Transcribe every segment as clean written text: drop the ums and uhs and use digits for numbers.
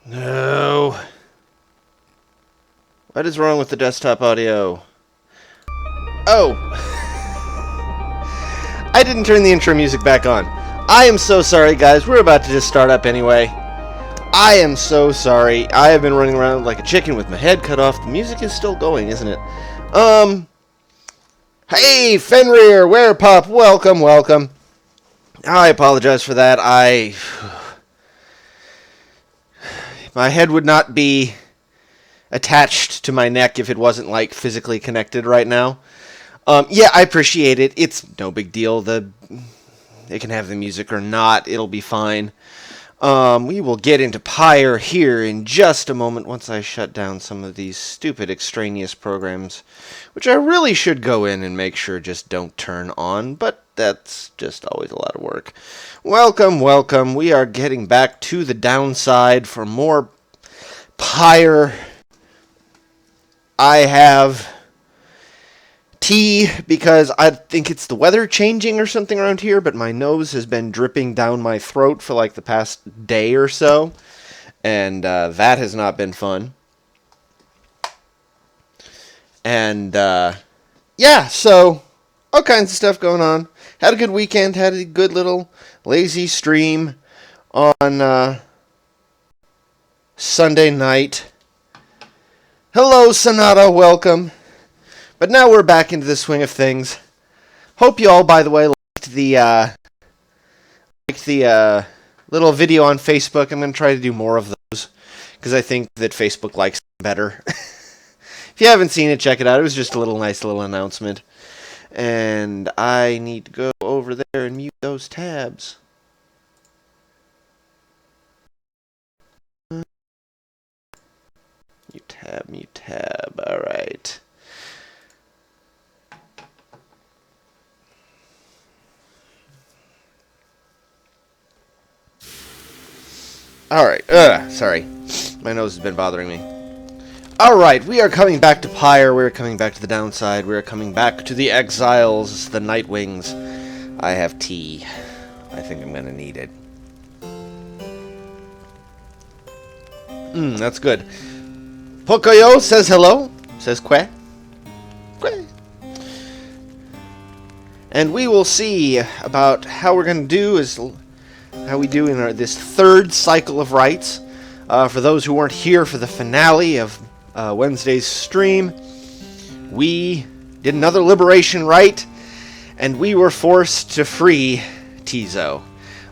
No. What is wrong with the desktop audio? Oh! I didn't turn the intro music back on. I am so sorry, guys. We're about to just start up anyway. I am so sorry. I have been running around like a chicken with my head cut off. The music is still going, isn't it? Hey, Fenrir, Werepup, welcome, welcome. I apologize for that. My head would not be attached to my neck if it wasn't, like, physically connected right now. Yeah, I appreciate it. It's no big deal. It can have the music or not. It'll be fine. We will get into Pyre here in just a moment once I shut down some of these stupid extraneous programs, which I really should go in and make sure just don't turn on, but that's just always a lot of work. Welcome, welcome. We are getting back to the downside for more Pyre. I have tea because I think it's the weather changing or something around here, but my nose has been dripping down my throat for like the past day or so, and that has not been fun. And yeah, so all kinds of stuff going on. Had a good weekend, had a good little lazy stream on Sunday night. Hello, Sonata, welcome. But now we're back into the swing of things. Hope you all, by the way, liked the little video on Facebook. I'm going to try to do more of those, because I think that Facebook likes them better. If you haven't seen it, check it out. It was just a nice little announcement. And I need to go over there and mute those tabs. Mute tab. All right. Alright, sorry. My nose has been bothering me. Alright, we are coming back to Pyre, we are coming back to the downside, we are coming back to the exiles, the Nightwings. I have tea. I think I'm gonna need it. That's good. Pocoyo says hello, says que. Que. And we will see about how we're gonna do how we do in this third cycle of rites. For those who weren't here for the finale of Wednesday's stream, we did another liberation rite, and we were forced to free Tizo,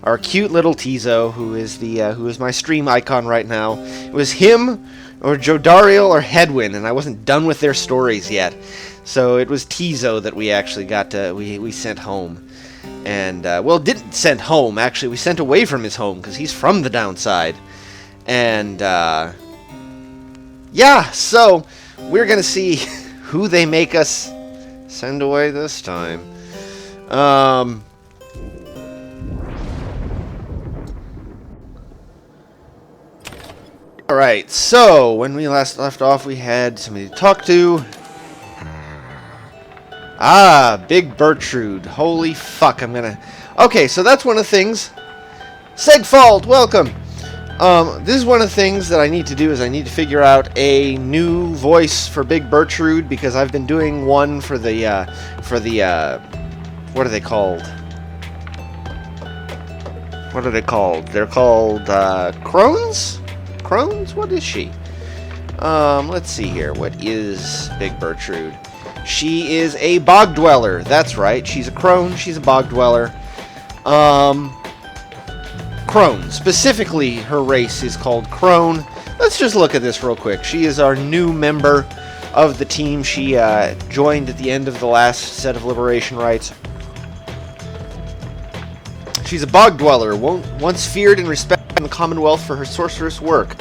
our cute little Tizo, who is my stream icon right now. It was him, or Jodariel, or Hedwyn, and I wasn't done with their stories yet, so it was Tizo that we actually we sent home. And, well, didn't send home, actually. We sent away from his home, because he's from the downside. And, yeah, so we're going to see who they make us send away this time. Alright, so when we last left off, we had somebody to talk to. Ah, Big Bertrude. Holy fuck, Okay, so that's one of the things. Segfault, welcome! This is one of the things that I need to do, is I need to figure out a new voice for Big Bertrude, because I've been doing one for the, what are they called? What are they called? They're called, crones? Crones? What is she? Let's see here. What is Big Bertrude? She is a bog dweller. That's right. She's a crone. She's a bog dweller. Crone. Specifically, her race is called Crone. Let's just look at this real quick. She is our new member of the team. She joined at the end of the last set of liberation rites. She's a bog dweller, once feared and respected in the Commonwealth for her sorceress work.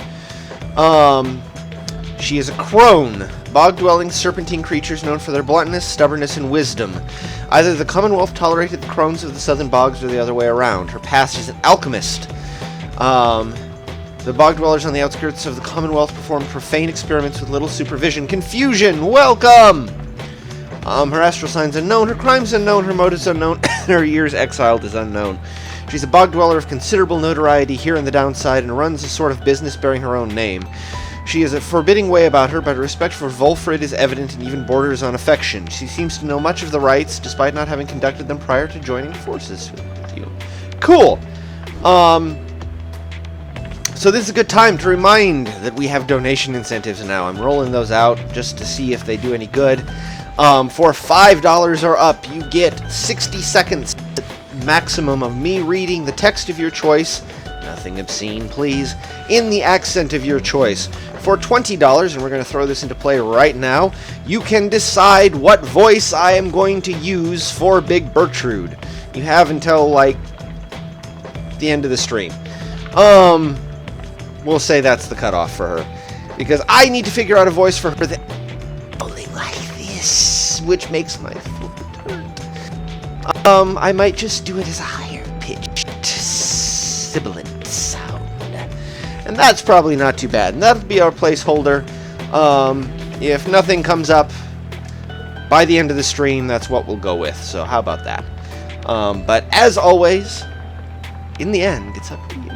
She is a crone, bog-dwelling serpentine creatures known for their bluntness, stubbornness, and wisdom. Either the Commonwealth tolerated the crones of the southern bogs or the other way around. Her past is an alchemist. The bog-dwellers on the outskirts of the Commonwealth performed profane experiments with little supervision. Confusion! Welcome! Her astral signs unknown, her crimes unknown, her motives unknown, her years exiled is unknown. She's a bog dweller of considerable notoriety here in the downside and runs a sort of business bearing her own name. She has a forbidding way about her, but her respect for Volfrid is evident and even borders on affection. She seems to know much of the rites, despite not having conducted them prior to joining forces with you. Cool! So this is a good time to remind that we have donation incentives now. I'm rolling those out just to see if they do any good. For $5 or up, you get 60 seconds maximum of me reading the text of your choice, nothing obscene please, in the accent of your choice. For $20, and we're going to throw this into play right now, you can decide what voice I am going to use for Big Bertrude. You have until, like, the end of the stream. We'll say that's the cutoff for her, because I need to figure out a voice for her that only like this, which makes my throat hurt. I might just do it as a higher pitched, sibilant sound, and that's probably not too bad. And that'll be our placeholder. If nothing comes up by the end of the stream, that's what we'll go with. So how about that? But as always, in the end, it's up to you.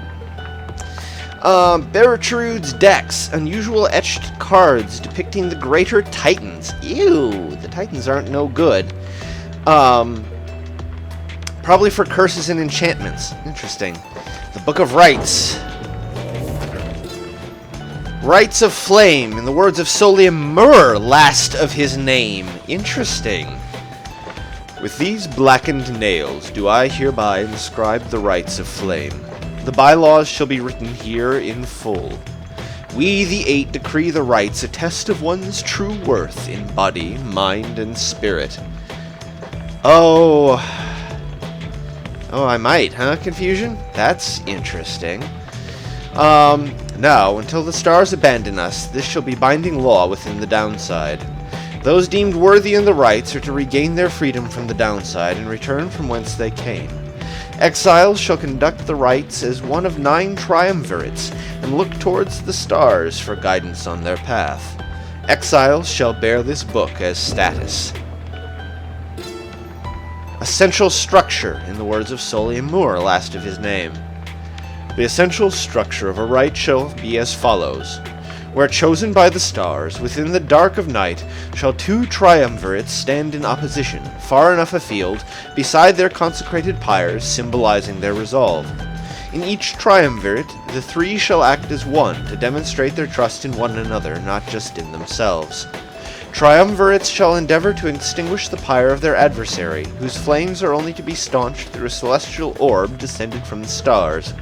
Bertrude's Decks. Unusual etched cards depicting the Greater Titans. Ew, the Titans aren't no good. Probably for curses and enchantments. Interesting. The Book of Rites. Rites of Flame, in the words of Solium Mur, last of his name. Interesting. With these blackened nails do I hereby inscribe the Rites of Flame. The bylaws shall be written here in full. We, the Eight, decree the rites a test of one's true worth in body, mind, and spirit. Oh, I might, huh, Confusion? That's interesting. Now, until the stars abandon us, this shall be binding law within the downside. Those deemed worthy in the rites are to regain their freedom from the downside and return from whence they came. Exiles shall conduct the rites as one of 9 triumvirates, and look towards the stars for guidance on their path. Exiles shall bear this book as status. Essential structure, in the words of Solium Mur, last of his name. The essential structure of a rite shall be as follows. Where chosen by the stars, within the dark of night, shall 2 triumvirates stand in opposition, far enough afield, beside their consecrated pyres, symbolizing their resolve. In each triumvirate, the 3 shall act as one, to demonstrate their trust in one another, not just in themselves. Triumvirates shall endeavor to extinguish the pyre of their adversary, whose flames are only to be staunched through a celestial orb descended from the stars.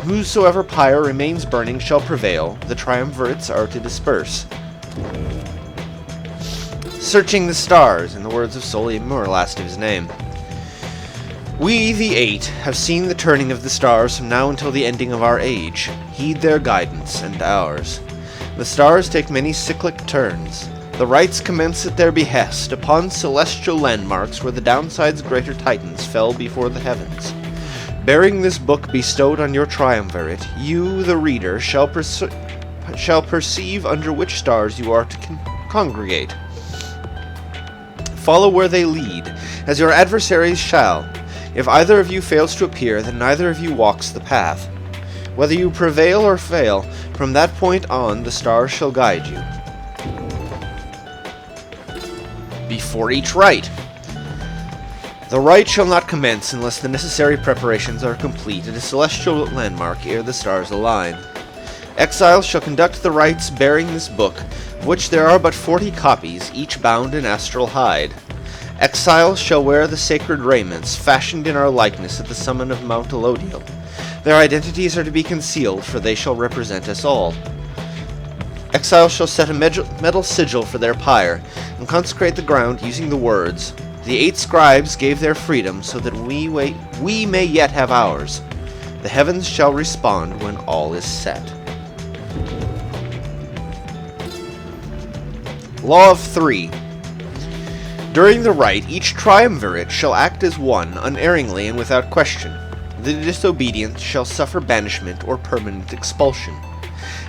Whosoever pyre remains burning shall prevail. The triumvirates are to disperse. Searching the stars, in the words of Solium Mur, last of his name. We, the Eight, have seen the turning of the stars from now until the ending of our age. Heed their guidance, and ours. The stars take many cyclic turns. The rites commence at their behest, upon celestial landmarks where the downside's greater titans fell before the heavens. Bearing this book bestowed on your triumvirate, you, the reader, shall perceive under which stars you are to congregate. Follow where they lead, as your adversaries shall. If either of you fails to appear, then neither of you walks the path. Whether you prevail or fail, from that point on the stars shall guide you. Before each rite. The rite shall not commence unless the necessary preparations are complete at a celestial landmark ere the stars align. Exiles shall conduct the rites bearing this book, of which there are but 40 copies, each bound in astral hide. Exiles shall wear the sacred raiments, fashioned in our likeness at the summit of Mount Elodiel. Their identities are to be concealed, for they shall represent us all. Exiles shall set a metal sigil for their pyre, and consecrate the ground using the words, "The 8 scribes gave their freedom so that we may yet have ours. The heavens shall respond when all is set." Law of 3. During the rite, each triumvirate shall act as one, unerringly and without question. The disobedient shall suffer banishment or permanent expulsion.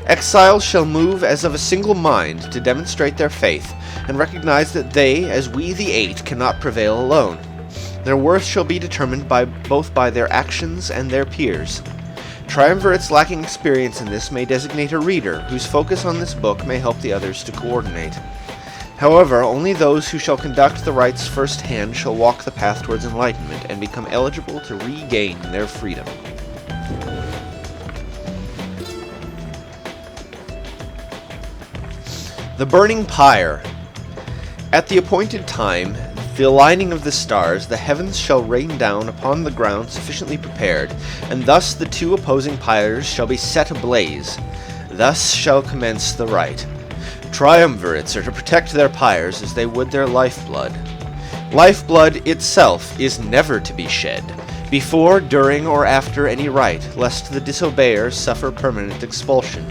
Exiles shall move as of a single mind to demonstrate their faith, and recognize that they, as we the 8, cannot prevail alone. Their worth shall be determined both by their actions and their peers. Triumvirates lacking experience in this may designate a reader, whose focus on this book may help the others to coordinate. However, only those who shall conduct the rites firsthand shall walk the path towards enlightenment and become eligible to regain their freedom. The Burning Pyre. At the appointed time, the aligning of the stars, the heavens shall rain down upon the ground sufficiently prepared, and thus the two opposing pyres shall be set ablaze. Thus shall commence the rite. Triumvirates are to protect their pyres as they would their lifeblood. Lifeblood itself is never to be shed, before, during, or after any rite, lest the disobeyers suffer permanent expulsion.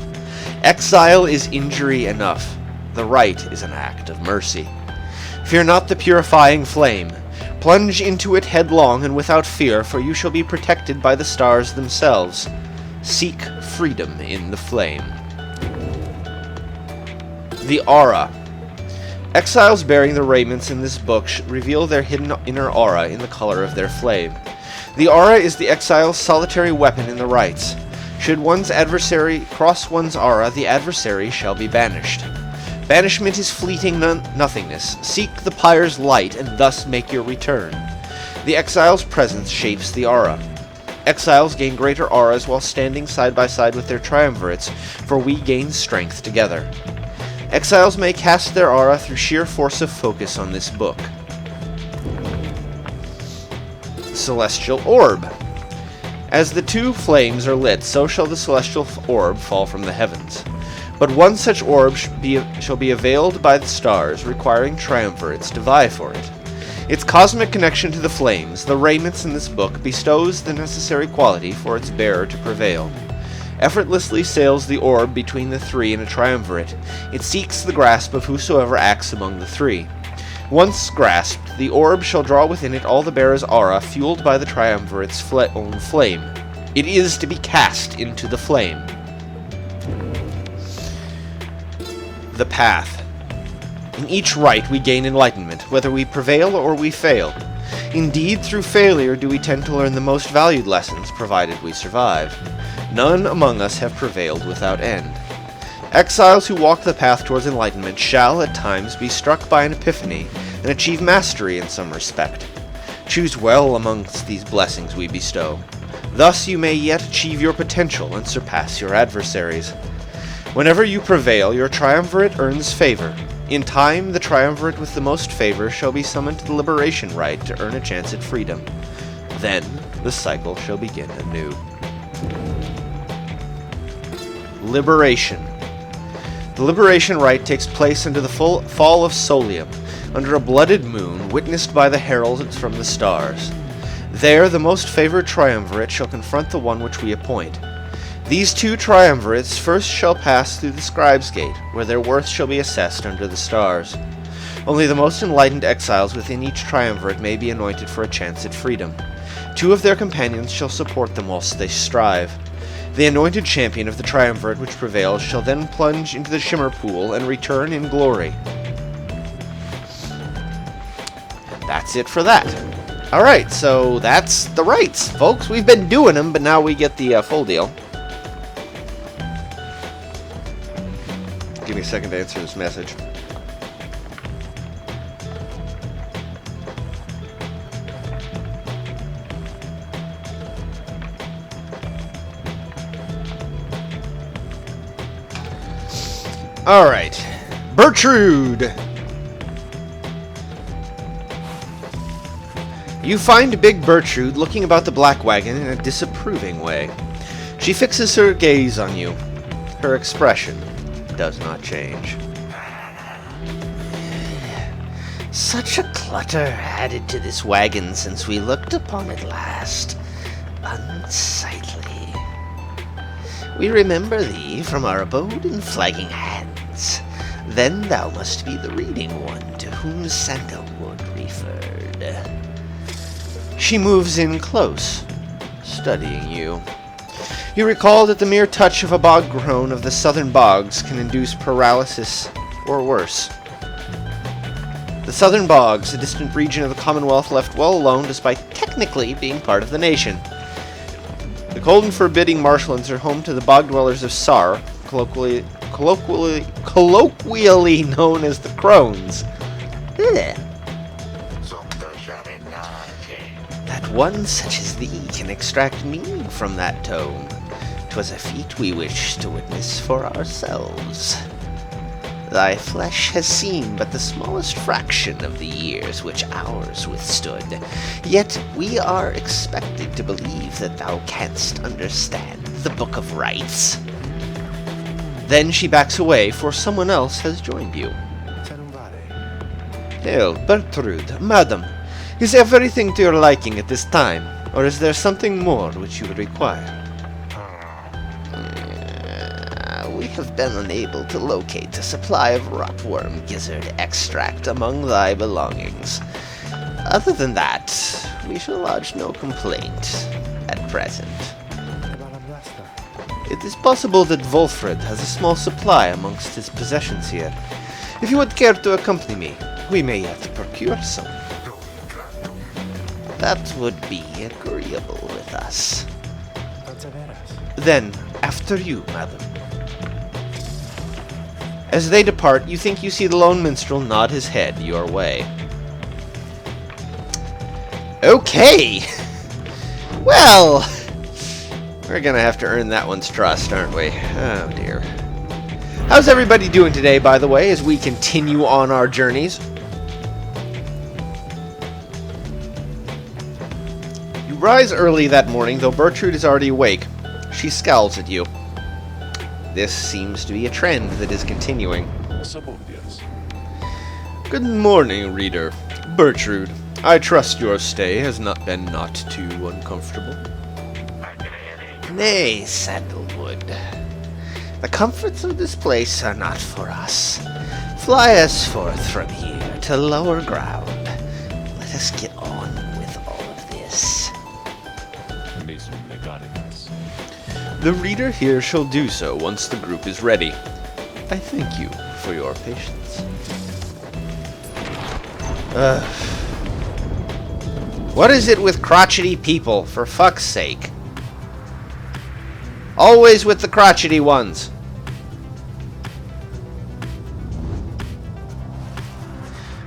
Exile is injury enough. The rite is an act of mercy. Fear not the purifying flame. Plunge into it headlong and without fear, for you shall be protected by the stars themselves. Seek freedom in the flame. The Aura. Exiles bearing the raiments in this book reveal their hidden inner aura in the color of their flame. The aura is the exile's solitary weapon in the rites. Should one's adversary cross one's aura, the adversary shall be banished. Banishment is fleeting nothingness. Seek the pyre's light and thus make your return. The exile's presence shapes the aura. Exiles gain greater auras while standing side by side with their triumvirates, for we gain strength together. Exiles may cast their aura through sheer force of focus on this book. Celestial Orb. As the two flames are lit, so shall the celestial orb fall from the heavens. But one such orb shall be availed by the stars, requiring triumvirates to vie for it. Its cosmic connection to the flames, the raiments in this book, bestows the necessary quality for its bearer to prevail. Effortlessly sails the orb between the three in a triumvirate. It seeks the grasp of whosoever acts among the three. Once grasped, the orb shall draw within it all the bearer's aura, fueled by the triumvirate's own flame. It is to be cast into the flame. The Path. In each rite we gain enlightenment, whether we prevail or we fail. Indeed, through failure do we tend to learn the most valued lessons, provided we survive. None among us have prevailed without end. Exiles who walk the path towards enlightenment shall, at times, be struck by an epiphany and achieve mastery in some respect. Choose well amongst these blessings we bestow. Thus you may yet achieve your potential and surpass your adversaries. Whenever you prevail, your triumvirate earns favor. In time, the triumvirate with the most favor shall be summoned to the liberation rite to earn a chance at freedom. Then, the cycle shall begin anew. Liberation. The liberation rite takes place under the fall of Solium, under a blooded moon, witnessed by the heralds from the stars. There, the most favored triumvirate shall confront the one which we appoint. These two triumvirates first shall pass through the scribe's gate, where their worth shall be assessed under the stars. Only the most enlightened exiles within each triumvirate may be anointed for a chance at freedom. Two of their companions shall support them whilst they strive. The anointed champion of the triumvirate which prevails shall then plunge into the shimmer pool and return in glory. And that's it for that. Alright, so that's the rites, folks. We've been doing them, but now we get the full deal. Give me a second to answer this message. Alright. Bertrude! You find Big Bertrude looking about the black wagon in a disapproving way. She fixes her gaze on you. Her expression does not change. Such a clutter added to this wagon since we looked upon it last. Unsightly. We remember thee from our abode in Flagging Hands. Then thou must be the reading one to whom Sandalwood referred. She moves in close, studying you. You recall that the mere touch of a bog crone of the southern bogs can induce paralysis or worse. The Southern Bogs, a distant region of the Commonwealth left well alone despite technically being part of the nation. The cold and forbidding marshlands are home to the bog dwellers of Sar, colloquially known as the Crones. Ugh. That one such as thee can extract meaning from that tome. 'Twas a feat we wish to witness for ourselves. Thy flesh has seen but the smallest fraction of the years which ours withstood, yet we are expected to believe that thou canst understand the Book of Rites. Then she backs away, for someone else has joined you. Hail, Bertrude, madam. Is everything to your liking at this time, or is there something more which you would require? We have been unable to locate a supply of rotworm gizzard extract among thy belongings. Other than that, we shall lodge no complaint at present. It is possible that Wolfred has a small supply amongst his possessions here. If you would care to accompany me, we may yet procure some. That would be agreeable with us. Then, after you, madam. As they depart, you think you see the lone minstrel nod his head your way. Okay! Well, we're gonna have to earn that one's trust, aren't we? Oh dear. How's everybody doing today, by the way, as we continue on our journeys? You rise early that morning, though Bertrude is already awake. She scowls at you. This seems to be a trend that is continuing. Good morning, reader. Bertrude, I trust your stay has not been too uncomfortable. Nay, Sandalwood. The comforts of this place are not for us. Fly us forth from here to lower ground. Let us get on with all of this. The reader here shall do so once the group is ready. I thank you for your patience. What is it with crotchety people, for fuck's sake? Always with the crotchety ones.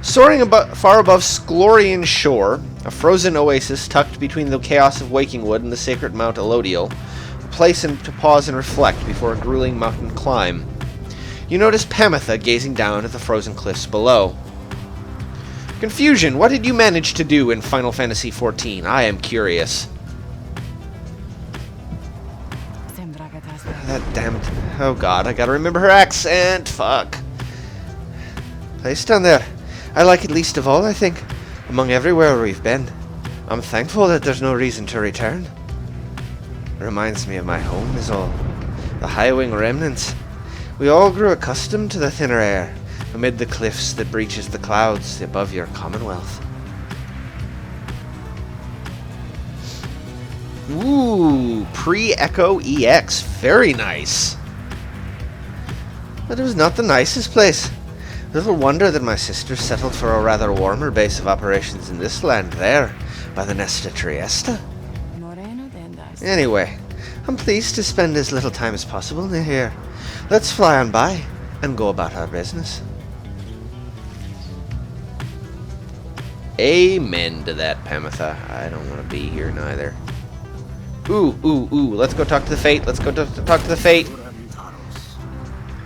Soaring far above Sklorian shore, a frozen oasis tucked between the chaos of Wakingwood and the sacred Mount Elodiel, a place to pause and reflect before a grueling mountain climb. You notice Pamitha gazing down at the frozen cliffs below. Confusion, what did you manage to do in Final Fantasy XIV? I am curious. That damned... Oh god, I gotta remember her accent! Fuck. Placed down there. I like it least of all, I think, among everywhere we've been. I'm thankful that there's no reason to return. Reminds me of my home is all. The Highwing remnants. We all grew accustomed to the thinner air, amid the cliffs that breaches the clouds above your commonwealth. Ooh, pre-Echo EX. Very nice. But it was not the nicest place. Little wonder that my sister settled for a rather warmer base of operations in this land there, by the Nesta Triesta. Anyway, I'm pleased to spend as little time as possible near here. Let's fly on by and go about our business. Amen to that, Pamitha. I don't want to be here neither. Ooh, let's go talk to the Fate. Let's go talk to the Fate.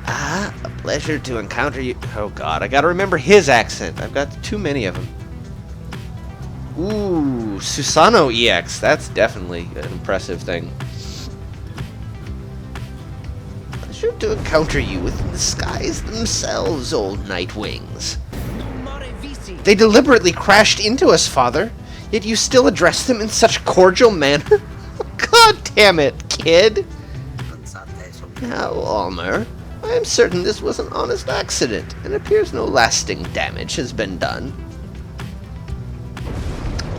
Ah, a pleasure to encounter you. Oh god, I gotta remember his accent. I've got too many of them. Ooh, Susano EX. That's definitely an impressive thing. Pleasure to encounter you within the skies themselves, old Night Wings. They deliberately crashed into us, Father, yet you still address them in such cordial manner? God damn it, kid! Now, Almer, I am certain this was an honest accident, and appears no lasting damage has been done.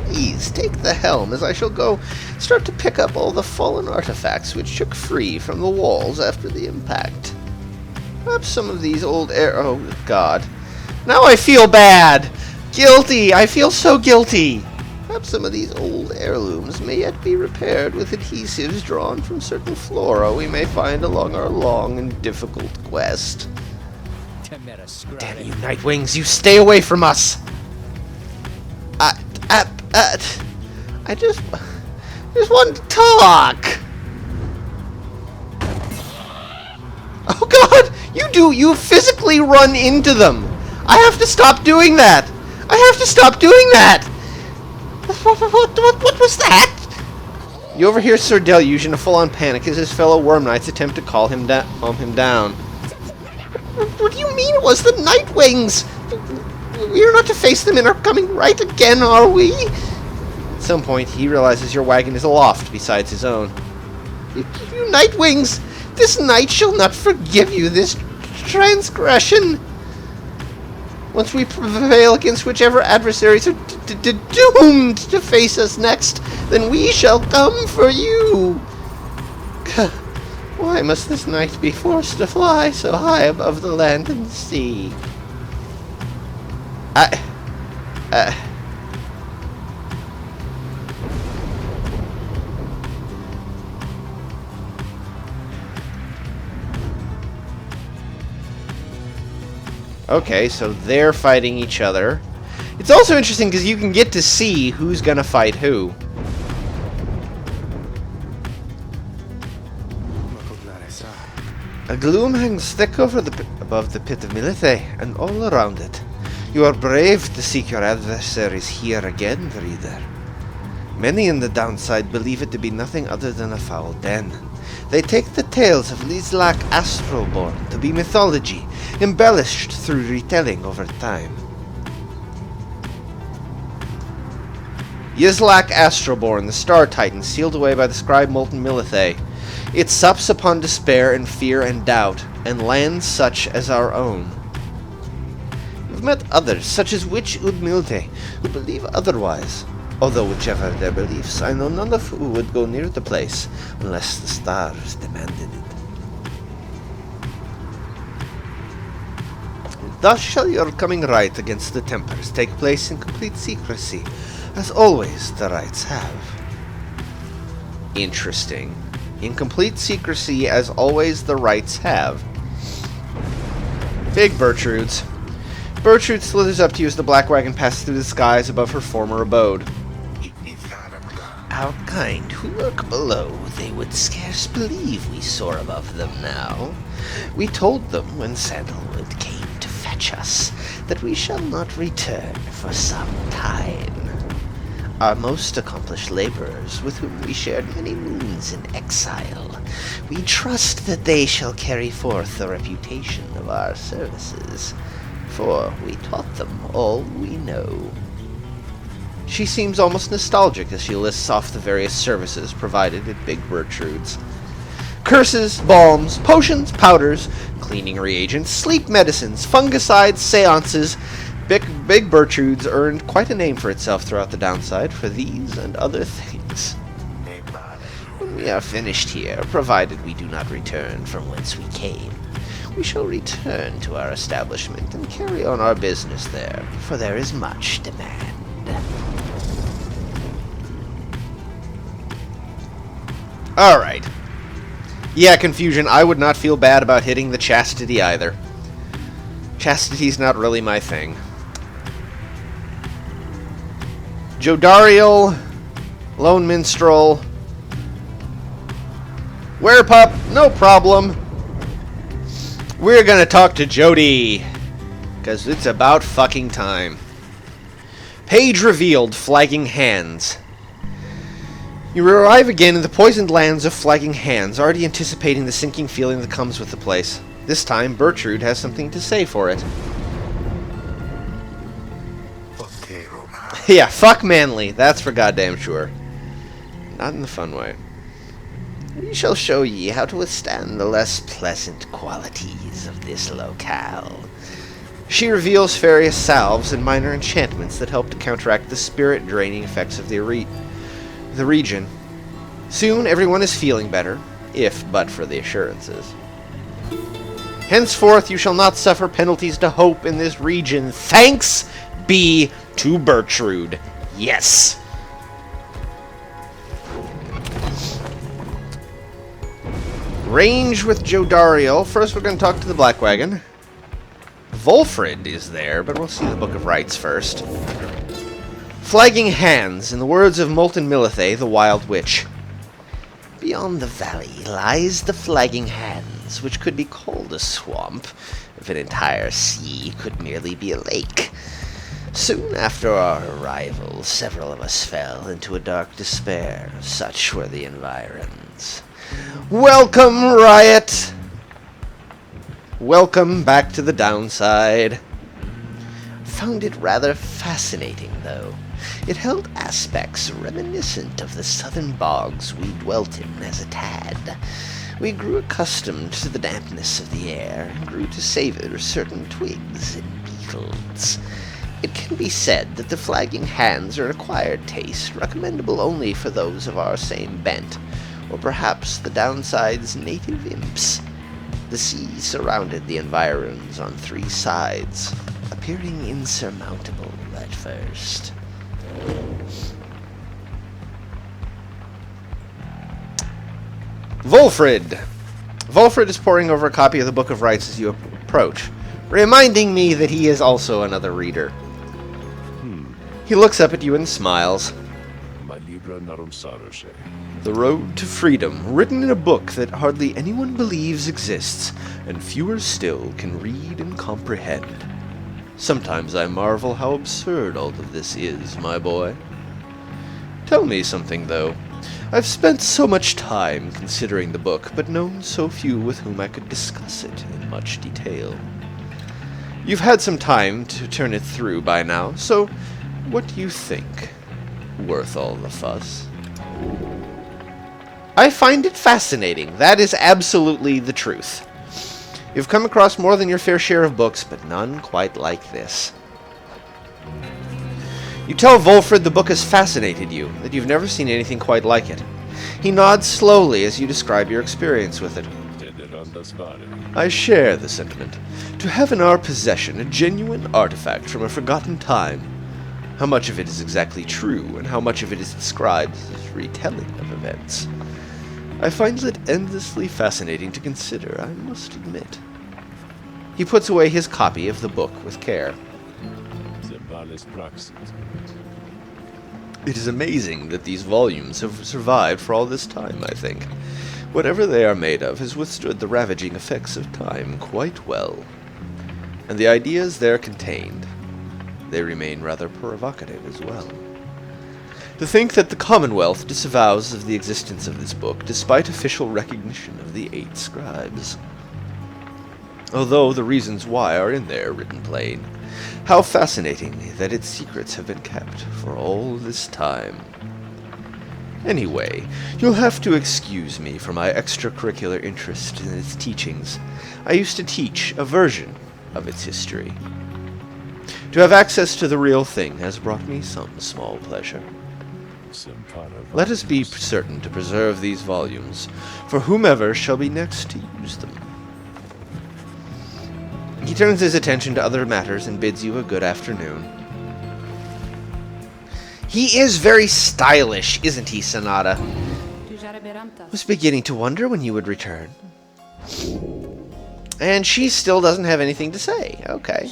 Please, take the helm, as I shall go start to pick up all the fallen artifacts which shook free from the walls after the impact. Perhaps some of these old oh god. Now I feel bad! Guilty! I feel so guilty! Perhaps some of these old heirlooms may yet be repaired with adhesives drawn from certain flora we may find along our long and difficult quest. Damn you, Nightwings! You stay away from us! I just want to talk! Oh god! You physically run into them! I have to stop doing that! I have to stop doing that! What was that? You overhear Sir Deluge in a full-on panic as his fellow Worm Knights attempt to calm him down. What do you mean it was the Nightwings? We are not to face them in our coming right again, are we? At some point, he realizes your wagon is aloft besides his own. You Nightwings! This knight shall not forgive you this transgression! Once we prevail against whichever adversaries are doomed to face us next, then we shall come for you! Why must this knight be forced to fly so high above the land and the sea? Okay, so they're fighting each other. It's also interesting because you can get to see who's gonna fight who. A gloom hangs thick above the pit of Milithe, and all around it. You are brave to seek your adversaries here again, reader. Many in the downside believe it to be nothing other than a foul den. They take the tales of Lislak Astroborn to be mythology, embellished through retelling over time. Yislak Astroborn, the Star Titan, sealed away by the scribe Molten Milithe. It sups upon despair and fear and doubt, and lands such as our own. You've met others, such as Witch Udmilte, who believe otherwise. Although whichever their beliefs, I know none of who would go near the place, unless the stars demanded it. Thus shall your coming right against the Templars take place in complete secrecy, as always the rights have. Interesting. In complete secrecy, as always the rights have. Big Bertrudes. Bertrude slithers up to you as the black wagon passes through the skies above her former abode. Our kind who lurk below, they would scarce believe we soar above them now. We told them when Sandalwood came to fetch us that we shall not return for some time. Our most accomplished laborers, with whom we shared many moons in exile, we trust that they shall carry forth the reputation of our services, for we taught them all we know. She seems almost nostalgic as she lists off the various services provided at Big Bertrude's. Curses, balms, potions, powders, cleaning reagents, sleep medicines, fungicides, seances. Big Bertrude's earned quite a name for itself throughout the downside for these and other things. When we are finished here, provided we do not return from whence we came, we shall return to our establishment and carry on our business there, for there is much demand. Alright. Yeah, Confusion, I would not feel bad about hitting the chastity either. Chastity's not really my thing. Jodariel, Lone Minstrel, Werepup, no problem. We're gonna talk to Jody, because it's about fucking time. Page revealed, Flagging Hands. You arrive again in the poisoned lands of Flagging Hands, already anticipating the sinking feeling that comes with the place. This time, Bertrude has something to say for it. Yeah, fuck Manly, that's for goddamn sure. Not in the fun way. We shall show ye how to withstand the less pleasant qualities of this locale. She reveals various salves and minor enchantments that help to counteract the spirit-draining effects of the region. Soon, everyone is feeling better, if but for the assurances. Henceforth, you shall not suffer penalties to hope in this region. Thanks B to Bertrude. Yes! Range with Jodariel. First, we're going to talk to the Black Wagon. Volfrid is there, but we'll see the Book of Rites first. Flagging Hands, in the words of Molten Milithe, the Wild Witch. Beyond the valley lies the Flagging Hands, which could be called a swamp, if an entire sea could merely be a lake. Soon after our arrival, several of us fell into a dark despair. Such were the environs. Welcome, Riot! Welcome back to the downside. Found it rather fascinating, though. It held aspects reminiscent of the southern bogs we dwelt in as a tad. We grew accustomed to the dampness of the air and grew to savor certain twigs and beetles. It can be said that the Flagging Hands are an acquired taste, recommendable only for those of our same bent, or perhaps the downside's native imps. The sea surrounded the environs on 3 sides, appearing insurmountable at first. Volfrid! Volfrid is poring over a copy of the Book of Rites as you approach, reminding me that he is also another reader. He looks up at you and smiles. The Road to Freedom, written in a book that hardly anyone believes exists, and fewer still can read and comprehend. Sometimes I marvel how absurd all of this is, my boy. Tell me something, though. I've spent so much time considering the book, but known so few with whom I could discuss it in much detail. You've had some time to turn it through by now, so what do you think? Worth all the fuss? I find it fascinating. That is absolutely the truth. You've come across more than your fair share of books, but none quite like this. You tell Volfrid the book has fascinated you, that you've never seen anything quite like it. He nods slowly as you describe your experience with it. I share the sentiment. To have in our possession a genuine artifact from a forgotten time. How much of it is exactly true, and how much of it is described as retelling of events. I find it endlessly fascinating to consider, I must admit. He puts away his copy of the book with care. It is amazing that these volumes have survived for all this time, I think. Whatever they are made of has withstood the ravaging effects of time quite well. And the ideas there contained, they remain rather provocative as well. To think that the Commonwealth disavows of the existence of this book, despite official recognition of the 8 scribes. Although the reasons why are in there, written plain. How fascinating that its secrets have been kept for all this time. Anyway, you'll have to excuse me for my extracurricular interest in its teachings. I used to teach a version of its history. To have access to the real thing has brought me some small pleasure. Let us be certain to preserve these volumes, for whomever shall be next to use them. He turns his attention to other matters and bids you a good afternoon. He is very stylish, isn't he, Sonata? Was beginning to wonder when you would return. And she still doesn't have anything to say. Okay.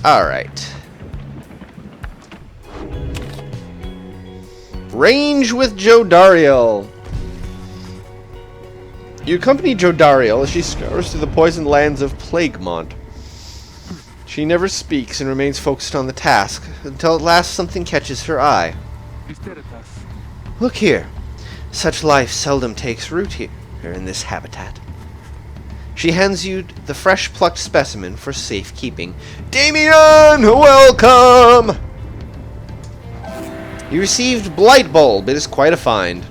Alright. Range with Jodariel. You accompany Jodariel as she scours through the poisoned lands of Plaguemont. She never speaks and remains focused on the task, until at last something catches her eye. Look here. Such life seldom takes root here in this habitat. She hands you the fresh-plucked specimen for safekeeping. Damien, welcome! You received Blight Bulb. It is quite a find.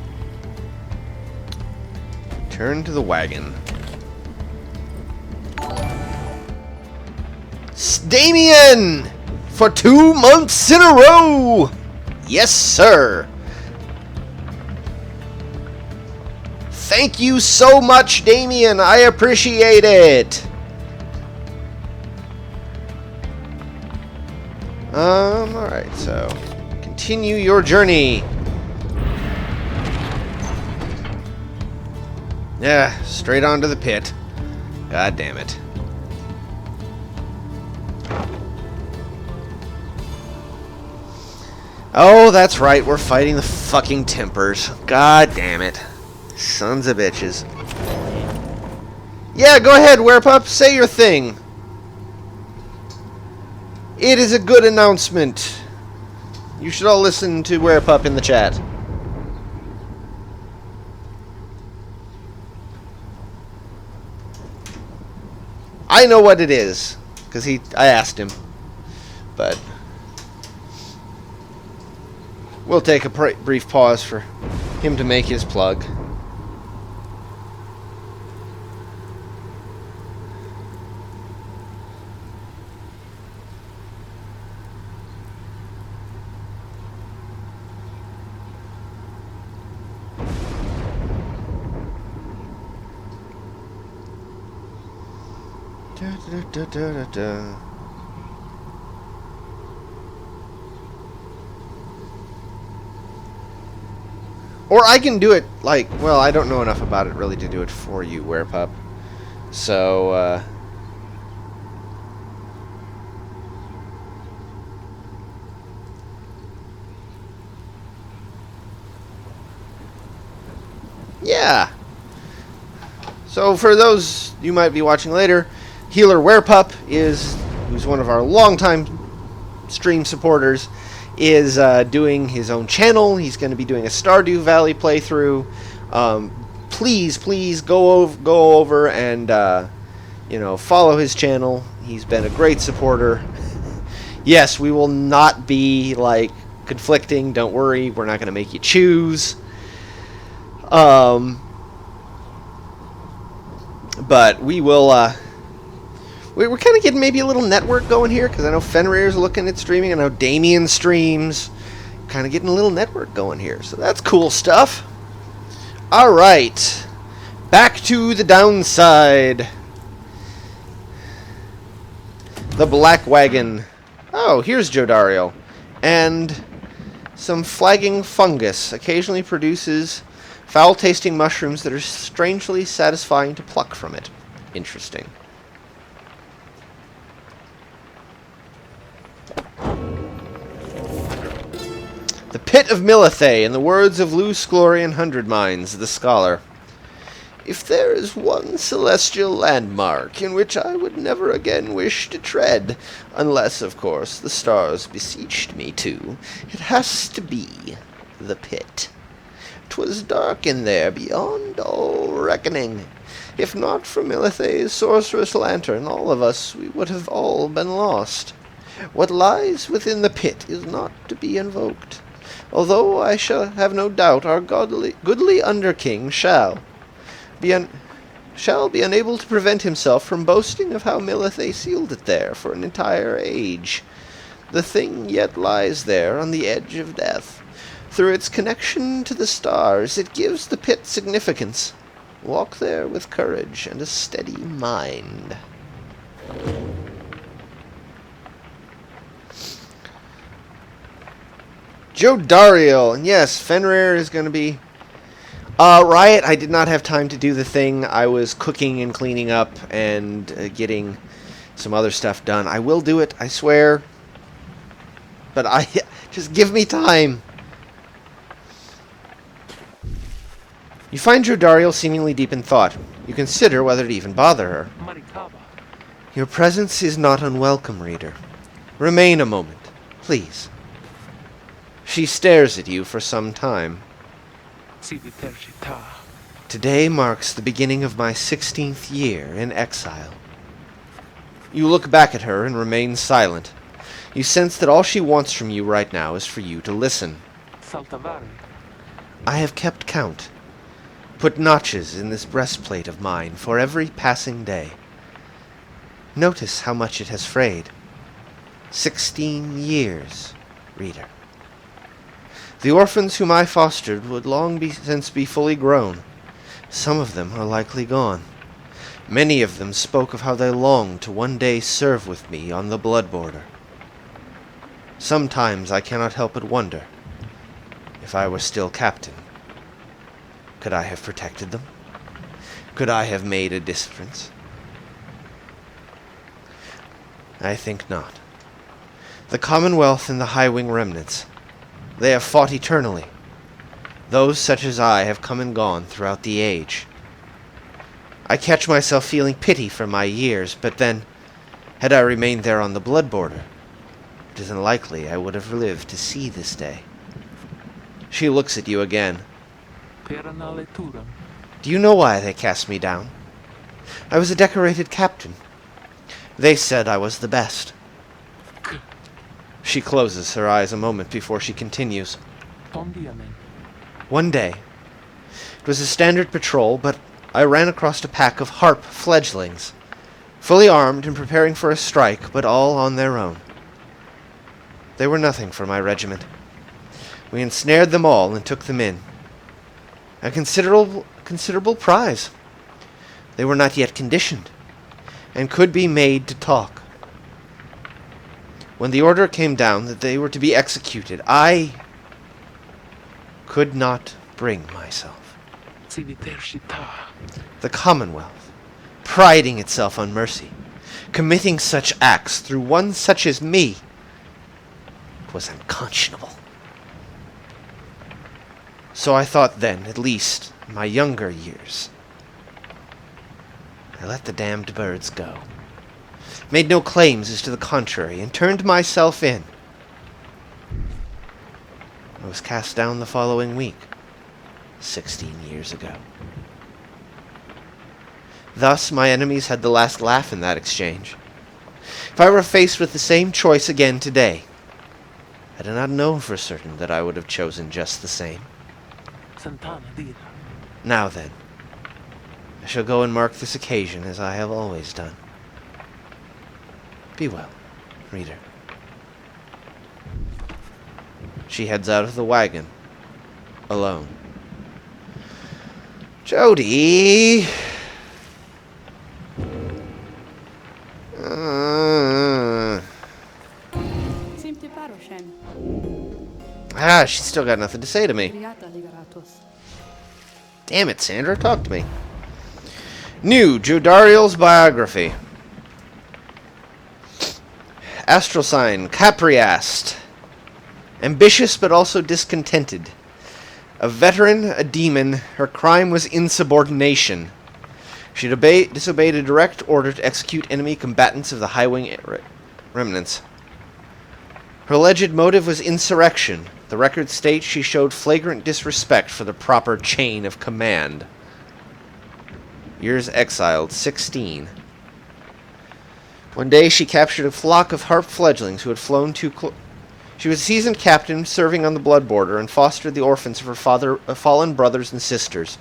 Turn to the wagon. Damien! For 2 months in a row! Yes, sir! Thank you so much, Damien. I appreciate it. Alright, so continue your journey. Yeah, straight onto the pit. God damn it. Oh, that's right, we're fighting the fucking Tempers. God damn it. Sons of bitches. Yeah, go ahead, Werepup, say your thing. It is a good announcement. You should all listen to Werepup in the chat. I know what it is, because I asked him. But we'll take a brief pause for him to make his plug. Da, da, da, da, da. Or I can do it like, well, I don't know enough about it really to do it for you, Werepup. So, yeah. So for those you might be watching later, Healer Werepup who's one of our longtime stream supporters, is doing his own channel. He's going to be doing a Stardew Valley playthrough. Please go over and follow his channel. He's been a great supporter. Yes, we will not be like conflicting. Don't worry, we're not going to make you choose. But we will. We're kind of getting maybe a little network going here, because I know Fenrir's looking at streaming. I know Damien streams. Kind of getting a little network going here. So that's cool stuff. Alright. Back to the downside. The Black Wagon. Oh, here's Jodario. And some flagging fungus occasionally produces foul-tasting mushrooms that are strangely satisfying to pluck from it. Interesting. The Pit of Milithae, in the words of Luce Glorian Hundredminds, the scholar. If there is one celestial landmark in which I would never again wish to tread, unless, of course, the stars beseeched me to, it has to be the pit. 'Twas dark in there beyond all reckoning. If not for Milithae's sorcerous lantern, all of us, we would have all been lost. What lies within the pit is not to be invoked, although I shall have no doubt our goodly Underking shall be unable to prevent himself from boasting of how Milithae sealed it there for an entire age. The thing yet lies there on the edge of death. Through its connection to the stars, it gives the pit significance. Walk there with courage and a steady mind. Jodario, and yes, Fenrir is going to be... Riot, I did not have time to do the thing. I was cooking and cleaning up and getting some other stuff done. I will do it, I swear. But just give me time. You find Jodario seemingly deep in thought. You consider whether to even bother her. Your presence is not unwelcome, reader. Remain a moment, please. She stares at you for some time. Today marks the beginning of my 16th year in exile. You look back at her and remain silent. You sense that all she wants from you right now is for you to listen. I have kept count. Put notches in this breastplate of mine for every passing day. Notice how much it has frayed. 16 years, reader. The orphans whom I fostered would since be fully grown. Some of them are likely gone. Many of them spoke of how they longed to one day serve with me on the blood border. Sometimes I cannot help but wonder, if I were still captain, could I have protected them? Could I have made a difference? I think not. The Commonwealth and the High Wing remnants, they have fought eternally. Those such as I have come and gone throughout the age. I catch myself feeling pity for my years, but then, had I remained there on the blood border, it is unlikely I would have lived to see this day. She looks at you again. Do you know why they cast me down? I was a decorated captain. They said I was the best. She closes her eyes a moment before she continues. One day, it was a standard patrol, but I ran across a pack of harp fledglings, fully armed and preparing for a strike, but all on their own. They were nothing for my regiment. We ensnared them all and took them in. A considerable prize. They were not yet conditioned, and could be made to talk. When the order came down that they were to be executed, I could not bring myself. The Commonwealth, priding itself on mercy, committing such acts through one such as me, was unconscionable. So I thought then, at least, in my younger years, I let the damned birds go, made no claims as to the contrary, and turned myself in. I was cast down the following week, 16 years ago. Thus my enemies had the last laugh in that exchange. If I were faced with the same choice again today, I do not know for certain that I would have chosen just the same. Now then, I shall go and mark this occasion as I have always done. Be well, reader. She heads out of the wagon, alone. Jody! She's still got nothing to say to me. Damn it, Sandra, talk to me. New Jodariel's biography. Astral sign, Capriast. Ambitious but also discontented. A veteran, a demon, her crime was insubordination. She disobeyed a direct order to execute enemy combatants of the High Wing remnants. Her alleged motive was insurrection. The records state she showed flagrant disrespect for the proper chain of command. Years exiled, 16. One day she captured a flock of harp fledglings who had flown too close. She was a seasoned captain serving on the blood border and fostered the orphans of her fallen brothers and sisters.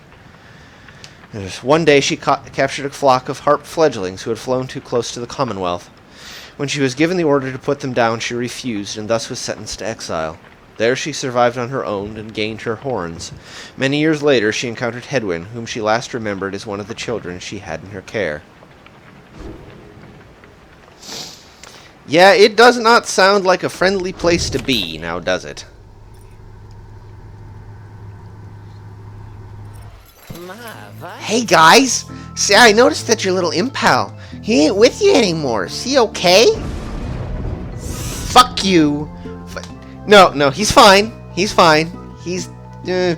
One day she captured a flock of harp fledglings who had flown too close to the Commonwealth. When she was given the order to put them down, she refused and thus was sentenced to exile. There she survived on her own and gained her horns. Many years later she encountered Hedwyn, whom she last remembered as one of the children she had in her care. Yeah, it does not sound like a friendly place to be, now does it? Hey guys! See, I noticed that your little impal, he ain't with you anymore. Is he okay? Fuck you! No, he's fine. He's fine. He's, I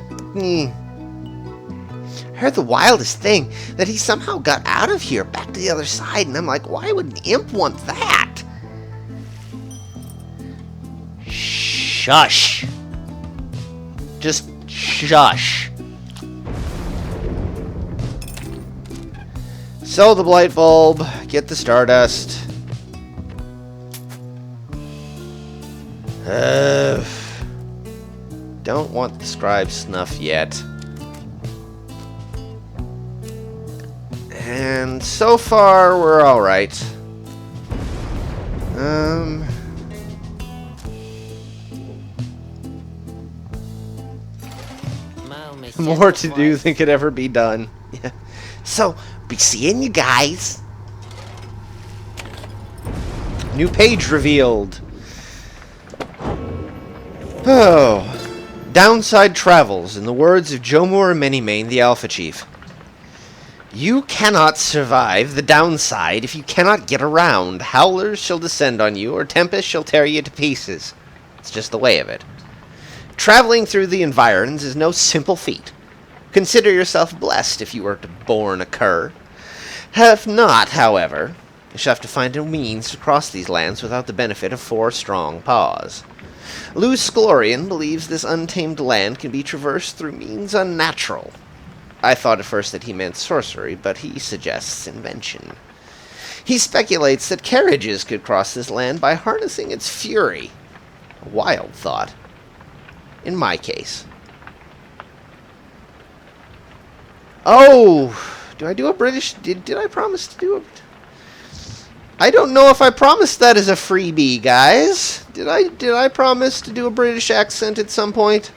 heard the wildest thing, that he somehow got out of here, back to the other side, and I'm like, why would an imp want that? Shush. Just shush. Sell the blight bulb, get the stardust. Don't want the scribe snuff yet. And so far, we're alright. More to do than could ever be done. Yeah. So, be seeing you guys. New page revealed. Oh. Downside travels, in the words of Jomur Manymane, the Alpha Chief. You cannot survive the downside if you cannot get around. Howlers shall descend on you, or tempests shall tear you to pieces. It's just the way of it. Traveling through the environs is no simple feat. Consider yourself blessed if you were to born a cur. If not, however, you shall have to find a means to cross these lands without the benefit of 4 strong paws. Luz Scolorian believes this untamed land can be traversed through means unnatural. I thought at first that he meant sorcery, but he suggests invention. He speculates that carriages could cross this land by harnessing its fury. A wild thought. In my case. Oh! Do I do a British... Did I promise to do a... I don't know if I promised that as a freebie, guys. Did I promise to do a British accent at some point?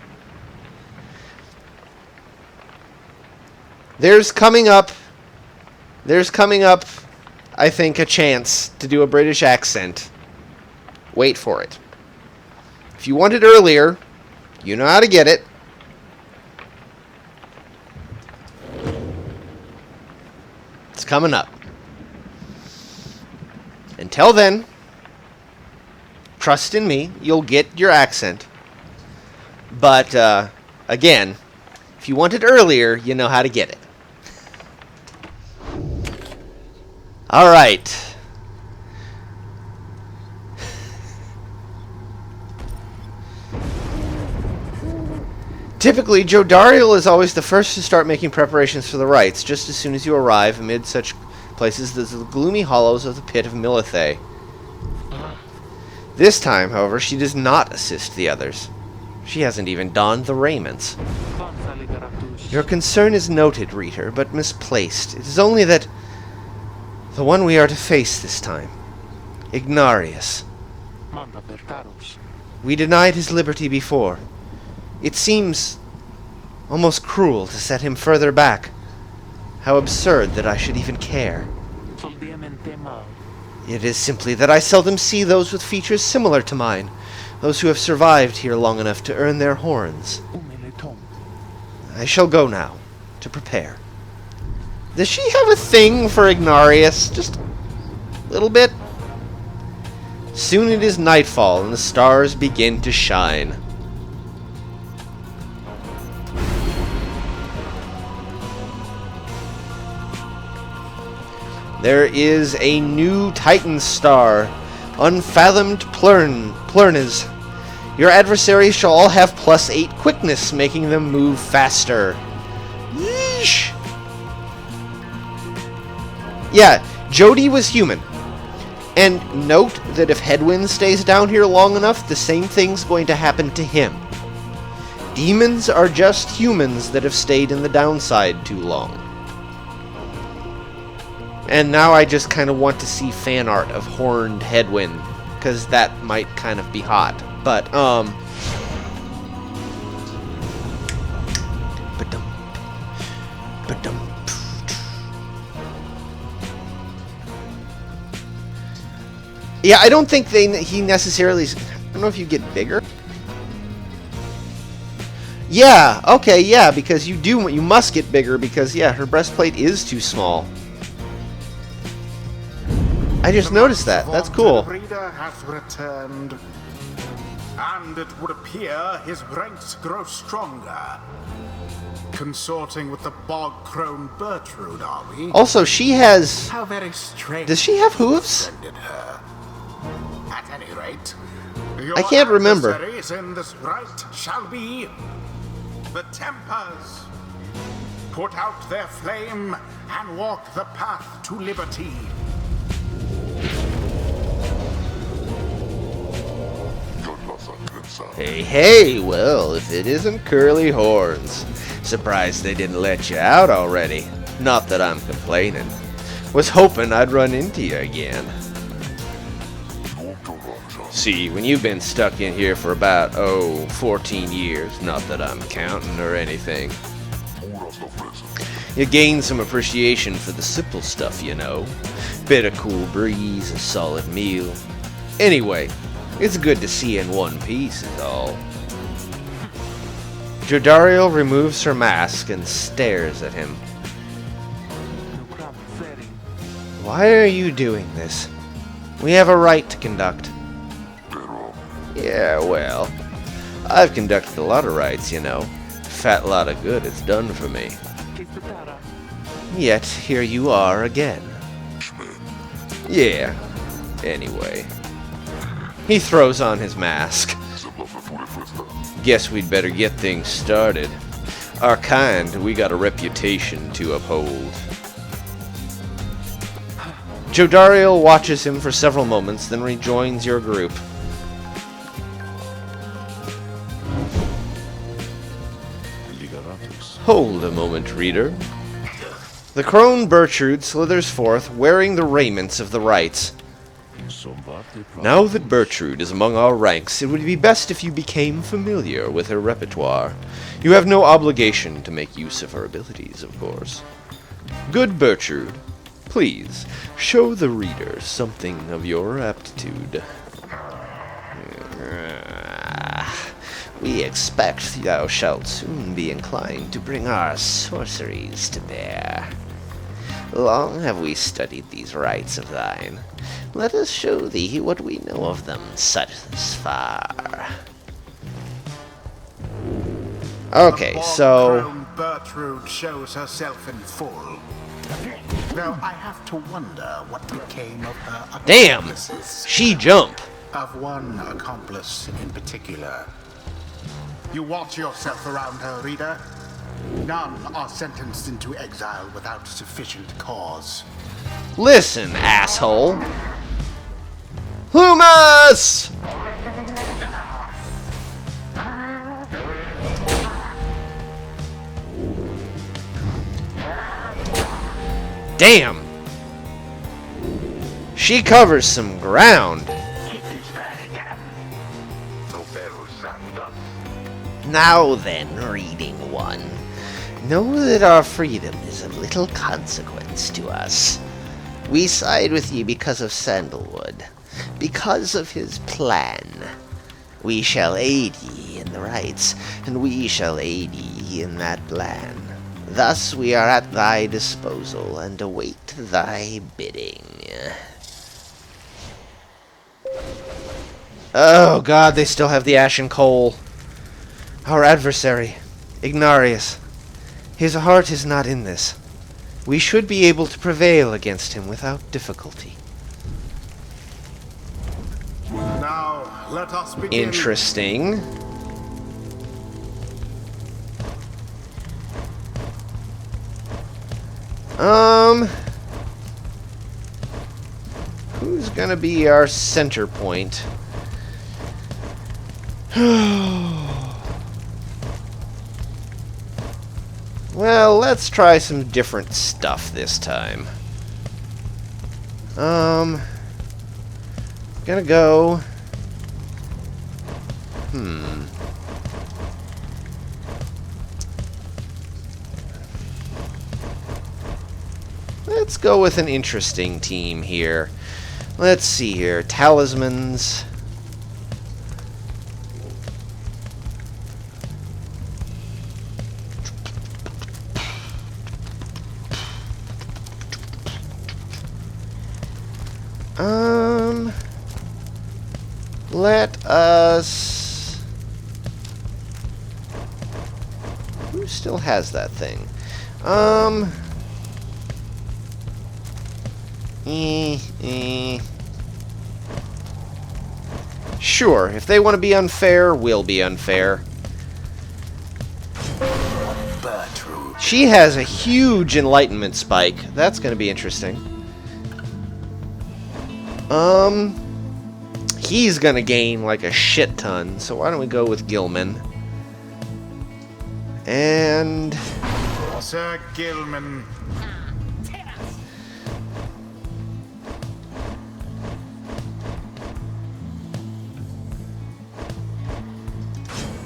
There's coming up, I think, a chance to do a British accent. Wait for it. If you want it earlier, you know how to get it. It's coming up. Until then, trust in me, you'll get your accent. But, again, if you want it earlier, you know how to get it. Alright. Typically, Jodariel is always the first to start making preparations for the rites, just as soon as you arrive amid such places as the gloomy hollows of the pit of Milithae. This time, however, she does not assist the others. She hasn't even donned the raiments. Your concern is noted, Reader, but misplaced. It is only that the one we are to face this time, Ignarius. We denied his liberty before. It seems almost cruel to set him further back. How absurd that I should even care. It is simply that I seldom see those with features similar to mine, those who have survived here long enough to earn their horns. I shall go now, to prepare. Does she have a thing for Ignarius? Just a little bit? Soon it is nightfall, and the stars begin to shine. There is a new Titan star, Unfathomed Plurnes. Your adversaries shall all have +8 quickness, making them move faster. Yeesh. Yeah, Jody was human. And note that if Headwind stays down here long enough, the same thing's going to happen to him. Demons are just humans that have stayed in the downside too long. And now I just kind of want to see fan art of horned Headwind, because that might kind of be hot. But, yeah, I don't think he necessarily... I don't know if you get bigger. Yeah, okay, yeah, because you must get bigger because, yeah, her breastplate is too small. I just noticed that. That's cool. The reader has returned, and it would appear his ranks grow stronger. Consorting with the bog-crone Bertrude, are we? Also, she has... How very strange. Does she have hooves? Her. At any rate, I can't remember. Adversaries in this rite shall be the Tempers. Put out their flame and walk the path to liberty. Hey, well, if it isn't Curly Horns. Surprised they didn't let you out already. Not that I'm complaining. Was hoping I'd run into you again. See, when you've been stuck in here for about, 14 years, not that I'm counting or anything, you gain some appreciation for the simple stuff, you know. Bit of cool breeze, a solid meal. Anyway, it's good to see you in one piece is all. Jodariel removes her mask and stares at him. Why are you doing this? We have a right to conduct. Yeah, well, I've conducted a lot of rites, you know. Fat lot of good it's done for me. Yet, here you are again. Yeah, anyway. He throws on his mask. Guess we'd better get things started. Our kind, we got a reputation to uphold. Jodariel watches him for several moments, then rejoins your group. Hold a moment, reader. The crone Bertrude slithers forth, wearing the raiments of the rites. Now that Bertrude is among our ranks, it would be best if you became familiar with her repertoire. You have no obligation to make use of her abilities, of course. Good Bertrude, please, show the reader something of your aptitude. We expect thou shalt soon be inclined to bring our sorceries to bear. Long have we studied these rites of thine. Let us show thee what we know of them thus far. Okay, so Bertrude shows herself in full. Now I have to wonder what became of her accomplices. damn, she jump. Of one accomplice in particular. You watch yourself around her, reader. None are sentenced into exile without sufficient cause. Listen, asshole. Loomis! Damn. She covers some ground. Now then, reading one. Know that our freedom is of little consequence to us. We side with ye because of Sandalwood, because of his plan. We shall aid ye in the rites, and we shall aid ye in that plan. Thus we are at thy disposal, and await thy bidding. Oh god, they still have the ashen coal. Our adversary, Ignarius. His heart is not in this. We should be able to prevail against him without difficulty. Now, let us begin. Interesting. Who's gonna be our center point? Well, let's try some different stuff this time. Gonna go... Let's go with an interesting team here. Let's see here. Talismans. Let us... Who still has that thing? Sure, if they want to be unfair, we'll be unfair. Bertrude. She has a huge enlightenment spike. That's going to be interesting. He's going to gain like a shit ton, so why don't we go with Gilman? And... Sir Gilman.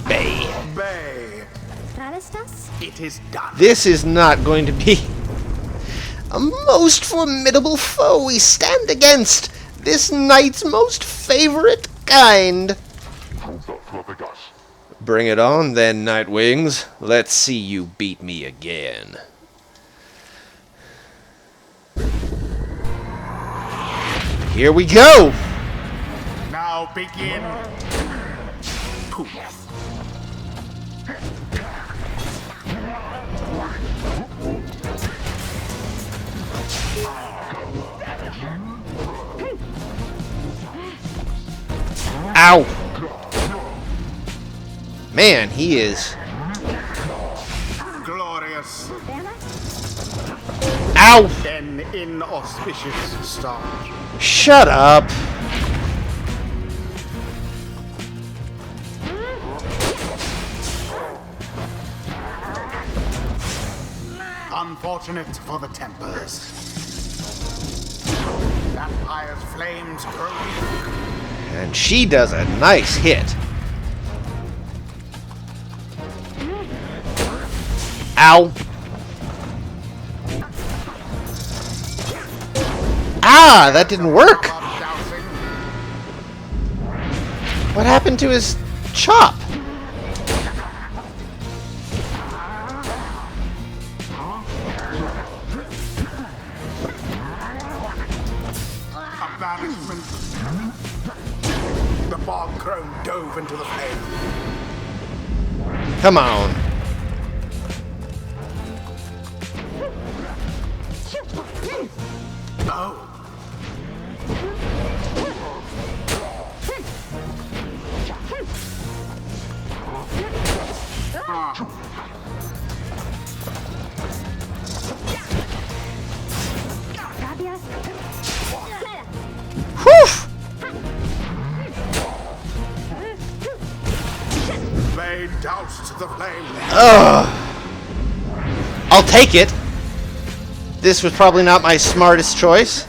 Bay. It is done. This is not going to be a most formidable foe we stand against. This knight's most favorite kind. Bring it on then, Nightwings. Let's see you beat me again. Here we go! Now begin. Poof. Ow! Man, he is... Glorious. Ow! An inauspicious start. Shut up! Unfortunate for the Tempers. That Pyre's flames grow weak. And she does a nice hit. Ow! Ah, that didn't work! What happened to his chop? A banishment. The bog crone dove into the flame. Come on. Oh. Whew! They doused the flame. I'll take it. This was probably not my smartest choice.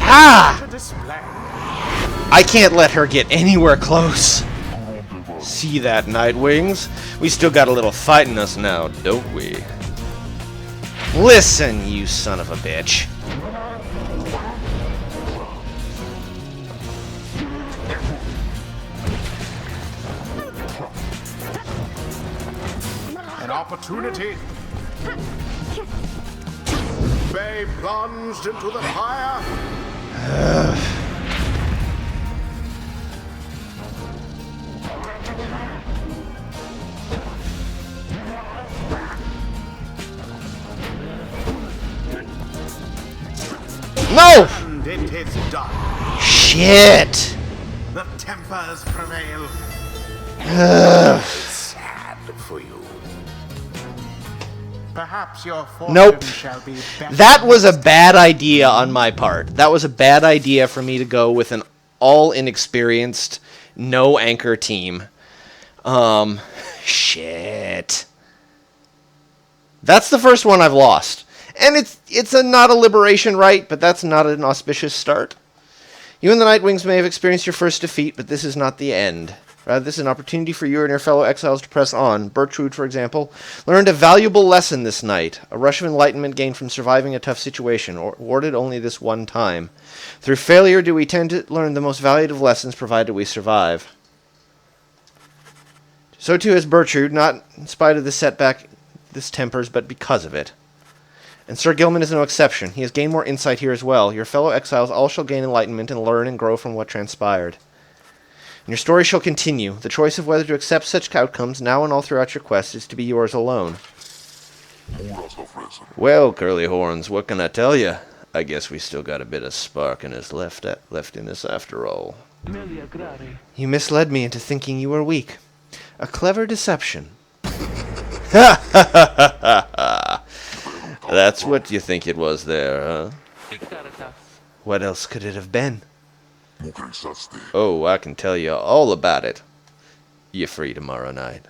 Ah! Display. I can't let her get anywhere close. See that, Nightwings? We still got a little fight in us now, don't we? Listen, you son of a bitch. An opportunity. They plunged into the fire. No! And it is done. Shit! The Tempers prevail. Ugh. Sad for you. Perhaps your fortune Nope. shall be better. That was a bad idea on my part. That was a bad idea for me to go with an all inexperienced, no anchor team. Shit. That's the first one I've lost. And it's not a liberation rite, but that's not an auspicious start. You and the Nightwings may have experienced your first defeat, but this is not the end. Rather, this is an opportunity for you and your fellow exiles to press on. Bertrude, for example, learned a valuable lesson this night. A rush of enlightenment gained from surviving a tough situation, awarded only this one time. Through failure do we tend to learn the most valuable lessons, provided we survive. So too has Bertrude, not in spite of the setback this tempers, but because of it. And Sir Gilman is no exception. He has gained more insight here as well. Your fellow exiles all shall gain enlightenment and learn and grow from what transpired. And your story shall continue. The choice of whether to accept such outcomes, now and all throughout your quest, is to be yours alone. Well, Curly Horns, what can I tell you? I guess we still got a bit of spark in us left in us after all. You misled me into thinking you were weak. A clever deception. Ha ha ha ha ha! That's what you think it was there, huh? What else could it have been? Oh, I can tell you all about it. You're free tomorrow night.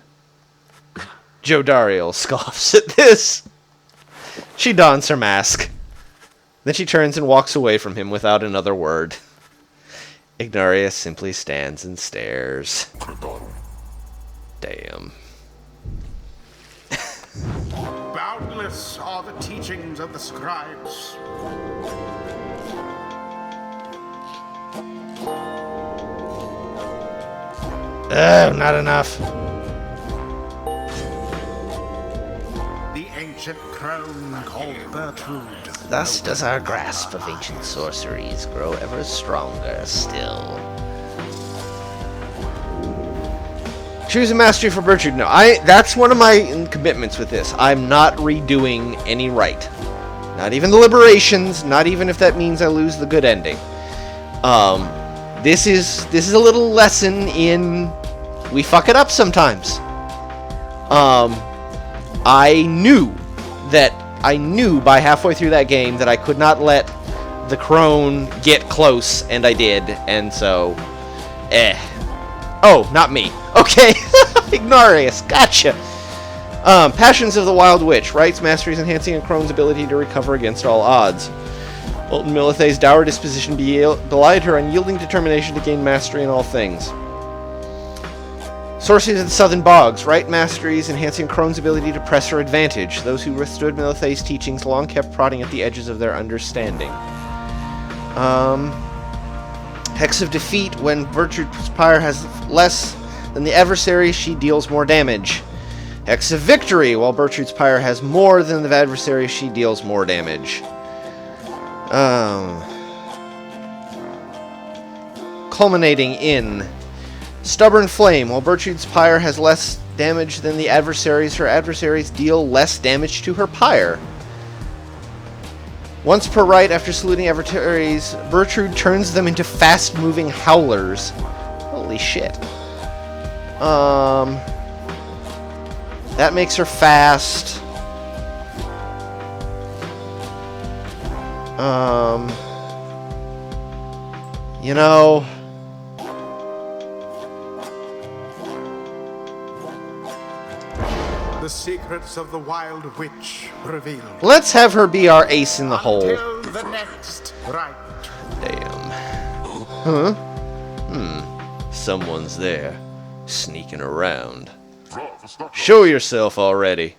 Joe Dario scoffs at this. She dons her mask. Then she turns and walks away from him without another word. Ignaria simply stands and stares. Damn. Boundless are the teachings of the scribes. Oh, not enough. The ancient crone called Bertrude. Thus does our grasp of ancient sorceries grow ever stronger still. Choose a mastery for Bertrude. No, that's one of my commitments with this. I'm not redoing any rite. Not even the liberations, not even if that means I lose the good ending. This is a little lesson in we fuck it up sometimes. I knew by halfway through that game that I could not let the crone get close, and I did, and so Oh, not me. Okay. Ignarius, gotcha. Passions of the Wild Witch. Rights, masteries enhancing a crone's ability to recover against all odds. Molten Milithe's dour disposition belied her unyielding determination to gain mastery in all things. Sorceries of the Southern Bogs. Right masteries enhancing crone's ability to press her advantage. Those who withstood Milithe's teachings long kept prodding at the edges of their understanding. Hex of Defeat. When Bertrude's Pyre has less than the adversary, she deals more damage. Hex of Victory. While Bertrude's Pyre has more than the adversary, she deals more damage. Culminating in Stubborn Flame. While Bertrude's Pyre has less damage than the adversaries, her adversaries deal less damage to her pyre. Once per rite, after saluting adversaries, Bertrude turns them into fast-moving howlers. Holy shit. That makes her fast. You know, The secrets of the Wild Witch revealed. let's have her be our ace in the hole. Until the next rite. Damn. Huh? Someone's there, sneaking around. Show yourself already.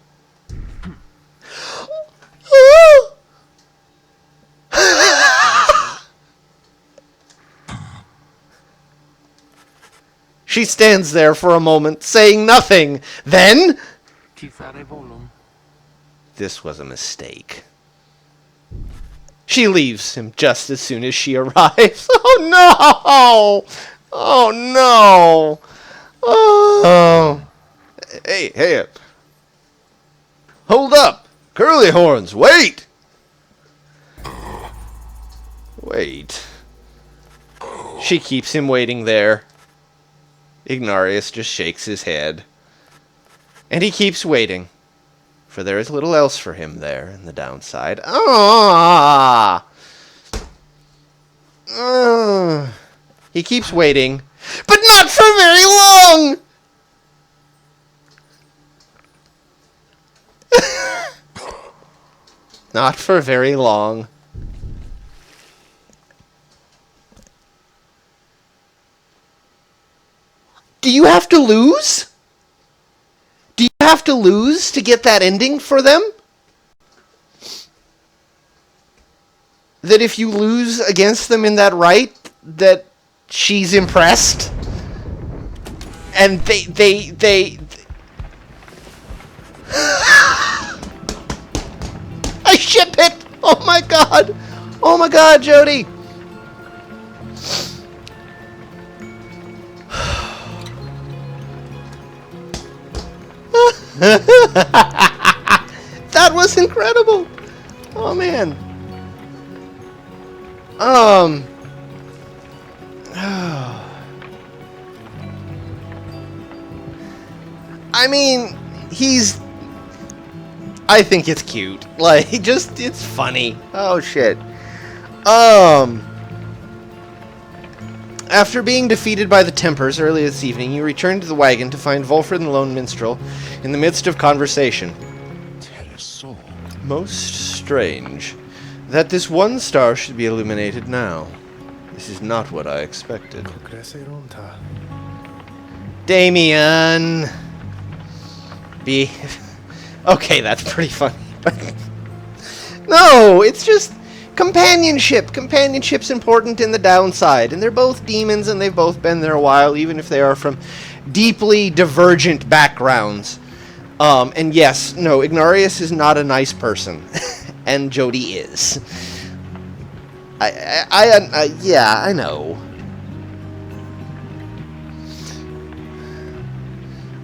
She stands there for a moment, saying nothing. Then, this was a mistake. She leaves him just as soon as she arrives. Oh no! Oh no! Oh! Hey! Hold up! Curly horns, wait! Wait. She keeps him waiting there. Ignarius just shakes his head. And he keeps waiting. For there is little else for him there in the downside. He keeps waiting. But not for very long! Not for very long. Do you have to lose? Do you have to lose to get that ending for them? That if you lose against them in that rite, that she's impressed? And they I ship it! Oh my god! Oh my god, Jody! That was incredible! Oh man. I mean, I think it's cute. Like, it's funny. Oh shit. After being defeated by the Tempers early this evening, you return to the wagon to find Volfred and the Lone Minstrel in the midst of conversation. Most strange that this one star should be illuminated now. This is not what I expected. Damien! Okay, that's pretty funny. No, it's just companionship. Companionship's important in the downside, and they're both demons, and they've both been there a while, even if they are from deeply divergent backgrounds. And yes, no, Ignarius is not a nice person, and Jody is. Yeah, I know.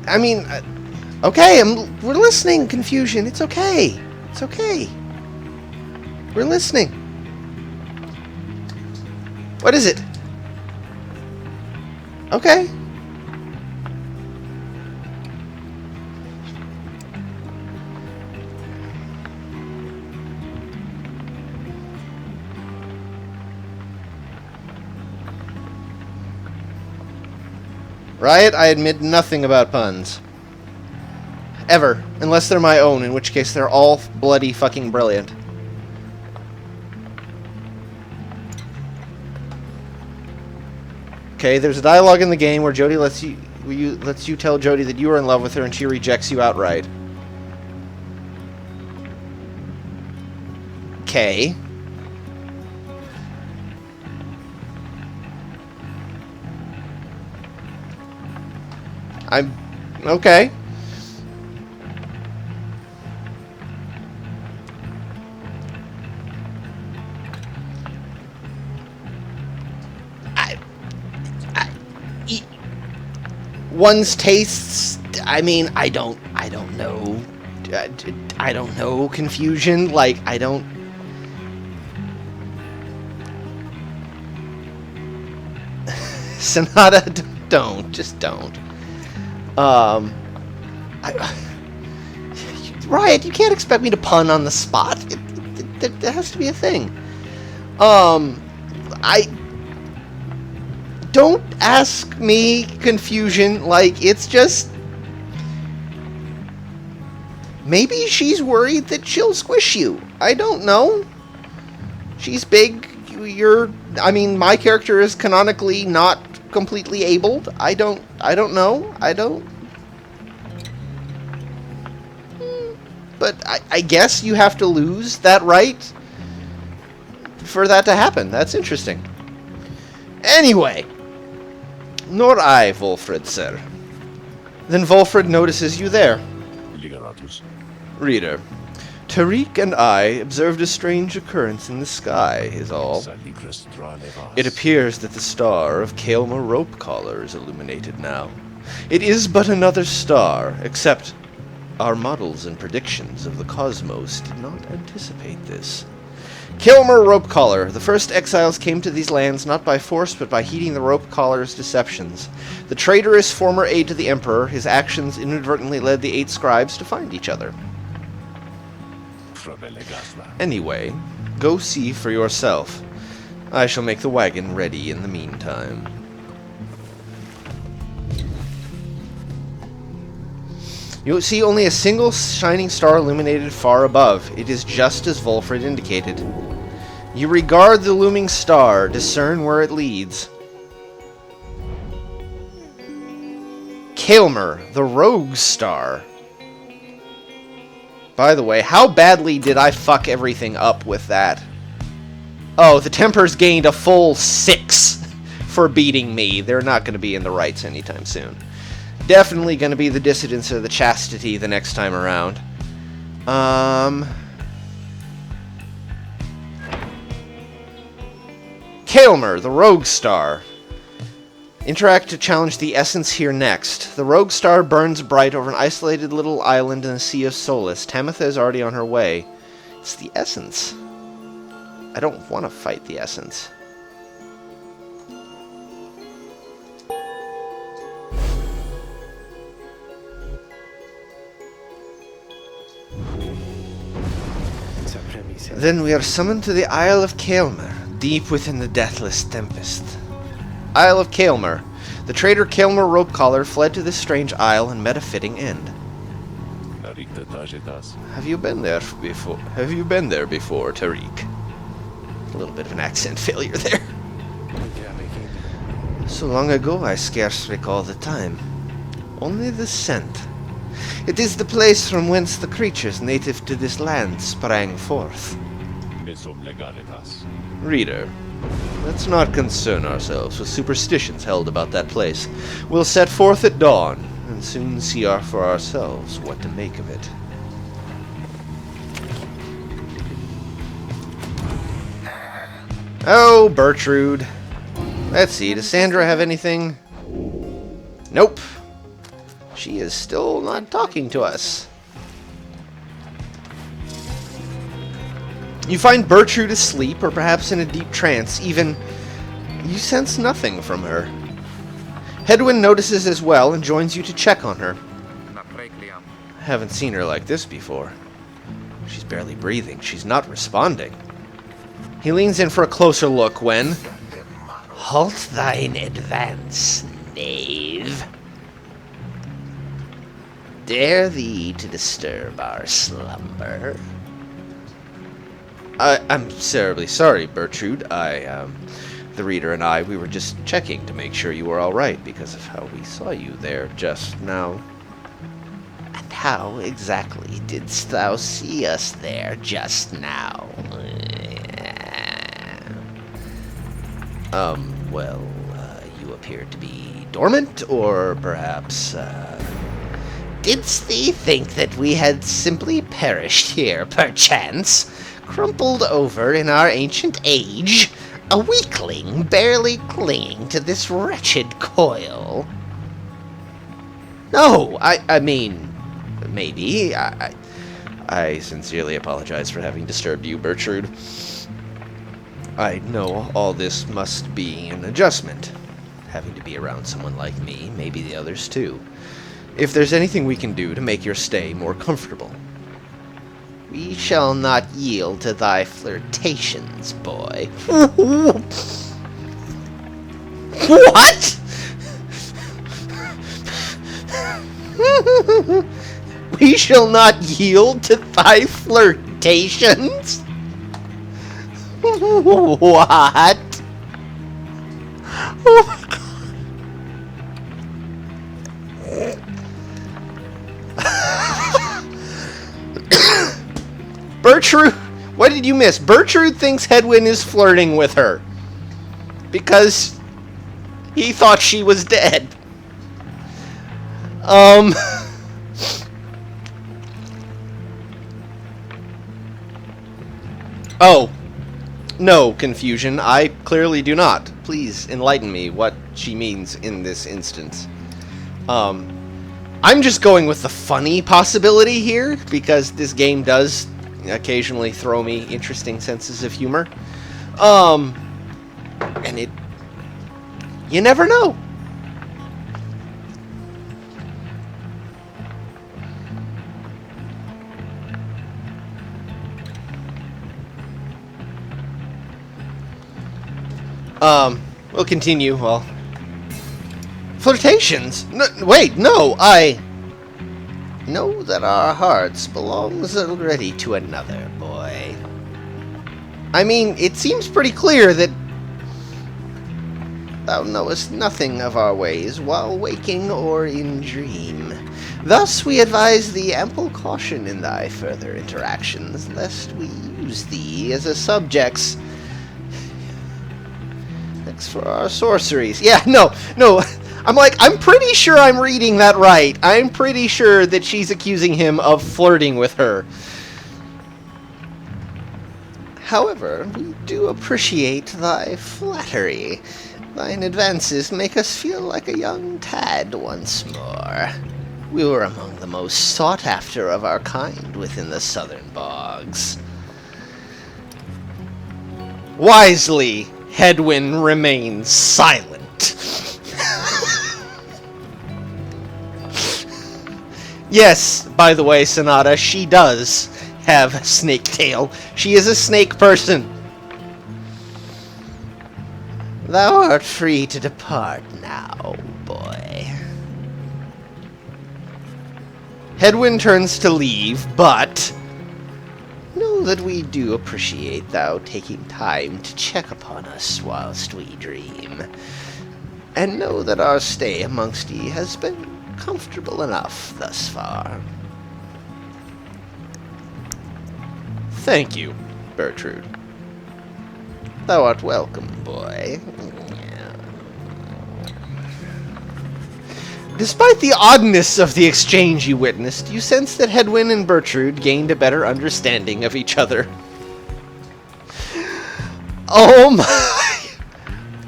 I mean, okay, we're listening, Confusion. It's okay. It's okay. We're listening. What is it? Okay. Riot, I admit nothing about puns. Ever. Unless they're my own, in which case they're all bloody fucking brilliant. Okay, there's a dialogue in the game where Jody lets you tell Jody that you are in love with her and she rejects you outright. Okay. I'm... okay. One's tastes, I mean, I don't know. I don't know, Confusion. Like, I don't... Sonata, don't. Just don't. Riot, you can't expect me to pun on the spot. There has to be a thing. Don't ask me, Confusion. Like, it's just... maybe she's worried that she'll squish you. I don't know. She's big. I mean, my character is canonically not completely abled. I don't know. But I guess you have to lose that right for that to happen. That's interesting. Anyway. Nor I, Volfred, sir. Then Volfred notices you there. Reader. Tariq and I observed a strange occurrence in the sky, is all. It appears that the star of Kaelma Rope Collar is illuminated now. It is but another star, except our models and predictions of the cosmos did not anticipate this. Kaelma Rope Collar. The first exiles came to these lands not by force, but by heeding the Rope Collar's deceptions. The traitorous former aide to the Emperor, his actions inadvertently led the 8 scribes to find each other. Anyway, go see for yourself. I shall make the wagon ready in the meantime. You see only a single shining star illuminated far above. It is just as Volfred indicated. You regard the looming star, discern where it leads. Kaelmer, the rogue star. By the way, how badly did I fuck everything up with that? Oh, the Tempers gained a full 6 for beating me. They're not going to be in the rights anytime soon. Definitely going to be the Dissidents or the Chastity the next time around. Kaelmer, the Rogue Star. Interact to challenge the Essence here next. The Rogue Star burns bright over an isolated little island in the Sea of Solace. Tamitha is already on her way. It's the Essence. I don't want to fight the Essence. Then we are summoned to the Isle of Kaelmer, deep within the deathless tempest. Isle of Kaelmer. The traitor Kaelmer Rope Collar fled to this strange isle and met a fitting end. Have you been there before? Have you been there before, Tariq? A little bit of an accent failure there. So long ago, I scarce recall the time. Only the scent. It is the place from whence the creatures native to this land sprang forth. Reader, Let's not concern ourselves with superstitions held about that place. We'll set forth at dawn, and soon see for ourselves what to make of it. Oh, Bertrude. Let's see, does Sandra have anything? Nope. She is still not talking to us. You find Bertrude asleep, or perhaps in a deep trance. Even, you sense nothing from her. Hedwyn notices as well and joins you to check on her. I haven't seen her like this before. She's barely breathing. She's not responding. He leans in for a closer look when... Halt thine advance, knave. Dare thee to disturb our slumber? I'm terribly sorry, Bertrude. The reader and I, we were just checking to make sure you were all right because of how we saw you there just now. And how exactly didst thou see us there just now? You appeared to be dormant, or perhaps, didst thee think that we had simply perished here, perchance? Crumpled over in our ancient age, a weakling barely clinging to this wretched coil. No, I mean, maybe. I sincerely apologize for having disturbed you, Bertrude. I know all this must be an adjustment. Having to be around someone like me, maybe the others too. If there's anything we can do to make your stay more comfortable. We shall not yield to thy flirtations, boy. What? We shall not yield to thy flirtations? What? Oh my god. Bertrude, what did you miss? Bertrude thinks Hedwyn is flirting with her because he thought she was dead. Oh, no, confusion. I clearly do not. Please enlighten me what she means in this instance. I'm just going with the funny possibility here because this game does occasionally throw me interesting senses of humor. And you never know. We'll continue. Well, flirtations? No, wait, no, I know that our hearts belongs already to another, boy. I mean, it seems pretty clear that thou knowest nothing of our ways while waking or in dream. Thus we advise thee ample caution in thy further interactions, lest we use thee as a subjects for our sorceries. Yeah, no. I'm pretty sure I'm reading that right. I'm pretty sure that she's accusing him of flirting with her. However, we do appreciate thy flattery. Thine advances make us feel like a young tad once more. We were among the most sought after of our kind within the southern bogs. Wisely, Hedwyn remains silent. Yes, by the way, Sonata, she does have a snake tail. She is a snake person. Thou art free to depart now, boy. Hedwyn turns to leave, but know that we do appreciate thou taking time to check upon us whilst we dream. And know that our stay amongst ye has been comfortable enough thus far. Thank you, Bertrude. Thou art welcome, boy. Despite the oddness of the exchange you witnessed, you sense that Hedwyn and Bertrude gained a better understanding of each other. Oh my...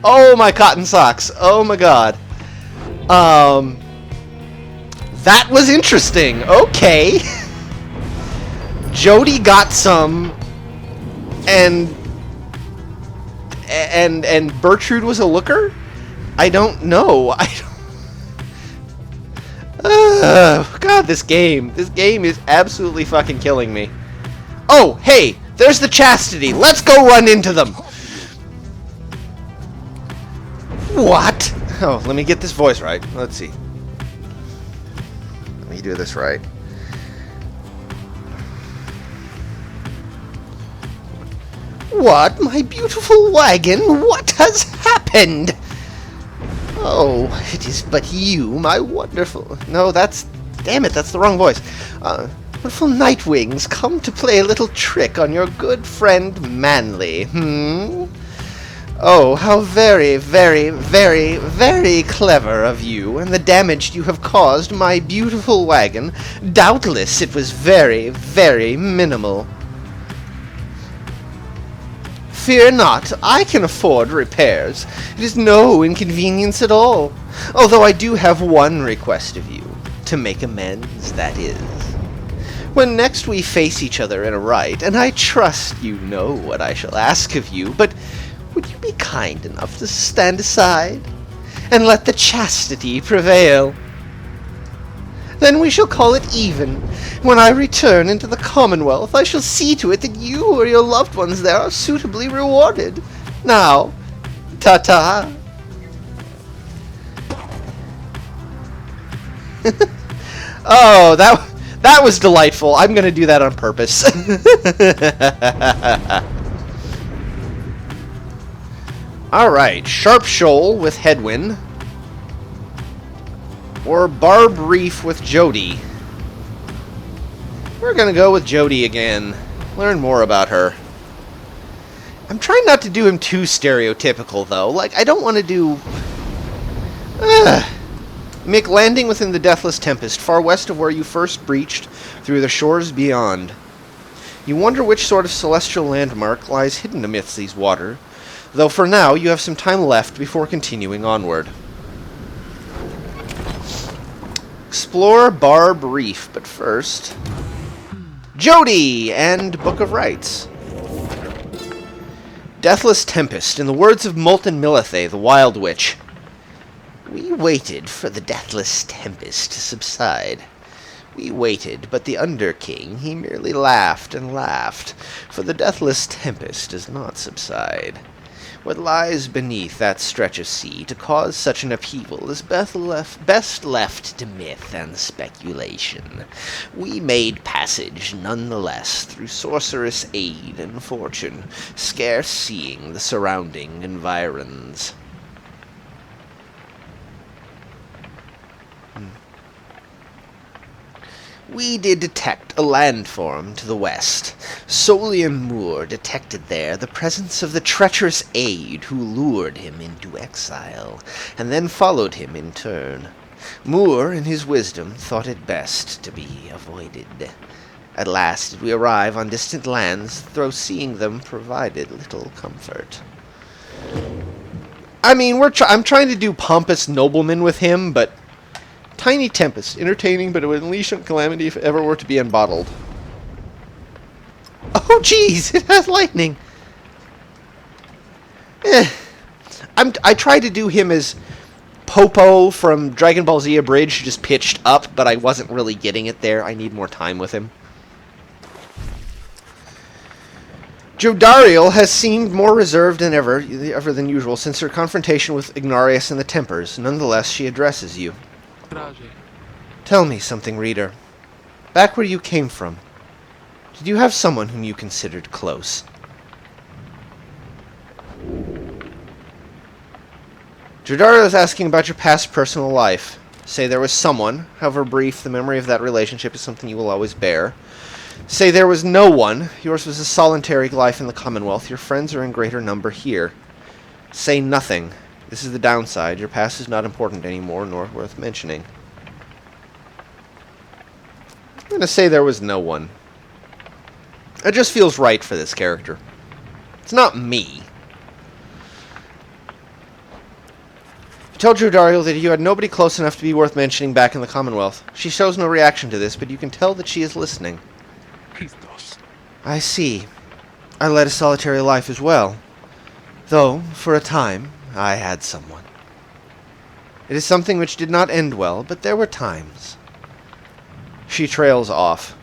Oh my cotton socks. Oh my god. That was interesting. Okay. Jody got some, and Bertrude was a looker? I don't know. God, this game is absolutely fucking killing me. Oh, hey, there's the Chastity. Let's go run into them. What? Oh, let me get this voice right. Let's see. Let me do this right. What? My beautiful wagon? What has happened? Oh, it is but you, my wonderful... No, that's... Damn it, that's the wrong voice. Wonderful Nightwings, come to play a little trick on your good friend Manly, Oh, how very, very, very, very clever of you, and the damage you have caused my beautiful wagon. Doubtless it was very, very minimal. Fear not, I can afford repairs. It is no inconvenience at all. Although I do have one request of you. To make amends, that is. When next we face each other in a right, and I trust you know what I shall ask of you, but would you be kind enough to stand aside, and let the chastity prevail? Then we shall call it even. When I return into the Commonwealth, I shall see to it that you or your loved ones there are suitably rewarded. Now, ta-ta. Oh, that was delightful. I'm going to do that on purpose. Alright, Sharp Shoal with Hedwyn. Or Barb Reef with Jody. We're gonna go with Jody again. Learn more about her. I'm trying not to do him too stereotypical, though. Like, I don't want to do... Make landing within the Deathless Tempest, far west of where you first breached, through the shores beyond. You wonder which sort of celestial landmark lies hidden amidst these water, though for now you have some time left before continuing onward. Explore Barb Reef, but first... Jody and Book of Rites. Deathless Tempest, in the words of Molten Milithe, the Wild Witch. We waited for the Deathless Tempest to subside. We waited, but the Underking, he merely laughed and laughed, for the Deathless Tempest does not subside. What lies beneath that stretch of sea to cause such an upheaval is best left to myth and speculation. We made passage nonetheless through sorcerous aid and fortune, scarce seeing the surrounding environs. We did detect a landform to the west. Solian Moore detected there the presence of the treacherous aide who lured him into exile, and then followed him in turn. Moore, in his wisdom, thought it best to be avoided. At last did we arrive on distant lands, though seeing them provided little comfort. I mean, I'm trying to do pompous nobleman with him, but... Tiny Tempest, entertaining, but it would unleash calamity if it ever were to be unbottled. Oh, jeez, it has lightning. I tried to do him as Popo from Dragon Ball Z Abridged, just pitched up, but I wasn't really getting it there. I need more time with him. Jodariel has seemed more reserved than ever than usual since her confrontation with Ignarius and the Tempers. Nonetheless, she addresses you. Tell me something, reader. Back where you came from, did you have someone whom you considered close? Jodariel is asking about your past personal life. Say there was someone, however brief, the memory of that relationship is something you will always bear. Say there was no one. Yours was a solitary life in the Commonwealth. Your friends are in greater number here. Say nothing. This is the downside. Your past is not important anymore, nor worth mentioning. I'm going to say there was no one. It just feels right for this character. It's not me. You told Dario that you had nobody close enough to be worth mentioning back in the Commonwealth. She shows no reaction to this, but you can tell that she is listening. I see. I led a solitary life as well. Though, for a time, I had someone. It is something which did not end well, but there were times. She trails off.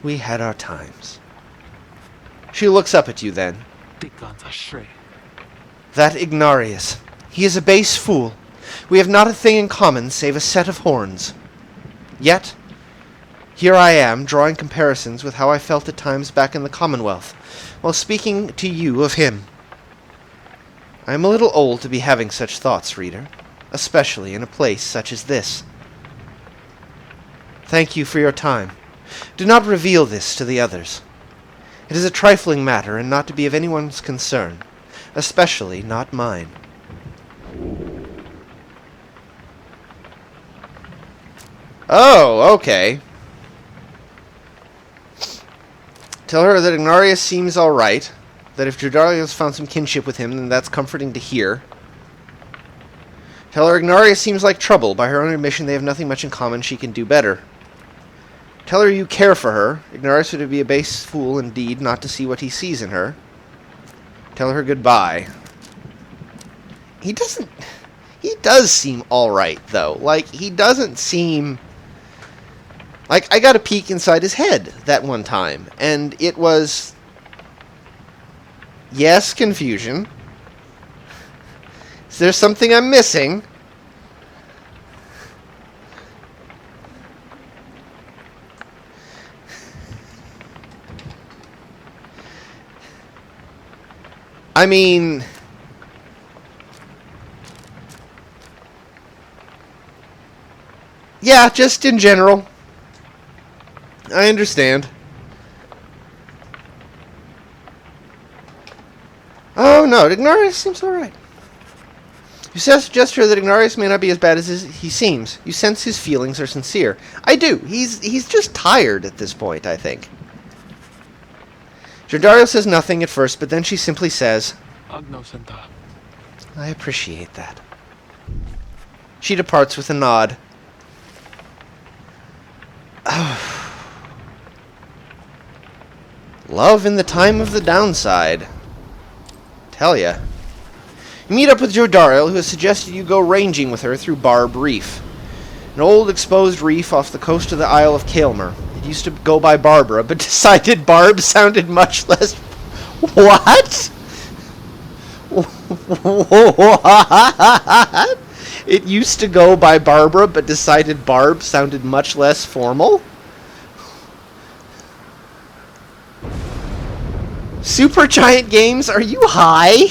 We had our times. She looks up at you then. That Ignarius. He is a base fool. We have not a thing in common save a set of horns. Yet, here I am, drawing comparisons with how I felt at times back in the Commonwealth, while speaking to you of him. I am a little old to be having such thoughts, reader, especially in a place such as this. Thank you for your time. Do not reveal this to the others. It is a trifling matter and not to be of anyone's concern, especially not mine. Oh, okay. Tell her that Ignarius seems alright, that if Jordarius found some kinship with him, then that's comforting to hear. Tell her Ignarius seems like trouble. By her own admission, they have nothing much in common. She can do better. Tell her you care for her. Ignarius would be a base fool indeed not to see what he sees in her. Tell her goodbye. He does seem alright, though. Like, he doesn't seem... Like, I got a peek inside his head that one time, and it was... Yes, confusion. Is there something I'm missing? I mean... Yeah, just in general. I understand. Oh no, Ignarius seems alright. You suggest to her that Ignarius may not be as bad as he seems. You sense his feelings are sincere. I do. He's just tired at this point, I think. Jordario says nothing at first, but then she simply says, I appreciate that. She departs with a nod. Love in the time of the downside. Tell ya. You meet up with Jordario, who has suggested you go ranging with her through Barb Reef. An old exposed reef off the coast of the Isle of Kaelmer. It used to go by Barbara, but decided Barb sounded much less... What? What? It used to go by Barbara, but decided Barb sounded much less formal? Supergiant Games, are you high?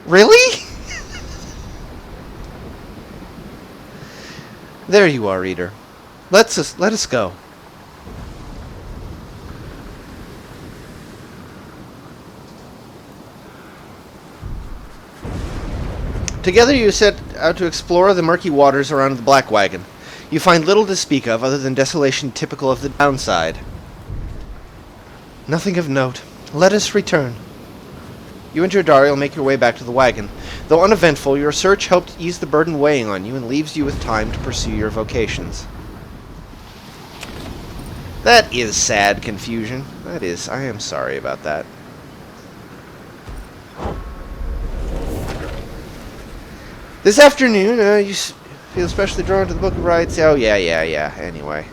Really? There you are, reader. Let us go. Together you set out to explore the murky waters around the Black Wagon. You find little to speak of other than desolation typical of the downside. Nothing of note. Let us return. You and Jordario make your way back to the wagon. Though uneventful, your search helped ease the burden weighing on you and leaves you with time to pursue your vocations. That is sad, Confusion. That is. I am sorry about that. This afternoon, you feel especially drawn to the Book of Rites. Oh, yeah. Anyway.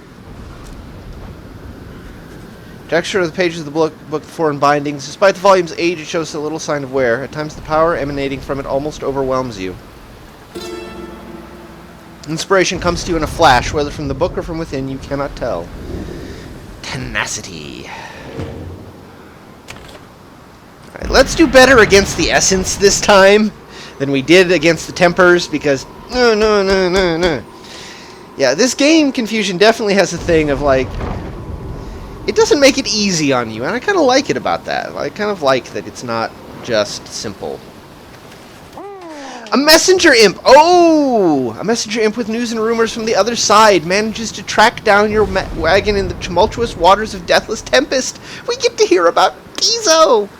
Texture of the pages of the book foreign bindings. Despite the volume's age, it shows a little sign of wear. At times, the power emanating from it almost overwhelms you. Inspiration comes to you in a flash, whether from the book or from within, you cannot tell. Tenacity. Alright, let's do better against the Essence this time than we did against the Tempers, because... No. Yeah, this game, Confusion, definitely has a thing of, like, it doesn't make it easy on you, and I kind of like it about that. I kind of like that it's not just simple. A messenger imp! Oh! A messenger imp with news and rumors from the other side manages to track down your wagon in the tumultuous waters of Deathless Tempest. We get to hear about Tizo!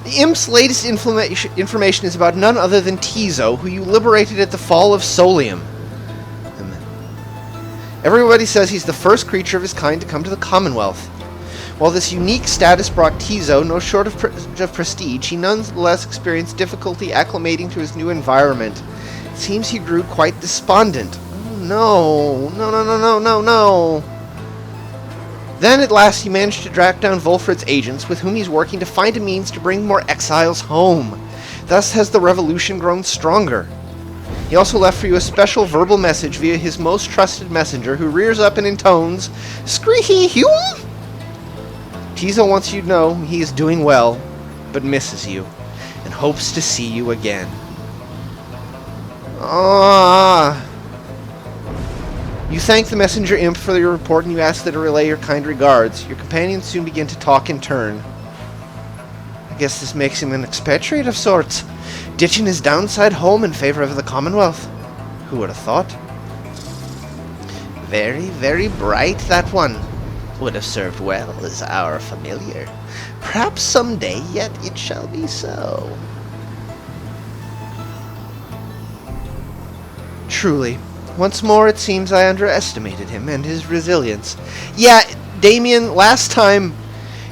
The imp's latest information is about none other than Tizo, who you liberated at the fall of Solium. Everybody says he's the first creature of his kind to come to the Commonwealth. While this unique status brought Tizo no short of prestige, he nonetheless experienced difficulty acclimating to his new environment. It seems he grew quite despondent. Oh, no. Then, at last, he managed to track down Volfred's agents, with whom he's working to find a means to bring more exiles home. Thus has the revolution grown stronger. He also left for you a special verbal message via his most trusted messenger, who rears up and intones, "Scree-hee-hum!" Tizo wants you to know he is doing well, but misses you, and hopes to see you again. You thank the messenger imp for your report, and you ask that it relay your kind regards. Your companions soon begin to talk in turn. I guess this makes him an expatriate of sorts, ditching his downside home in favor of the Commonwealth. Who would have thought? Very, very bright, that one. Would have served well as our familiar. Perhaps someday yet it shall be so. Truly, once more it seems I underestimated him and his resilience. Yeah, Damien, last time,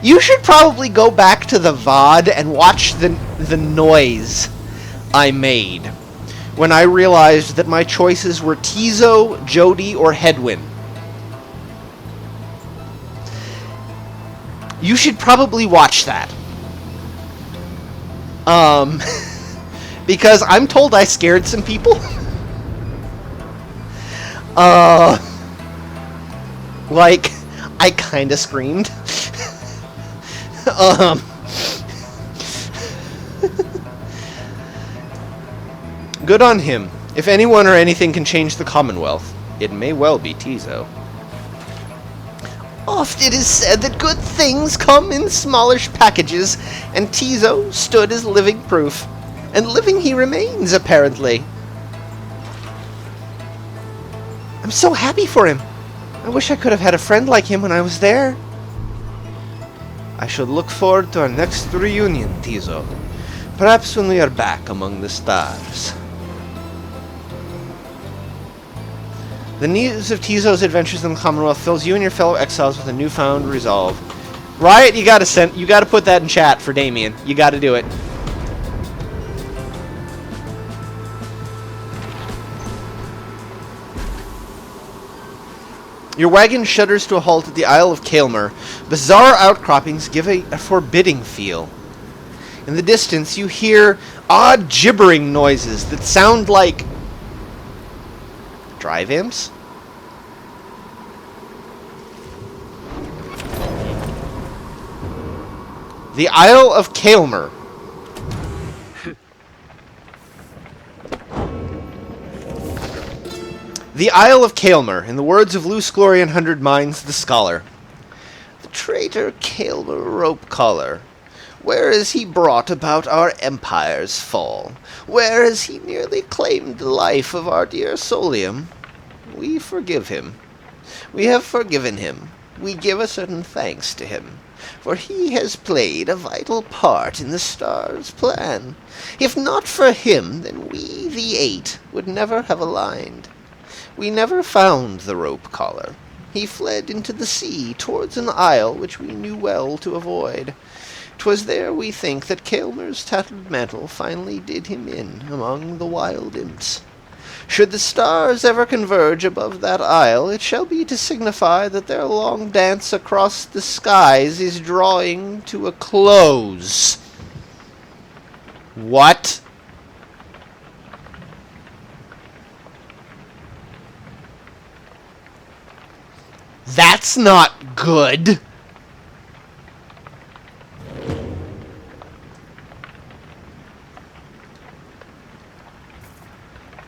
you should probably go back to the VOD and watch the noise I made when I realized that my choices were Tizo, Jody, or Hedwyn. You should probably watch that. Because I'm told I scared some people. Like, I kinda screamed. Good on him. If anyone or anything can change the Commonwealth, it may well be Tizo. Oft it is said that good things come in smallish packages, and Tizo stood as living proof. And living he remains, apparently. I'm so happy for him. I wish I could have had a friend like him when I was there. I should look forward to our next reunion, Tizo. Perhaps when we are back among the stars. The news of Tizo's adventures in the Commonwealth fills you and your fellow exiles with a newfound resolve. Riot, you gotta put that in chat for Damien. You gotta do it. Your wagon shudders to a halt at the Isle of Kaelmer. Bizarre outcroppings give a forbidding feel. In the distance, you hear odd gibbering noises that sound like drive imps? The Isle of Kaelmer. The Isle of Kaelmer, in the words of Luce Glorian 100 Minds, the Scholar. The traitor Kaelmer Rope Collar. Where has he brought about our empire's fall? Where has he nearly claimed the life of our dear Solium? We forgive him. We have forgiven him. We give a certain thanks to him, for he has played a vital part in the Star's plan. If not for him, then we, the Eight, would never have aligned. We never found the rope collar. He fled into the sea towards an isle which we knew well to avoid. 'Twas there, we think, that Kaelmer's tattered mantle finally did him in among the wild imps. Should the stars ever converge above that isle, it shall be to signify that their long dance across the skies is drawing to a close. What? That's not good.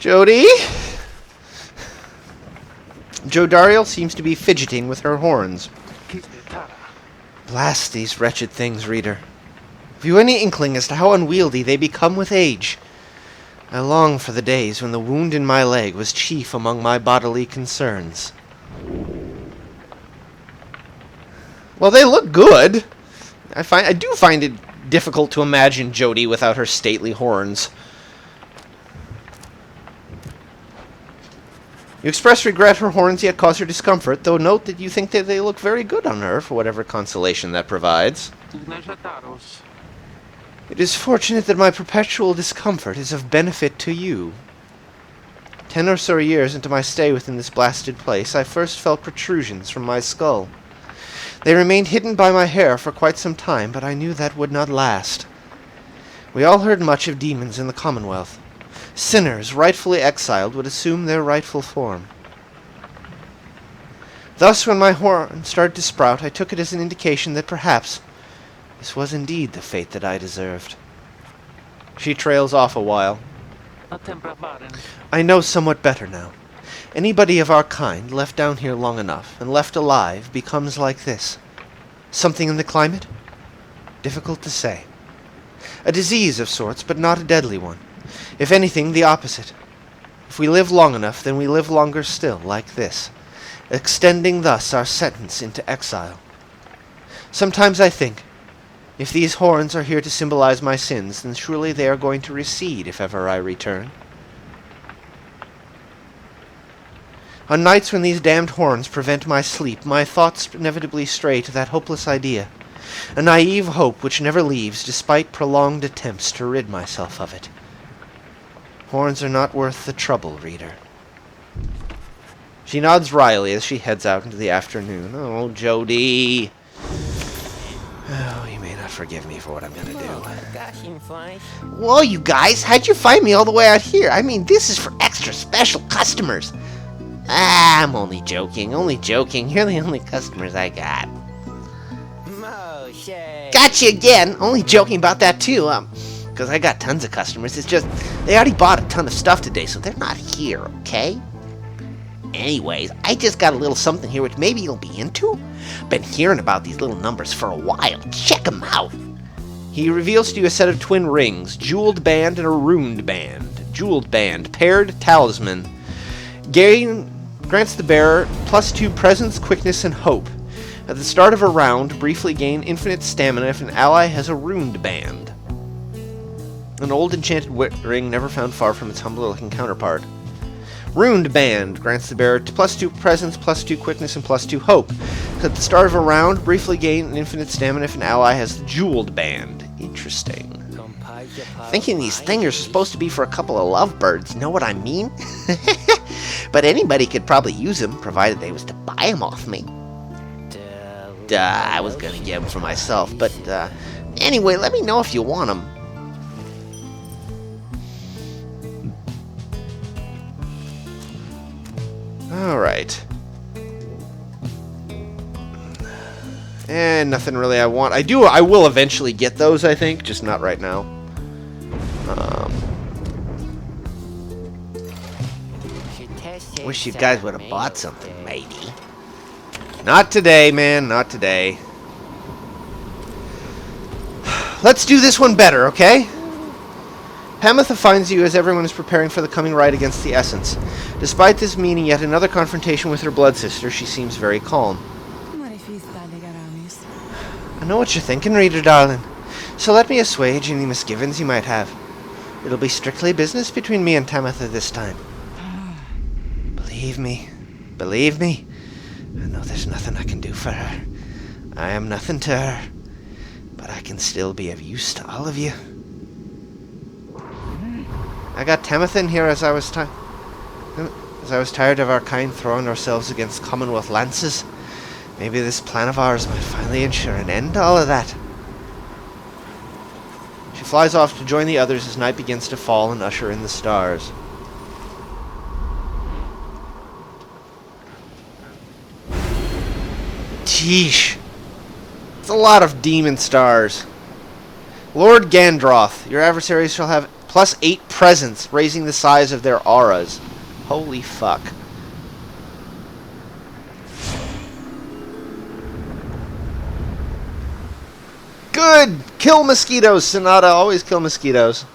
Jody? Jodariel seems to be fidgeting with her horns. Blast these wretched things, reader. Have you any inkling as to how unwieldy they become with age? I long for the days when the wound in my leg was chief among my bodily concerns. Well, they look good. I do find it difficult to imagine Jody without her stately horns. You express regret her horns yet cause her discomfort, though note that you think that they look very good on her for whatever consolation that provides. It is fortunate that my perpetual discomfort is of benefit to you. 10 or so years into my stay within this blasted place, I first felt protrusions from my skull. They remained hidden by my hair for quite some time, but I knew that would not last. We all heard much of demons in the Commonwealth. Sinners, rightfully exiled, would assume their rightful form. Thus, when my horn started to sprout, I took it as an indication that perhaps this was indeed the fate that I deserved. She trails off a while. I know somewhat better now. Anybody of our kind left down here long enough and left alive becomes like this. Something in the climate? Difficult to say. A disease of sorts, but not a deadly one. If anything, the opposite. If we live long enough, then we live longer still, like this, extending thus our sentence into exile. Sometimes I think, if these horns are here to symbolize my sins, then surely they are going to recede if ever I return. On nights when these damned horns prevent my sleep, my thoughts inevitably stray to that hopeless idea, a naive hope which never leaves, despite prolonged attempts to rid myself of it. Horns are not worth the trouble, reader. She nods wryly as she heads out into the afternoon. Oh, Jody. Oh, you may not forgive me for what I'm gonna do. Whoa, you guys, how'd you find me all the way out here? I mean, this is for extra special customers. Ah, I'm only joking, You're the only customers I got. Gotcha again. Only joking about that too, because I got tons of customers. It's just, they already bought a ton of stuff today, so they're not here, okay? Anyways, I just got a little something here which maybe you'll be into. Been hearing about these little numbers for a while. Check them out. He reveals to you a set of twin rings, jeweled band and a runed band. Jeweled band, paired talisman. Grants the bearer +2 presence, quickness, and hope. At the start of a round, briefly gain infinite stamina if an ally has a runed band. An old enchanted ring never found far from its humbler-looking counterpart. Runed band grants the bearer +2 presence, +2 quickness, and +2 hope. At the start of a round, briefly gain an infinite stamina if an ally has the jeweled band. Interesting. Thinking these things are supposed to be for a couple of lovebirds, you know what I mean? But anybody could probably use them, provided they was to buy them off me. I was gonna get them for myself, but anyway, let me know if you want them. Alright. And nothing really I want. I will eventually get those, I think, just not right now. Wish you guys would have bought something, maybe. Not today, man, not today. Let's do this one better, okay? Hamatha finds you as everyone is preparing for the coming ride against the Essence. Despite this meaning yet another confrontation with her blood sister, she seems very calm. I know what you're thinking, reader darling. So let me assuage any misgivings you might have. It'll be strictly business between me and Tamatha this time. Believe me, I know there's nothing I can do for her. I am nothing to her, but I can still be of use to all of you. I got Tamatha in here as I was tired of our kind throwing ourselves against Commonwealth lances. Maybe this plan of ours might finally ensure an end to all of that. She flies off to join the others as night begins to fall and usher in the stars. Sheesh. It's a lot of demon stars. Lord Gandroth, your adversaries shall have +8 presence, raising the size of their auras. Holy fuck. Good! Kill mosquitoes, Sonata. Always kill mosquitoes.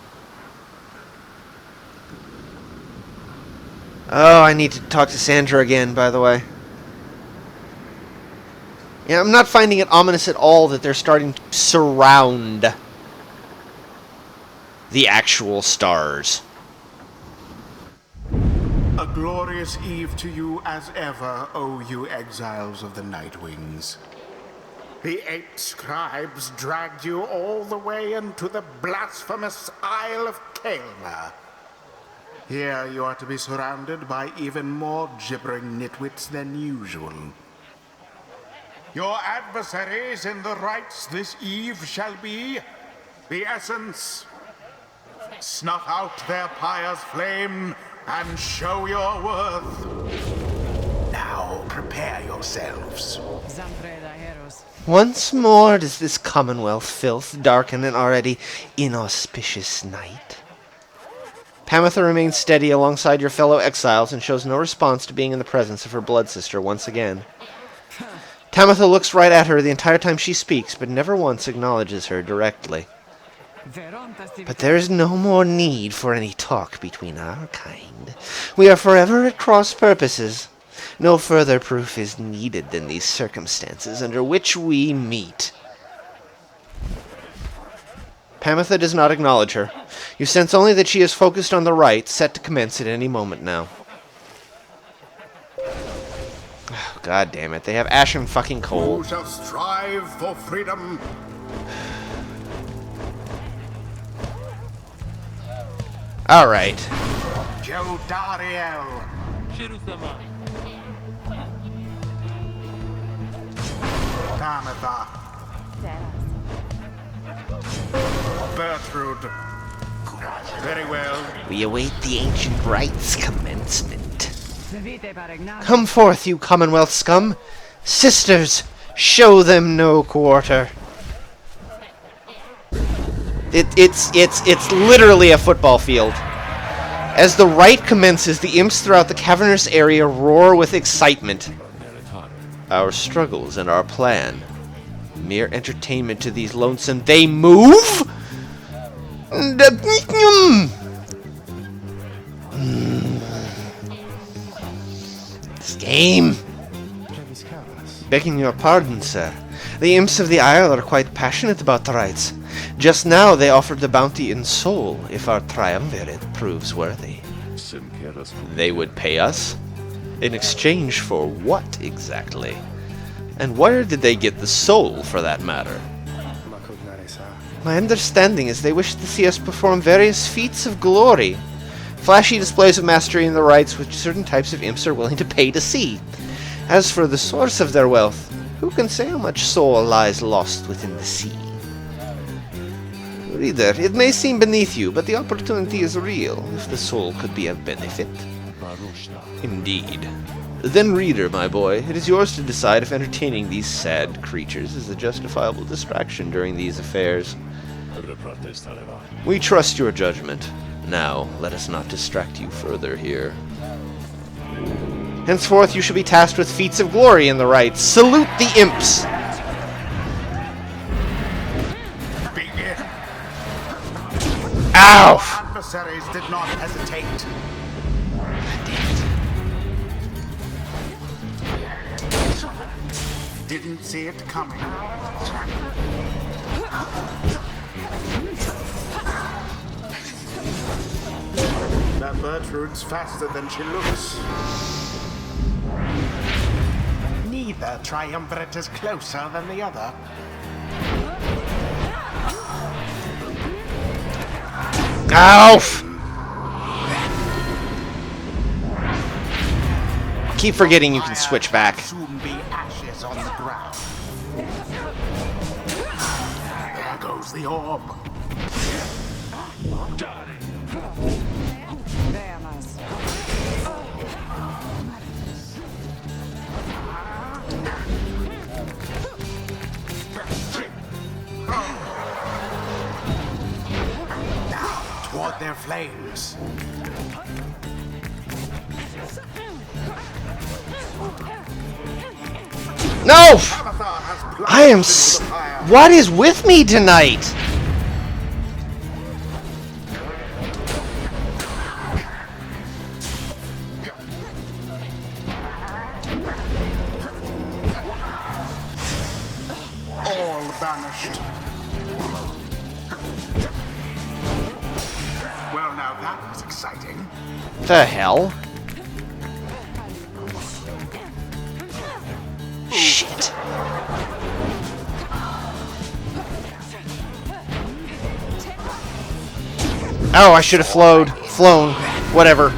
Oh, I need to talk to Sandra again, by the way. Yeah, I'm not finding it ominous at all that they're starting to surround the actual stars. A glorious eve to you as ever, O you exiles of the Nightwings. The 8 scribes dragged you all the way into the blasphemous Isle of Kaelma. Here you are to be surrounded by even more gibbering nitwits than usual. Your adversaries in the rites this eve shall be the Essence. Snuff out their Pyre's flame and show your worth. Now prepare yourselves. Once more does this Commonwealth filth darken an already inauspicious night. Pamitha remains steady alongside your fellow exiles and shows no response to being in the presence of her blood sister once again. Tamitha looks right at her the entire time she speaks, but never once acknowledges her directly. But there is no more need for any talk between our kind. We are forever at cross purposes. No further proof is needed than these circumstances under which we meet. Pamitha does not acknowledge her. You sense only that she is focused on the rite, set to commence at any moment now. Oh, God damn it. They have ashen fucking coal. Who shall strive for freedom? Alright. Jodariel. Tamitha. Bertrude. Very well. We await the ancient rites commencement. Come forth, you Commonwealth scum. Sisters, show them no quarter. It's literally a football field. As the rite commences, the imps throughout the cavernous area roar with excitement. Our struggles and our plan. Mere entertainment to these lonesome. They move? This game. Begging your pardon, sir. The imps of the Isle are quite passionate about the rites. Just now they offered the bounty in soul if our triumvirate proves worthy. They would pay us? In exchange for what, exactly? And where did they get the soul, for that matter? My understanding is they wish to see us perform various feats of glory. Flashy displays of mastery in the rites which certain types of imps are willing to pay to see. As for the source of their wealth, who can say how much soul lies lost within the sea? Reader, it may seem beneath you, but the opportunity is real, if the soul could be of benefit. Indeed. Then, reader, my boy, it is yours to decide if entertaining these sad creatures is a justifiable distraction during these affairs. We trust your judgment. Now, let us not distract you further here. Henceforth, you shall be tasked with feats of glory in the rites. Salute the imps! Ow! Adversaries did not hesitate. Didn't see it coming. That Bertrude's faster than she looks. Neither triumvirate is closer than the other. Ow! Keep forgetting you can switch back. Soon be ashes on the ground. There goes the orb. their flames. No! Avatar has plunged I am into the fire. What is with me tonight? All banished. Well, now that was exciting. The hell? Shit. Oh, I should have flown. Whatever.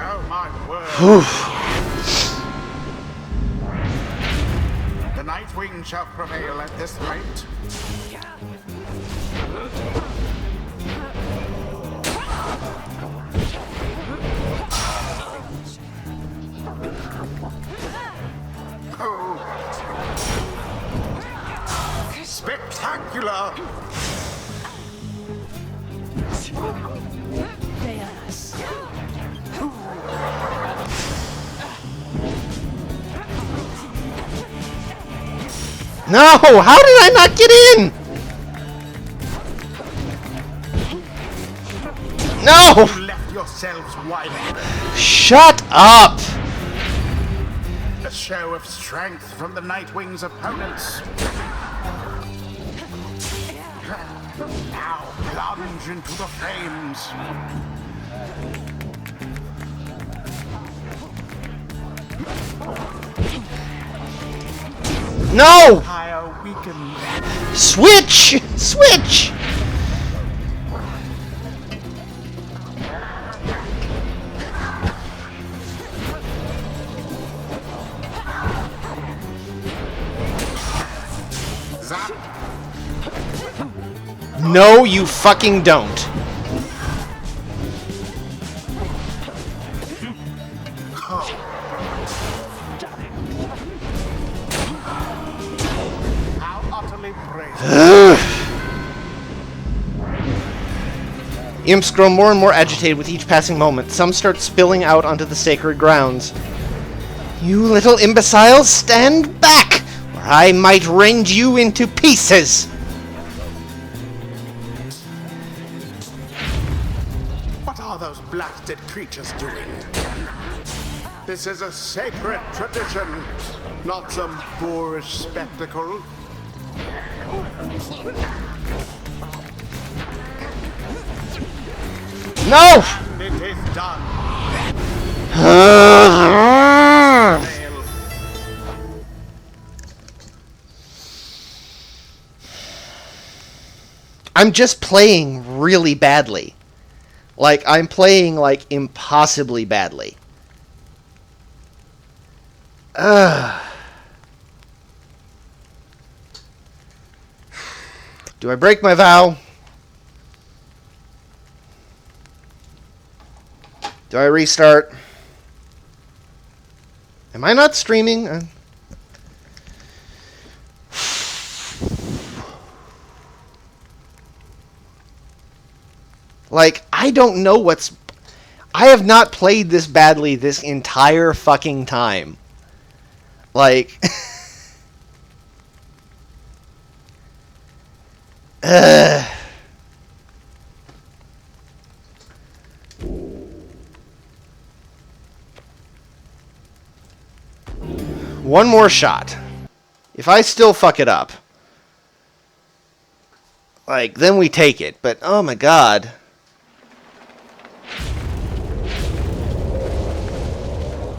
Oh my word. Whew. The Nightwing shall prevail at this rate. Oh. Spectacular! No! How did I not get in? No! You left yourselves wide. Shut up! A show of strength from the Nightwing's opponents. Now plunge into the flames. No! Pyre weakened. Switch! Switch! Zap. No, you fucking don't. How utterly brave. Imps grow more and more agitated with each passing moment. Some start spilling out onto the sacred grounds. You little imbeciles, stand back, or I might rend you into pieces! What are those blasted creatures doing? This is a sacred tradition, not some boorish spectacle. No! And it is done. Fail. I'm just playing really badly. Like, I'm playing, like, impossibly badly. Ugh. Do I break my vow? Do I restart? Am I not streaming? Like, I don't know what's... I have not played this badly this entire fucking time. Like... One more shot. If I still fuck it up, like, then we take it. But, oh my god.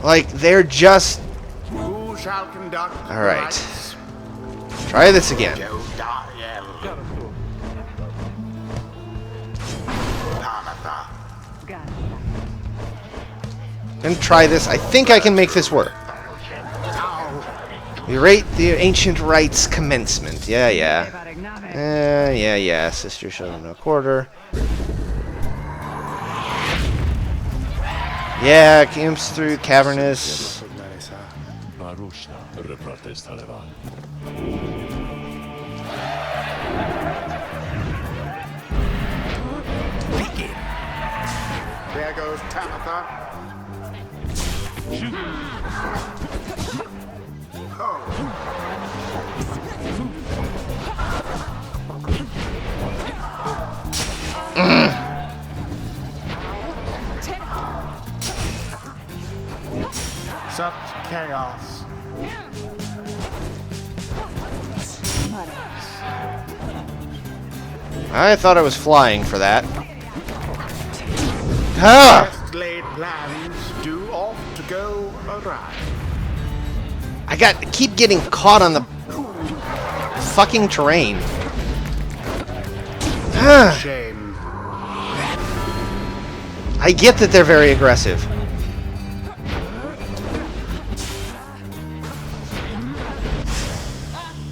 Like, they're just... Who shall conduct the All right. rites? Try this again. Jodiel. Panatha. And try this. I think I can make this work. Tau. We rate the ancient rites commencement. Yeah, yeah. Yeah. Sister showed him no quarter. Yeah, comes through cavernous. Begin. There goes Tabitha. Such chaos. I thought I was flying for that. Ah! Best laid plans do oft to go awry. I keep getting caught on the fucking terrain. Ah! Shame. I get that they're very aggressive.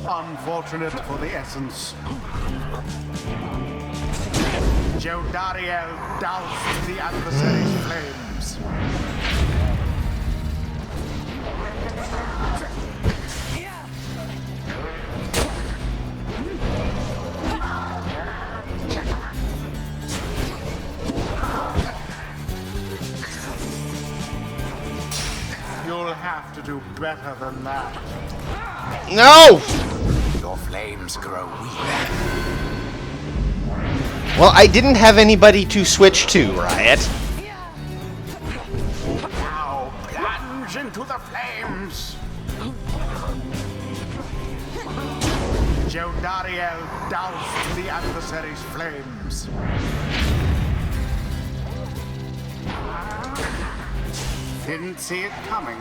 Unfortunate for the essence. Jodariel doused the adversary's flames. You'll have to do better than that. No! Your flames grow weak. Well, I didn't have anybody to switch to, Riot. Now plunge into the flames. Jodariel doused the adversary's flames. Didn't see it coming.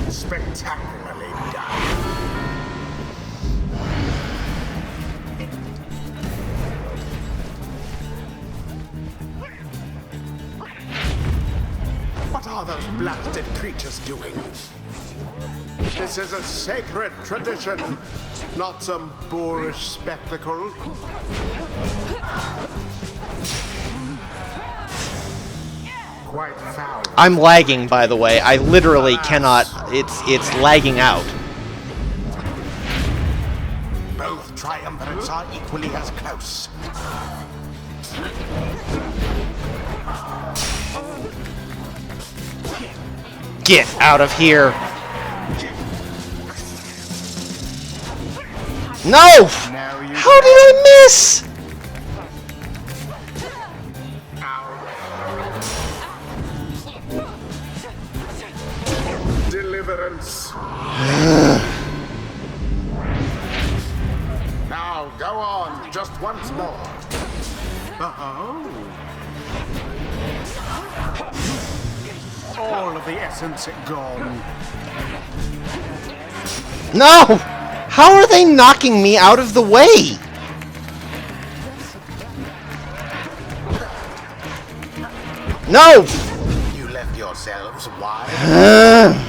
Spectacularly done. What are those blasted creatures doing? This is a sacred tradition, not some boorish spectacle. Quite foul. I'm lagging, by the way. I literally cannot. It's lagging out. Both triumvirates are equally as close. Get out of here. No! Now you How did I miss? deliverance. Now go on, just once more. All of the essence gone. No! How are they knocking me out of the way? No! You left yourselves wide.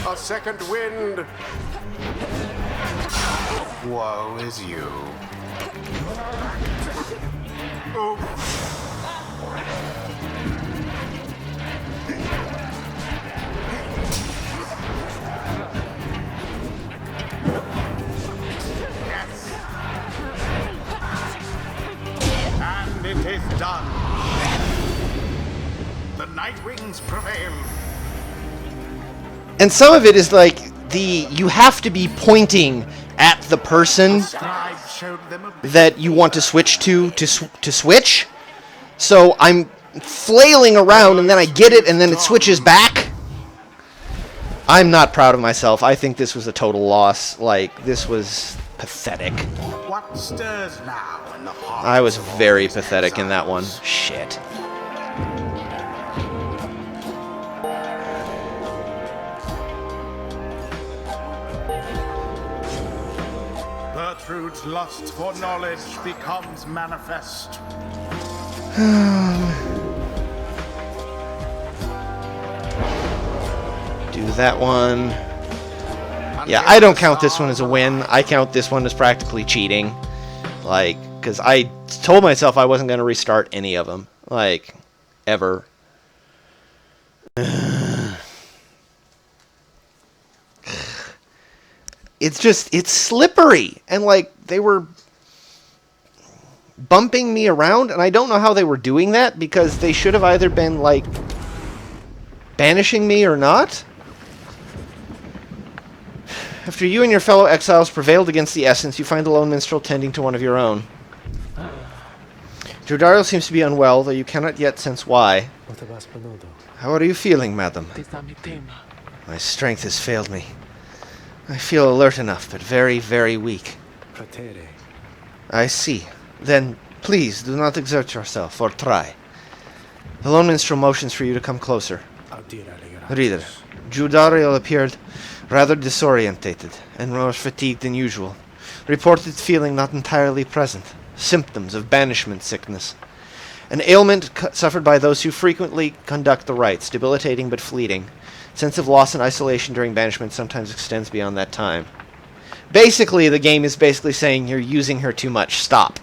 A second wind. Woe is you. Oh. Yes. And it is done. The Nightwings prevail. And some of it is like you have to be pointing at the person Scribe showed them a that you want to switch to switch. So I'm flailing around and then I get it and then it switches back. I'm not proud of myself. I think this was a total loss. Like, this was pathetic. What stirs now in the heart? I was very pathetic in that one. Shit. Gertrude's lust for knowledge becomes manifest. Do that one. Yeah, I don't count this one as a win. I count this one as practically cheating. Like, because I told myself I wasn't going to restart any of them. Like, ever. It's slippery. And, like, they were bumping me around, and I don't know how they were doing that, because they should have either been, like, banishing me or not. After you and your fellow exiles prevailed against the essence, you find the lone minstrel tending to one of your own. Giudario seems to be unwell, though you cannot yet sense why. How are you feeling, madam? My strength has failed me. I feel alert enough, but very, very weak. I see. Then, please, do not exert yourself, or try. The lone minstrel motions for you to come closer. Reader, Giudario appeared rather disorientated and more fatigued than usual. Reported feeling not entirely present. Symptoms of banishment sickness. An ailment suffered by those who frequently conduct the rites, debilitating but fleeting. Sense of loss and isolation during banishment sometimes extends beyond that time. Basically, the game is basically saying you're using her too much. Stop.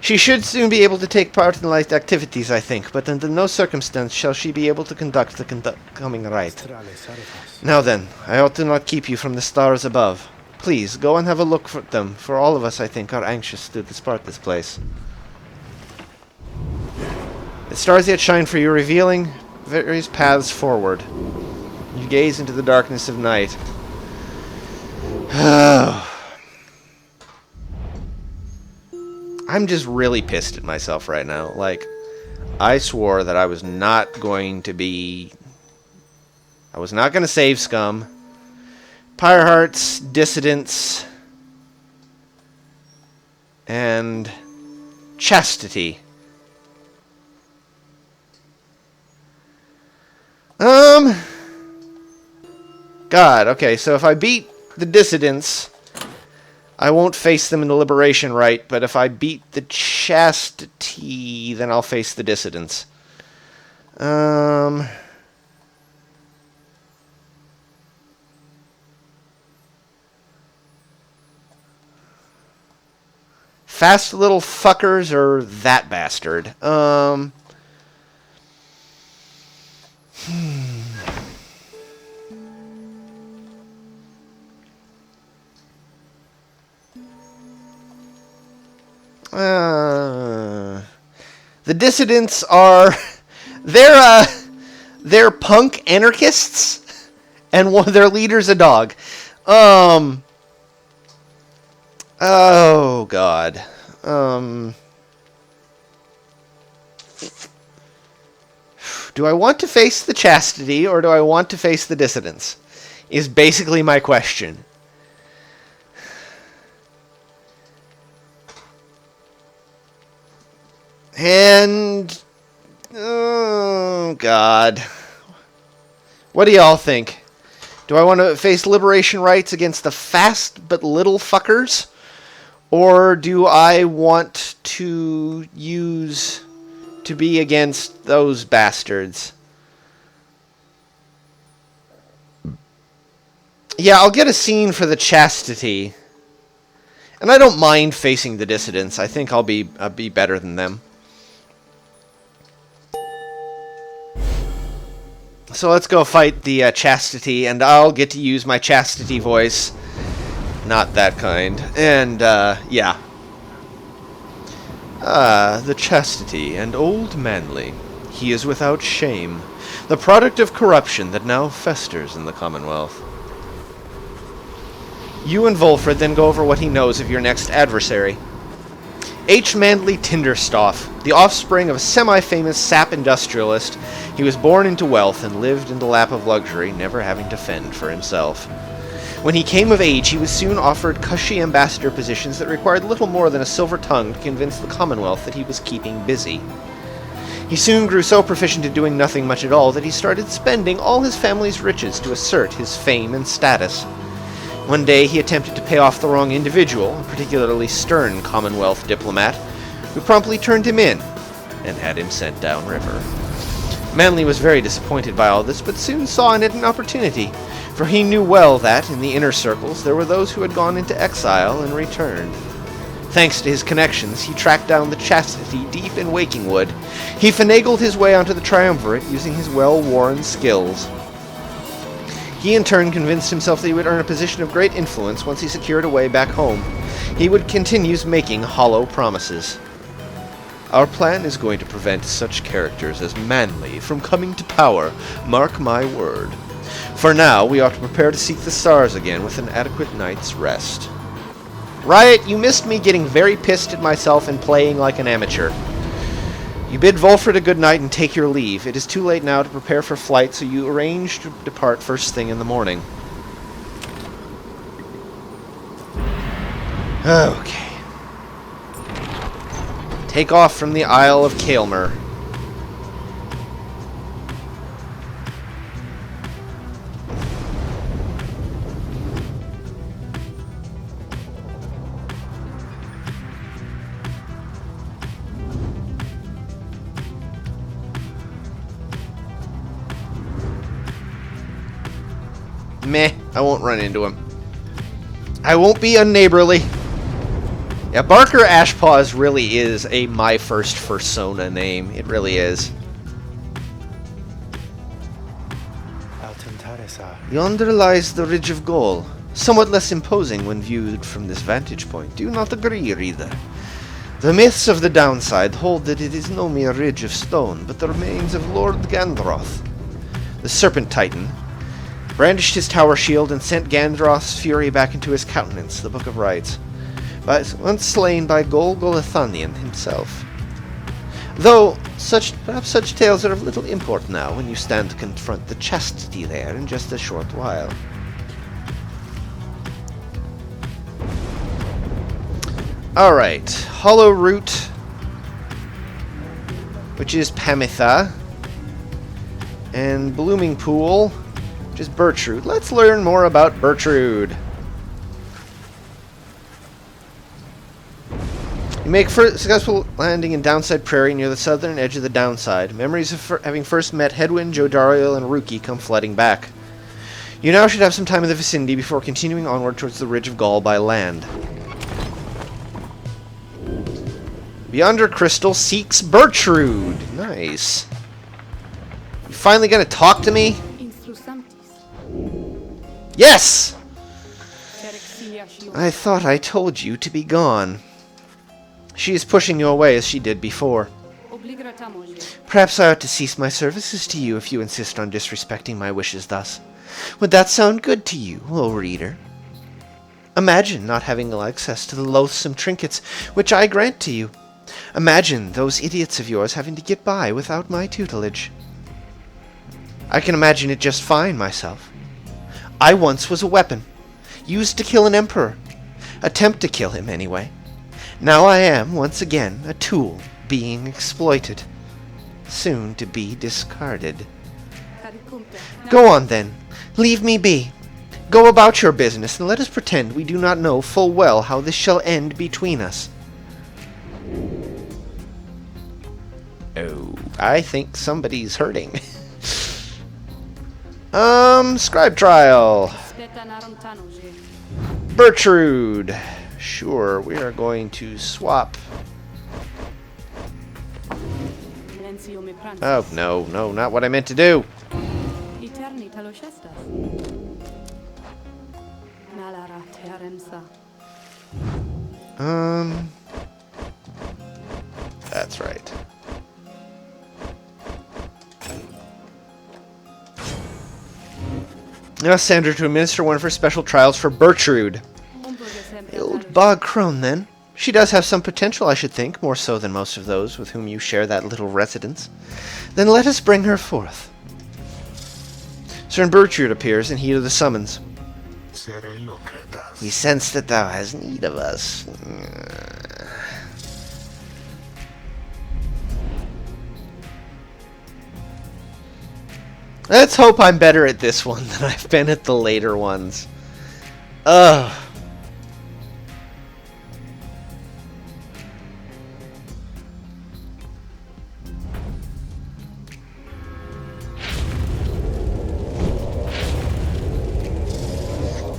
She should soon be able to take part in light activities, I think, but under no circumstance shall she be able to conduct the coming rite. Now then, I ought to not keep you from the stars above. Please, go and have a look for them, for all of us, I think, are anxious to depart this place. The stars yet shine for you, revealing various paths forward. You gaze into the darkness of night. I'm just really pissed at myself right now. Like, I swore that I was not going to save Scum. Pyre Hearts, Dissidents, and Chastity. God, okay, so if I beat the Dissidents, I won't face them in the Liberation Rite, but if I beat the Chastity, then I'll face the Dissidents. Fast little fuckers or that bastard? The Dissidents are they're punk anarchists, and one of their leader's a dog. Oh God. Do I want to face the Chastity or do I want to face the Dissidents? Is basically my question. And oh God. What do y'all think? Do I want to face liberation rights against the fast but little fuckers? Or do I want to be against those bastards? Yeah, I'll get a scene for the Chastity. And I don't mind facing the Dissidents. I think I'll be better than them. So let's go fight the Chastity, and I'll get to use my Chastity voice. Not that kind. And, yeah. The Chastity and old Manly. He is without shame. The product of corruption that now festers in the Commonwealth. You and Volfred then go over what he knows of your next adversary. H. Manley Tinderstoff, the offspring of a semi-famous sap industrialist, he was born into wealth and lived in the lap of luxury, never having to fend for himself. When he came of age, he was soon offered cushy ambassador positions that required little more than a silver tongue to convince the Commonwealth that he was keeping busy. He soon grew so proficient at doing nothing much at all that he started spending all his family's riches to assert his fame and status. One day he attempted to pay off the wrong individual, a particularly stern Commonwealth diplomat, who promptly turned him in and had him sent downriver. Manly was very disappointed by all this, but soon saw in it an opportunity, for he knew well that, in the inner circles, there were those who had gone into exile and returned. Thanks to his connections, he tracked down the Chastity deep in Wakingwood. He finagled his way onto the Triumvirate using his well-worn skills. He in turn convinced himself that he would earn a position of great influence once he secured a way back home. He would continue making hollow promises. Our plan is going to prevent such characters as Manly from coming to power, mark my word. For now, we ought to prepare to seek the stars again with an adequate night's rest. Riot, you missed me getting very pissed at myself and playing like an amateur. You bid Volfred a good night and take your leave. It is too late now to prepare for flight, so you arrange to depart first thing in the morning. Okay. Take off from the Isle of Kaelmer. Meh, I won't run into him. I won't be unneighborly. Yeah, Barker Ashpaws really is a my first persona name. It really is. Yonder lies the Ridge of Goal, somewhat less imposing when viewed from this vantage point. Do you not agree, reader? The myths of the downside hold that it is no mere ridge of stone, but the remains of Lord Gandroth. The Serpent Titan brandished his tower shield and sent Gandroth's fury back into his countenance, the Book of Rites, but once slain by Golgolathanion himself. Though, perhaps such tales are of little import now when you stand to confront the Chastity there in just a short while. Alright, Hollow Root, which is Pamitha, and Blooming Pool, which is Birchroot. Let's learn more about Birchroot. You make successful landing in Downside Prairie near the southern edge of the Downside. Memories of having first met Hedwyn, Jodariel, and Rookie come flooding back. You now should have some time in the vicinity before continuing onward towards the Ridge of Gaul by land. Beyonder Crystal seeks Birchroot. Nice. You finally gonna talk to me? Yes! I thought I told you to be gone. She is pushing you away as she did before. Perhaps I ought to cease my services to you if you insist on disrespecting my wishes thus. Would that sound good to you, O reader? Imagine not having access to the loathsome trinkets which I grant to you. Imagine those idiots of yours having to get by without my tutelage. I can imagine it just fine myself. I once was a weapon, used to kill an emperor. Attempt to kill him, anyway. Now I am, once again, a tool being exploited, soon to be discarded. Go on, then. Leave me be. Go about your business, and let us pretend we do not know full well how this shall end between us. Oh, I think somebody's hurting. Scribe Trial. Birchroot. Sure, we are going to swap. Oh, no, not what I meant to do. That's right. Now Sandra to administer one of her special trials for Birchroot. The old bog crone, then. She does have some potential, I should think, more so than most of those with whom you share that little residence. Then let us bring her forth. Sir Birchroot appears in heed of the summons. We sense that thou hast need of us. Let's hope I'm better at this one than I've been at the later ones. Ugh.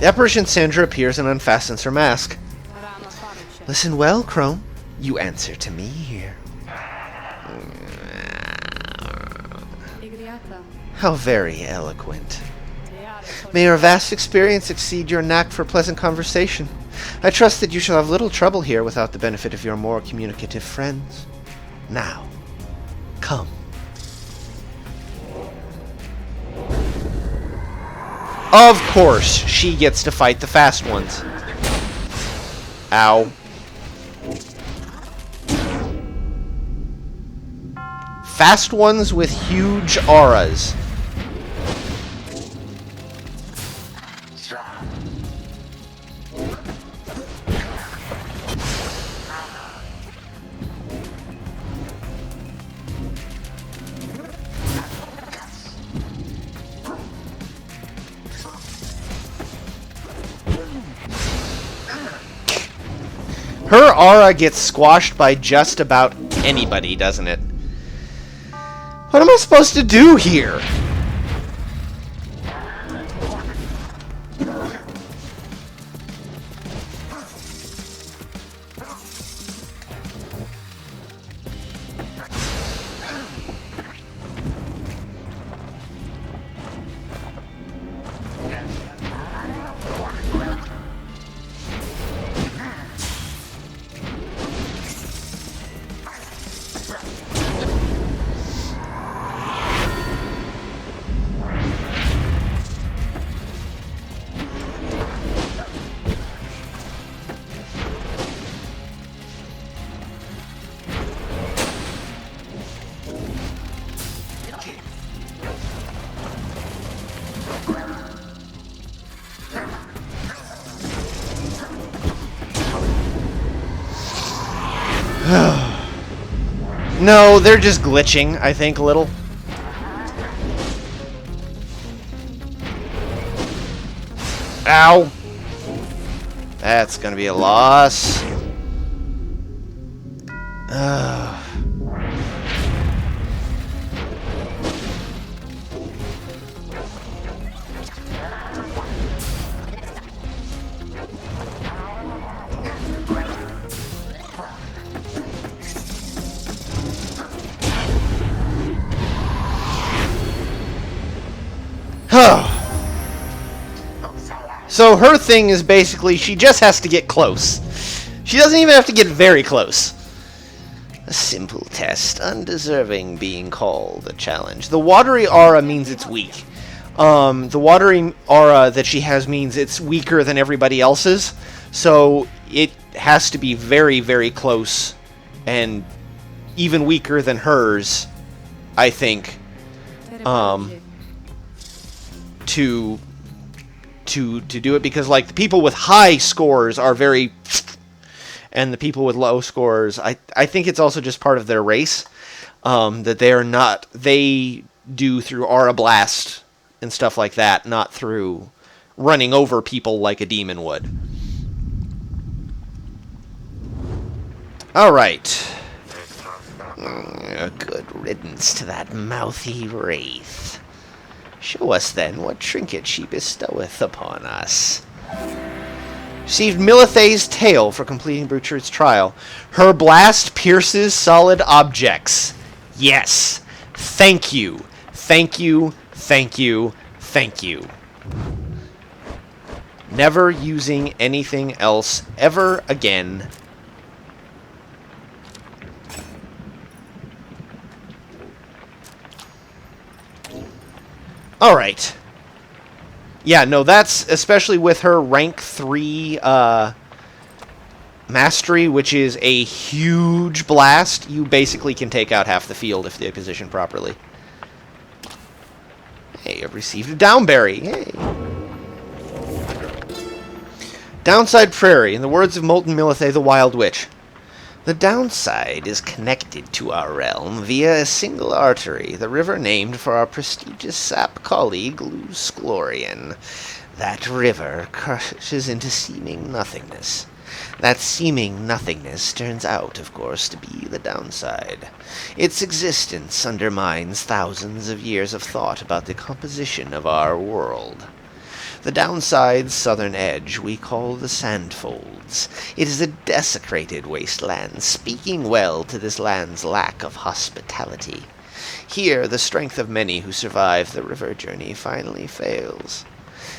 The apparition Sandra appears and unfastens her mask. Listen well, Chrome. You answer to me here. How very eloquent. May your vast experience exceed your knack for pleasant conversation. I trust that you shall have little trouble here without the benefit of your more communicative friends. Now, come. Of course, she gets to fight the fast ones. Ow. Fast ones with huge auras. Her aura gets squashed by just about anybody, doesn't it? What am I supposed to do here? No, they're just glitching, I think, a little. Ow! That's gonna be a loss. So her thing is basically she just has to get close. She doesn't even have to get very close. A simple test, undeserving being called a challenge. The watery aura means it's weak. The watery aura that she has means it's weaker than everybody else's. So it has to be very, very close and even weaker than hers, I think, to do it, because like the people with high scores are very, and the people with low scores, I think it's also just part of their race, that they do through aura blast and stuff like that, not through running over people like a demon would. Alright. Good riddance to that mouthy wraith. Show us, then, what trinket she bestoweth upon us. Received Milithe's tail for completing Butcherd's trial. Her blast pierces solid objects. Yes. Thank you. Thank you. Thank you. Thank you. Never using anything else ever again. Alright. Yeah, no, that's especially with her rank 3 mastery, which is a huge blast. You basically can take out half the field if they're positioned properly. Hey, I've received a downberry. Hey. Downside Prairie, in the words of Molten Milithe, the Wild Witch. The downside is connected to our realm via a single artery, the river named for our prestigious sap colleague, Lusclorian. That river crushes into seeming nothingness. That seeming nothingness turns out, of course, to be the downside. Its existence undermines thousands of years of thought about the composition of our world. The downside's southern edge we call the Sandfolds. It is a desecrated wasteland, speaking well to this land's lack of hospitality. Here, the strength of many who survive the river journey finally fails.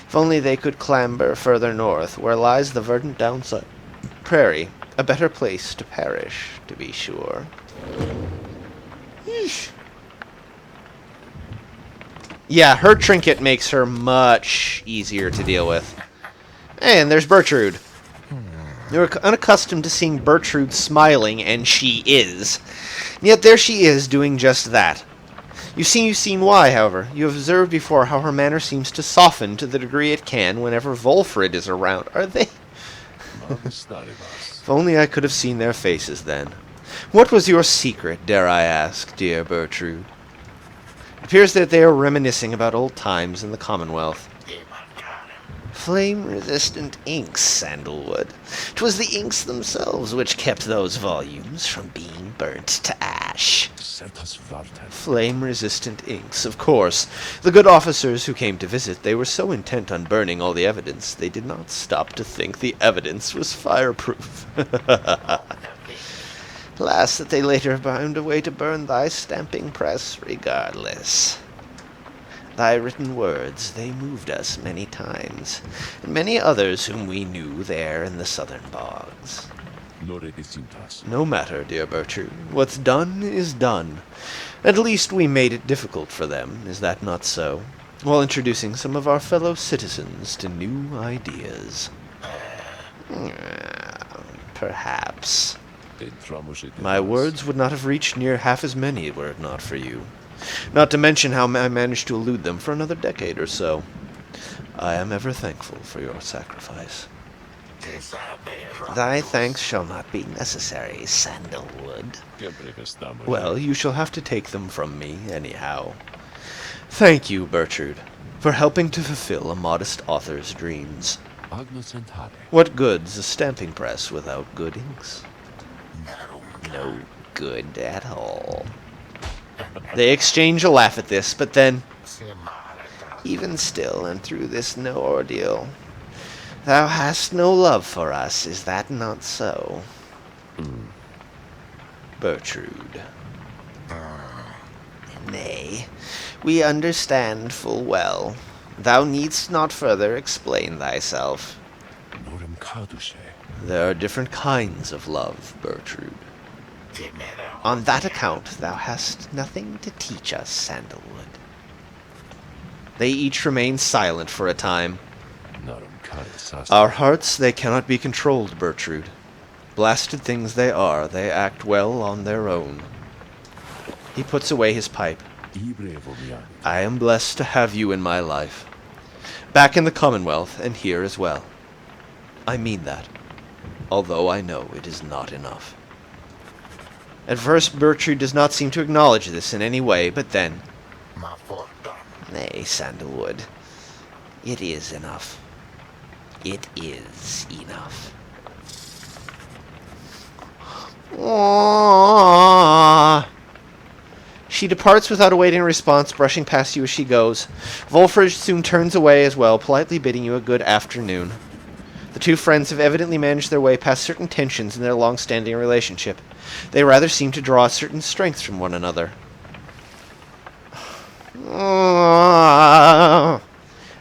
If only they could clamber further north, where lies the verdant downside prairie, a better place to perish, to be sure. Yeesh. Yeah, her trinket makes her much easier to deal with. And there's Bertrude. You're unaccustomed to seeing Bertrude smiling, and she is. And yet there she is, doing just that. You've seen why, however. You have observed before how her manner seems to soften to the degree it can whenever Volfrid is around. Are they? If only I could have seen their faces then. What was your secret, dare I ask, dear Bertrude? It appears that they are reminiscing about old times in the Commonwealth. Flame-resistant inks, Sandalwood. 'Twas the inks themselves which kept those volumes from being burnt to ash. Flame-resistant inks, of course. The good officers who came to visit, they were so intent on burning all the evidence, they did not stop to think the evidence was fireproof. Alas, that they later found a way to burn thy stamping press regardless. Thy written words, they moved us many times, and many others whom we knew there in the southern bogs. No matter, dear Bertrude. What's done is done. At least we made it difficult for them, is that not so? While introducing some of our fellow citizens to new ideas. Perhaps. My words would not have reached near half as many were it not for you. Not to mention how I managed to elude them for another decade or so. I am ever thankful for your sacrifice. Thy thanks shall not be necessary, Sandalwood. Well, you shall have to take them from me, anyhow. Thank you, Bertrude, for helping to fulfill a modest author's dreams. What good's a stamping press without good inks? No good at all. They exchange a laugh at this, but then, even still, and through this no ordeal, thou hast no love for us, is that not so? Bertrude. Nay, we understand full well. Thou needst not further explain thyself. There are different kinds of love, Bertrude. On that account, thou hast nothing to teach us, Sandalwood. They each remain silent for a time. Our hearts, they cannot be controlled, Bertrude. Blasted things they are, they act well on their own. He puts away his pipe. I am blessed to have you in my life. Back in the Commonwealth, and here as well. I mean that, although I know it is not enough. At first, Bertrude does not seem to acknowledge this in any way, but then... Nay, Sandalwood. It is enough. It is enough. Aww. She departs without awaiting a response, brushing past you as she goes. Volfrid soon turns away as well, politely bidding you a good afternoon. The two friends have evidently managed their way past certain tensions in their long-standing relationship. They rather seem to draw certain strengths from one another.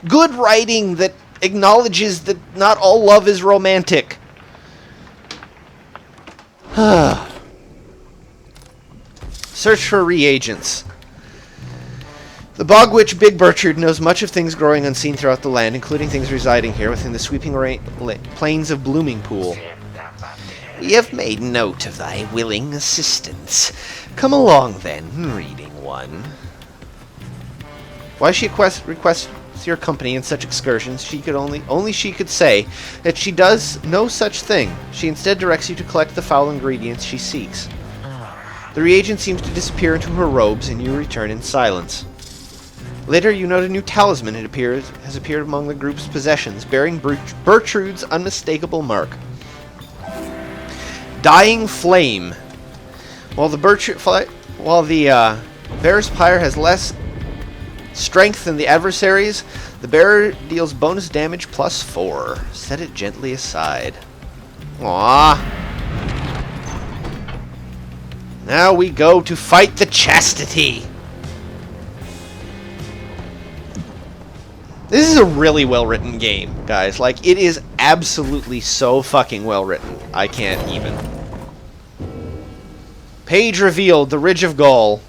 Good writing that acknowledges that not all love is romantic. Search for reagents. The bog witch Big Bertrude knows much of things growing unseen throughout the land, including things residing here within the sweeping plains of Blooming Pool. We have made note of thy willing assistance. Come along then, reading one. Why she requests your company in such excursions, she could only she could say that she does no such thing. She instead directs you to collect the foul ingredients she seeks. The reagent seems to disappear into her robes, and you return in silence. Later, you note a new talisman has appeared among the group's possessions, bearing Bertrude's unmistakable mark. Dying Flame. While the bear's pyre has less strength than the adversaries, The bearer deals bonus damage +4. Set it gently aside. Aww. Now we go to fight the chastity. This is a really well-written game, guys. Like, it is absolutely so fucking well-written. I can't even. Page revealed, the Ridge of Gaul.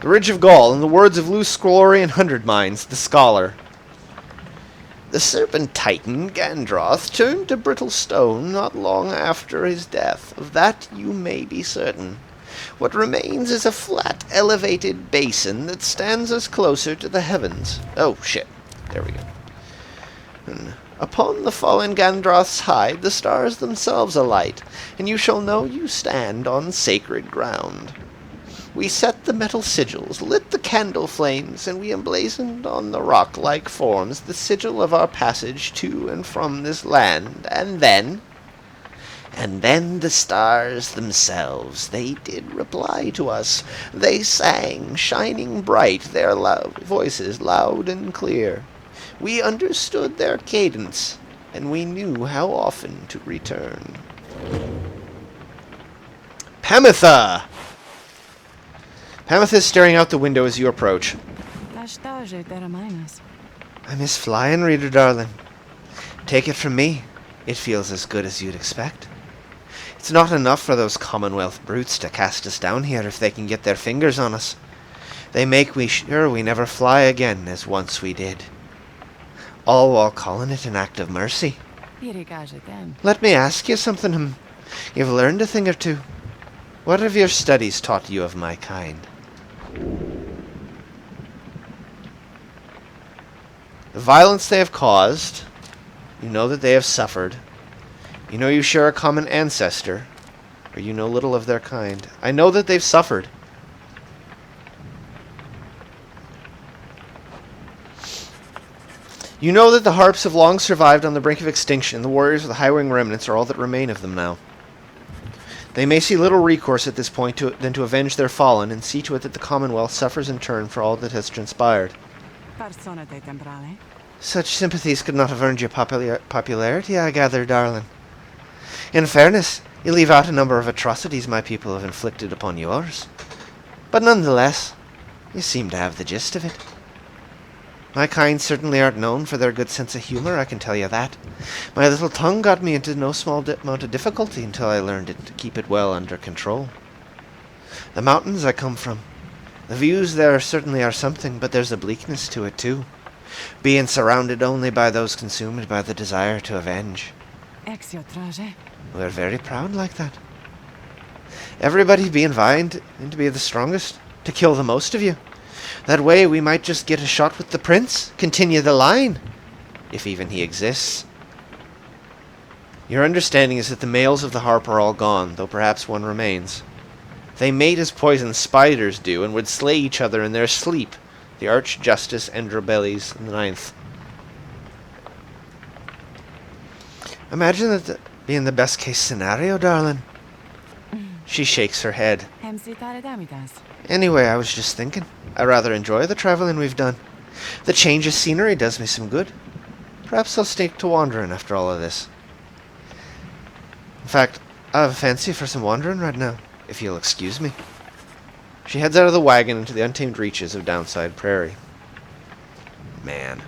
The Ridge of Gaul, in the words of Luce Sclorian Hundredminds, the scholar. The serpent titan, Gandroth, turned to brittle stone not long after his death. Of that you may be certain. What remains is a flat, elevated basin that stands us closer to the heavens. Oh, shit. There we go. And upon the fallen Gandroth's hide, the stars themselves alight, and you shall know you stand on sacred ground. We set the metal sigils, lit the candle flames, and we emblazoned on the rock-like forms the sigil of our passage to and from this land, and then the stars themselves, they did reply to us. They sang, shining bright, their voices loud and clear. We understood their cadence, and we knew how often to return. Pamitha! Pamitha is staring out the window as you approach. I miss flying, reader darling. Take it from me, it feels as good as you'd expect. It's not enough for those Commonwealth brutes to cast us down here if they can get their fingers on us. They make sure we never fly again as once we did. All while calling it an act of mercy. Let me ask you something. You've learned a thing or two. What have your studies taught you of my kind? The violence they have caused, you know that they have suffered. You know you share a common ancestor, or you know little of their kind. I know that they've suffered. You know that the harps have long survived on the brink of extinction. The warriors of the High-Wing remnants are all that remain of them now. They may see little recourse at this point than to avenge their fallen and see to it that the Commonwealth suffers in turn for all that has transpired. Such sympathies could not have earned you popularity, I gather, darling. In fairness, you leave out a number of atrocities my people have inflicted upon yours. But nonetheless, you seem to have the gist of it. My kind certainly aren't known for their good sense of humor, I can tell you that. My little tongue got me into no small amount of difficulty until I learned to keep it well under control. The mountains I come from. The views there certainly are something, but there's a bleakness to it too. Being surrounded only by those consumed by the desire to avenge. We're very proud like that. Everybody being vying to be the strongest, to kill the most of you. That way we might just get a shot with the prince, continue the line, if even he exists. Your understanding is that the males of the harp are all gone, though perhaps one remains. They mate as poisoned spiders do, and would slay each other in their sleep, the Archjustice Androbeles IX. Imagine that being the best case scenario, darling. She shakes her head. Anyway, I was just thinking. I rather enjoy the traveling we've done. The change of scenery does me some good. Perhaps I'll stick to wandering after all of this. In fact, I have a fancy for some wandering right now, if you'll excuse me. She heads out of the wagon into the untamed reaches of Downside Prairie. Man.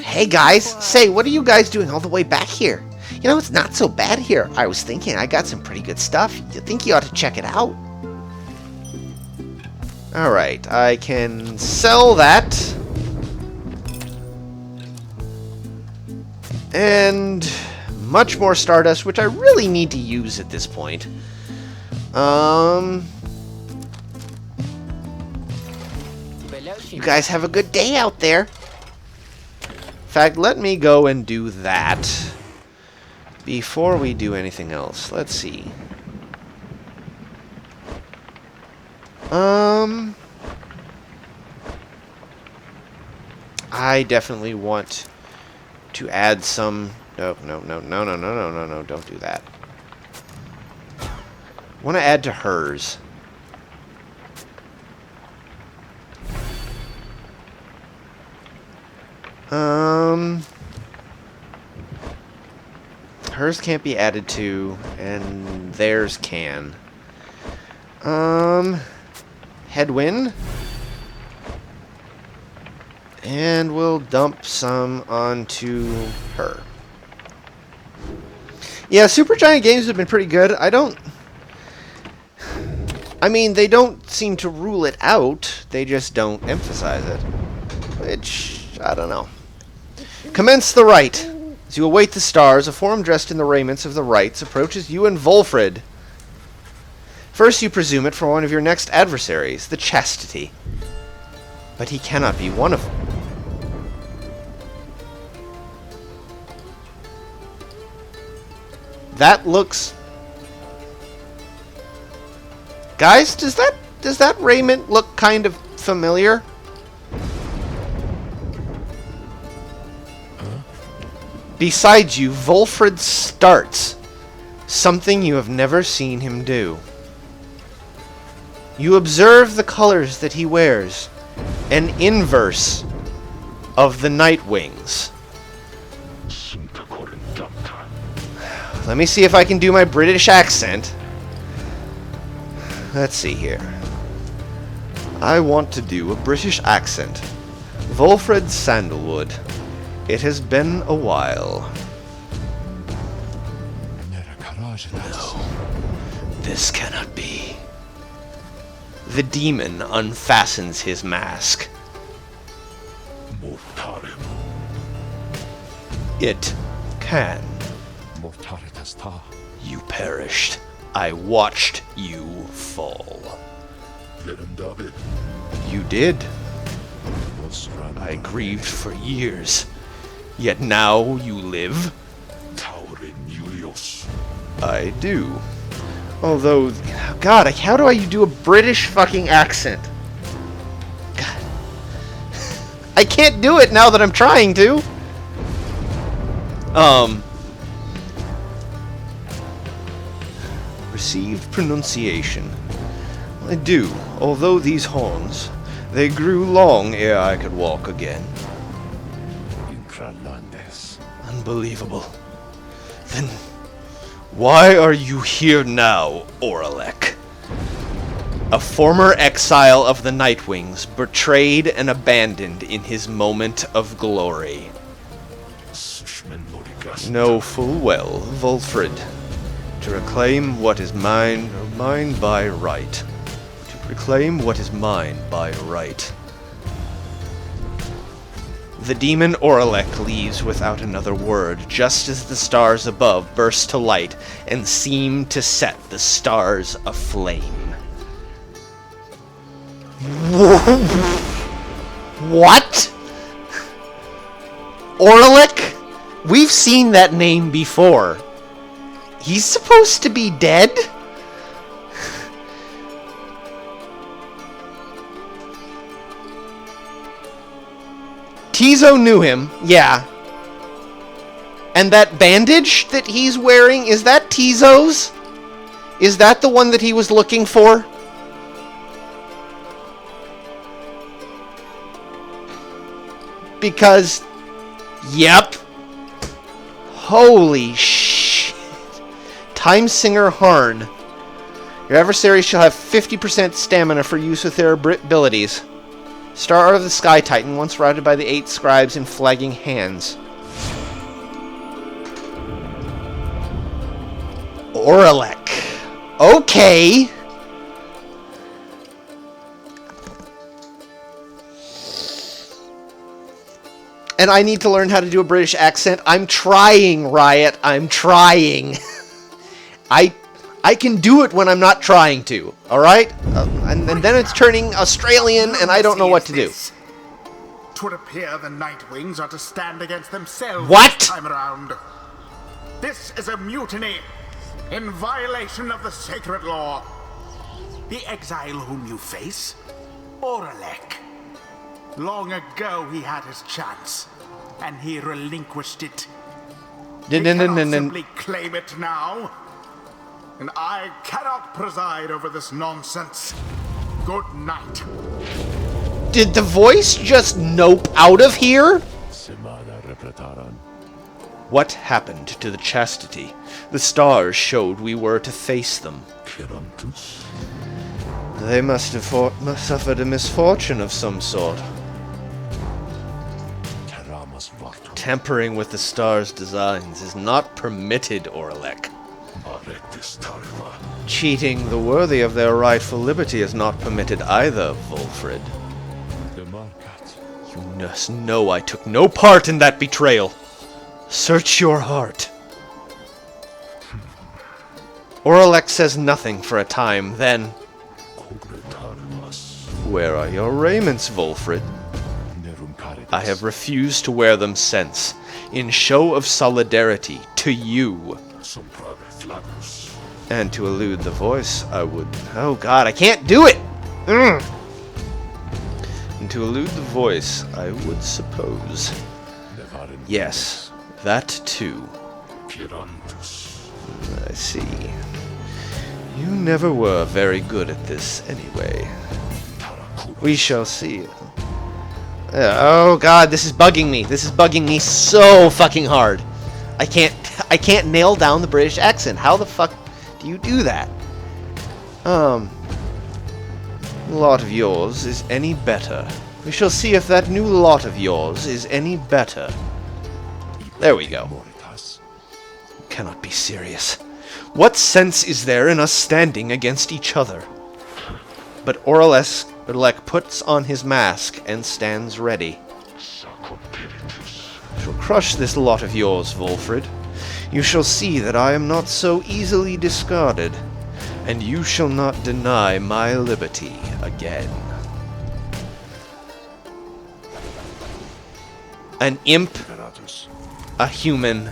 Hey guys, say, what are you guys doing all the way back here? You know, it's not so bad here. I was thinking I got some pretty good stuff. You think you ought to check it out? Alright, I can sell that. And much more Stardust, which I really need to use at this point. You guys have a good day out there. In fact, let me go and do that before we do anything else. Let's see. I definitely want to add some... No, don't do that. want to add to hers. Hers can't be added to, and theirs can. Headwind. And we'll dump some onto her. Yeah, Supergiant games have been pretty good. I mean, they don't seem to rule it out. They just don't emphasize it. Which, I don't know. Commence the rite. As you await the stars, a form dressed in the raiments of the rites approaches you and Volfred. First, you presume it for one of your next adversaries, the Chastity. But he cannot be one of them. That looks... Guys, does that raiment look kind of familiar? Huh? Beside you, Volfred starts. Something you have never seen him do. You observe the colors that he wears. An inverse of the Night Wings. Let me see if I can do my British accent. Let's see here. I want to do a British accent. Volfred Sandalwood. It has been a while. No. This cannot be. The demon unfastens his mask. It can. You perished. I watched you fall. You did. I grieved for years. Yet now you live. I do. Although, God, how do I do a British fucking accent? God. I can't do it now that I'm trying to. Received pronunciation. I do, although these horns, they grew long ere I could walk again. Unbelievable. Then, why are you here now, Oralek? A former exile of the Nightwings, betrayed and abandoned in his moment of glory. Know full well, Volfred. To reclaim what is mine by right. To reclaim what is mine by right. The demon Oralek leaves without another word, just as the stars above burst to light and seem to set the stars aflame. What? Oralek? We've seen that name before. He's supposed to be dead? Tizo knew him, yeah. And that bandage that he's wearing, is that Tizo's? Is that the one that he was looking for? Because, yep. Holy shit. Time Singer Harn. Your adversary shall have 50% stamina for use with their abilities. Star of the Sky Titan, once routed by the 8 scribes in flagging hands. Oralek. Okay. And I need to learn how to do a British accent. I'm trying, Riot. I'm trying. I can do it when I'm not trying to, alright? And then it's turning Australian, and I don't know what to do. Twould appear the Nightwings are to stand against themselves what? This time around. This is a mutiny in violation of the sacred law. The exile whom you face, Oralek. Long ago he had his chance, and he relinquished it. He cannot simply claim it now. and I cannot preside over this nonsense. Good night. Did the voice just nope out of here? What happened to the chastity? The stars showed we were to face them. They must have suffered a misfortune of some sort. Tampering with the stars' designs is not permitted, Orlek. Cheating the worthy of their rightful liberty is not permitted either, Volfred. You must know I took no part in that betrayal. Search your heart. Orlek says nothing for a time, then... Where are your raiments, Volfred? I have refused to wear them since, in show of solidarity to you. And to elude the voice, I would... Oh god, I can't do it! And to elude the voice, I would suppose... Yes, that too. I see. You never were very good at this anyway. We shall see. Oh god, this is bugging me. This is bugging me so fucking hard. I can't nail down the British accent. How the fuck do you do that? Lot of yours is any better. We shall see if that new lot of yours is any better. There we go. You cannot be serious. What sense is there in us standing against each other? But Orlek puts on his mask and stands ready. I shall crush this lot of yours, Volfred. You shall see that I am not so easily discarded, and you shall not deny my liberty again. An imp, a human,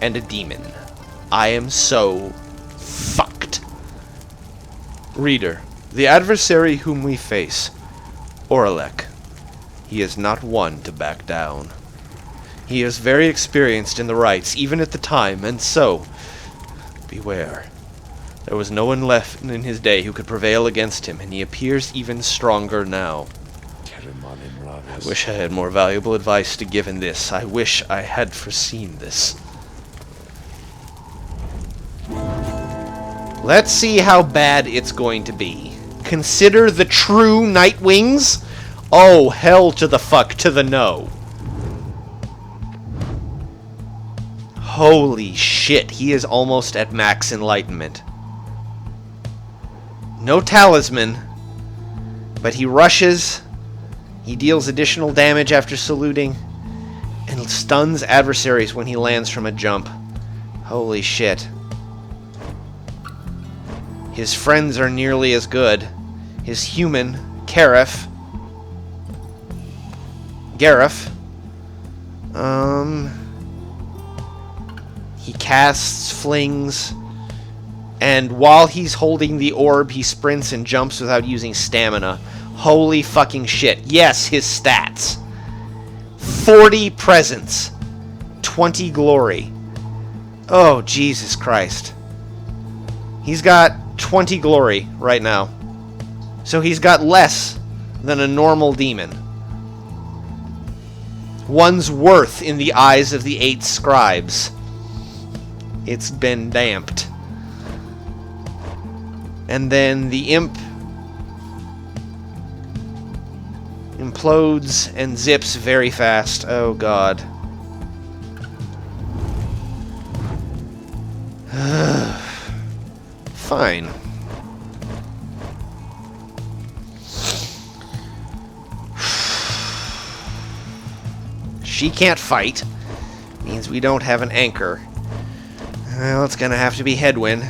and a demon. I am so fucked. Reader, the adversary whom we face, Orlek, he is not one to back down. He is very experienced in the rites, even at the time, and so, beware. There was no one left in his day who could prevail against him, and he appears even stronger now. I wish I had more valuable advice to give in this. I wish I had foreseen this. Let's see how bad it's going to be. Consider the true Nightwings? Oh, hell to the fuck to the no. Holy shit, he is almost at max enlightenment. No talisman, but he rushes, he deals additional damage after saluting, and stuns adversaries when he lands from a jump. Holy shit. His friends are nearly as good. His human, Gareth. He casts flings, and while he's holding the orb, he sprints and jumps without using stamina. Holy fucking shit. Yes, his stats. 40 presence. 20 glory. Oh, Jesus Christ. He's got 20 glory right now. So he's got less than a normal demon. One's worth in the eyes of the 8 scribes. It's been damped. And then the imp implodes and zips very fast. Oh god. Fine. She can't fight. Means we don't have an anchor. Well, it's gonna have to be headwind.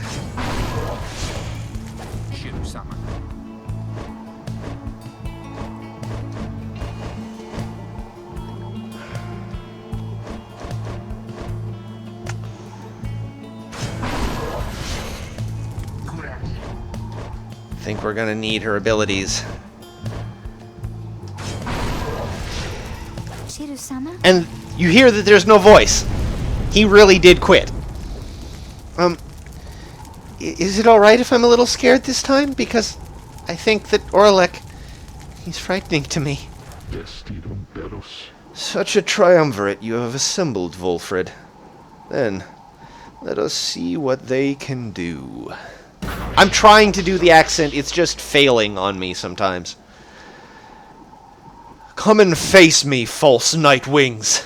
I think we're gonna need her abilities. And you hear that there's no voice. He really did quit. Is it alright if I'm a little scared this time? Because I think that Orlek, he's frightening to me. Such a triumvirate you have assembled, Volfred. Then, let us see what they can do. I'm trying to do the accent, it's just failing on me sometimes. Come and face me, false Nightwings.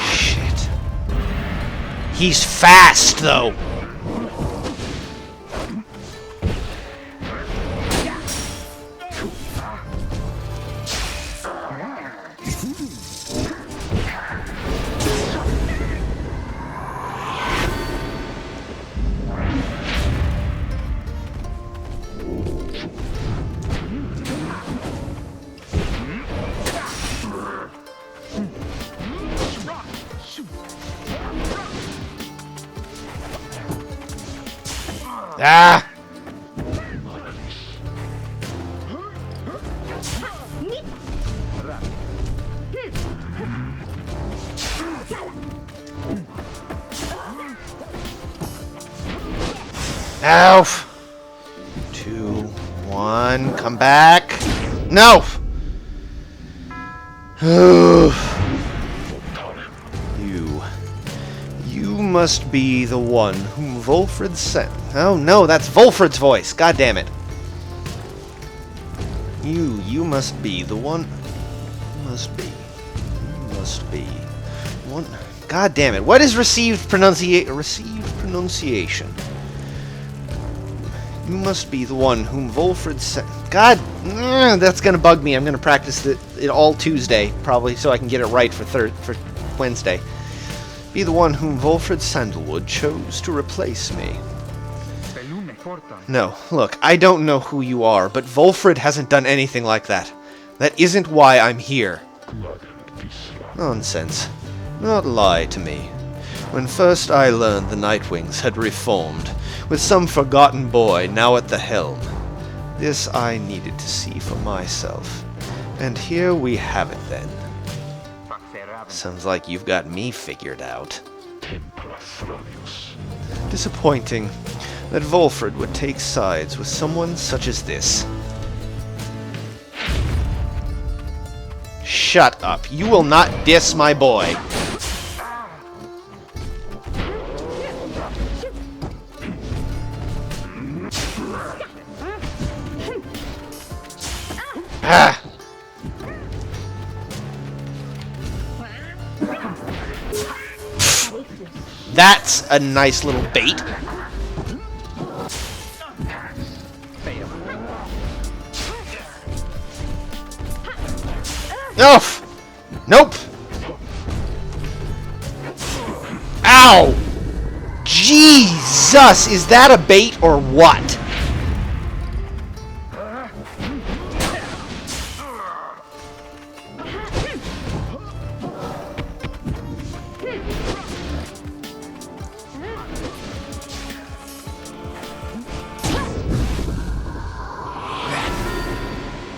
Shit. He's fast, though. Ah! Ow! 2, 1, come back. No! You must be the one whom Volfred sent. Oh no, that's Volfred's voice. God damn it. You must be the one. Must be one. God damn it. What is received pronunciation? You must be the one whom Volfred sent. God, that's gonna bug me. I'm gonna practice it all Tuesday, probably, so I can get it right for Wednesday. Be the one whom Volfred Sandalwood chose to replace me. No, look, I don't know who you are, but Volfred hasn't done anything like that. That isn't why I'm here. Nonsense. Not lie to me. When first I learned the Nightwings had reformed, with some forgotten boy now at the helm, this I needed to see for myself. And here we have it then. Sounds like you've got me figured out. Disappointing that Volfred would take sides with someone such as this. Shut up. You will not diss my boy. Ah! That's a nice little bait. Oh! Nope! Ow! Jesus! Is that a bait or what?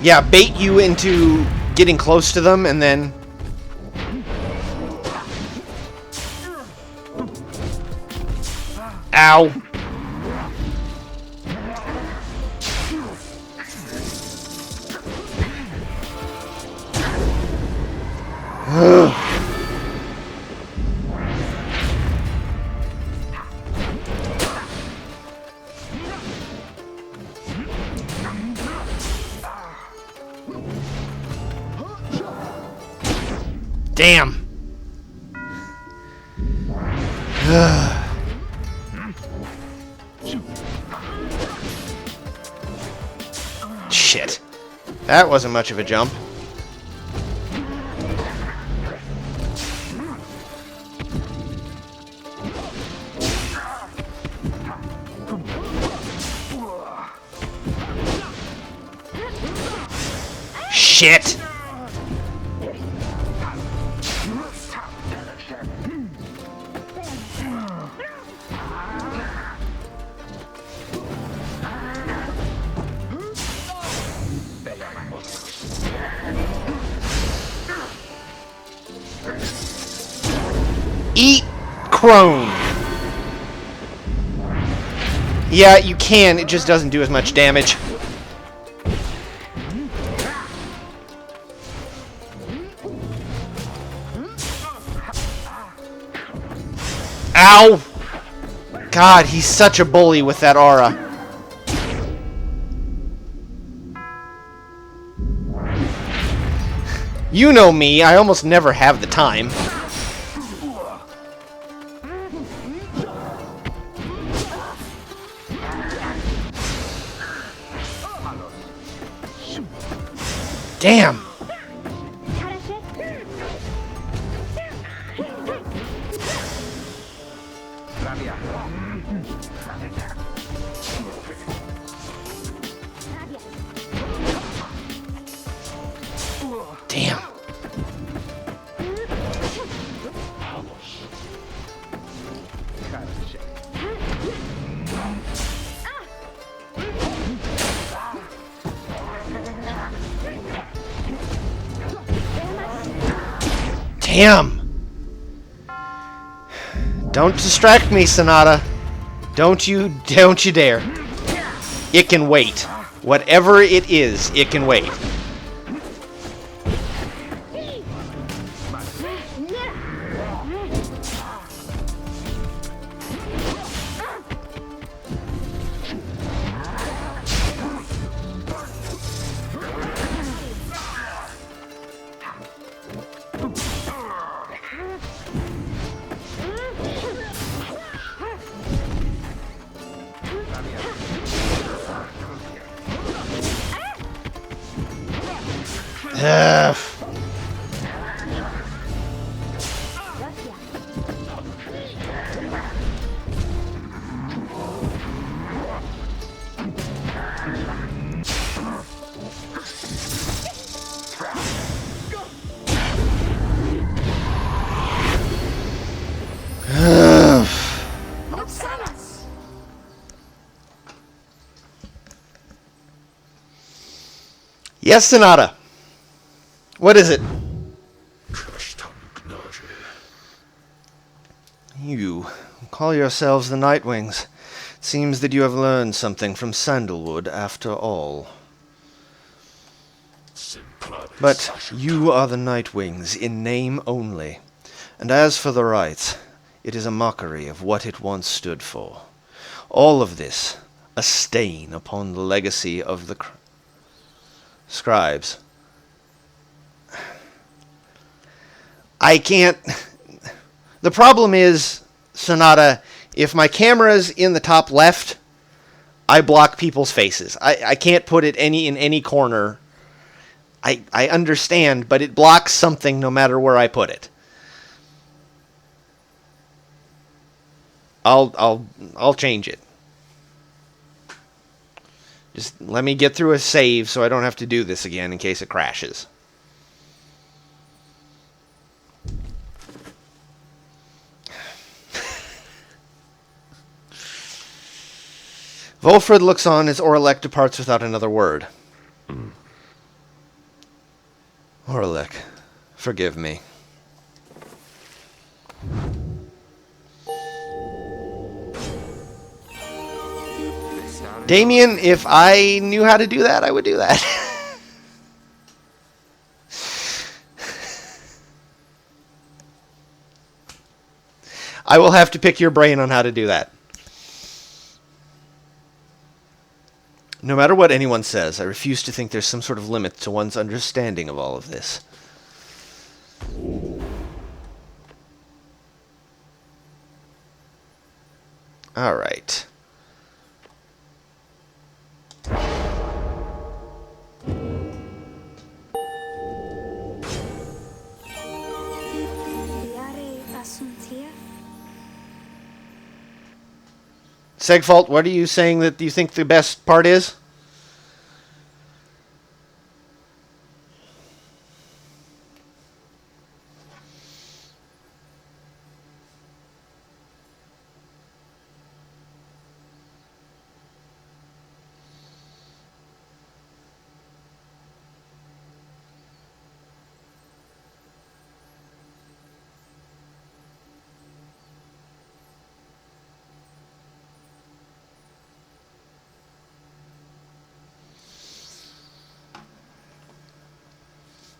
Yeah, bait you into getting close to them and then... Ow. Damn. Shit. That wasn't much of a jump. Shit. crone. Yeah, you can. It just doesn't do as much damage. Ow! God, he's such a bully with that aura. You know me, I almost never have the time. Damn! Damn. Damn! Don't distract me, Sonata. Don't you dare. It can wait. Whatever it is, it can wait. Ugh. Yes, Sonata. What is it? You call yourselves the Nightwings. It seems that you have learned something from Sandalwood after all. But you are the Nightwings in name only. And as for the rites, it is a mockery of what it once stood for. All of this, a stain upon the legacy of the scribes. I can't... The problem is, Sonata, if my camera's in the top left, I block people's faces. I can't put it in any corner. I understand, but it blocks something no matter where I put it. I'll change it. Just let me get through a save so I don't have to do this again in case it crashes. Volfred looks on as Oralek departs without another word. Oralek, forgive me. Damien, if I knew how to do that, I would do that. I will have to pick your brain on how to do that. No matter what anyone says, I refuse to think there's some sort of limit to one's understanding of all of this. All right. Segfault, what are you saying that you think the best part is?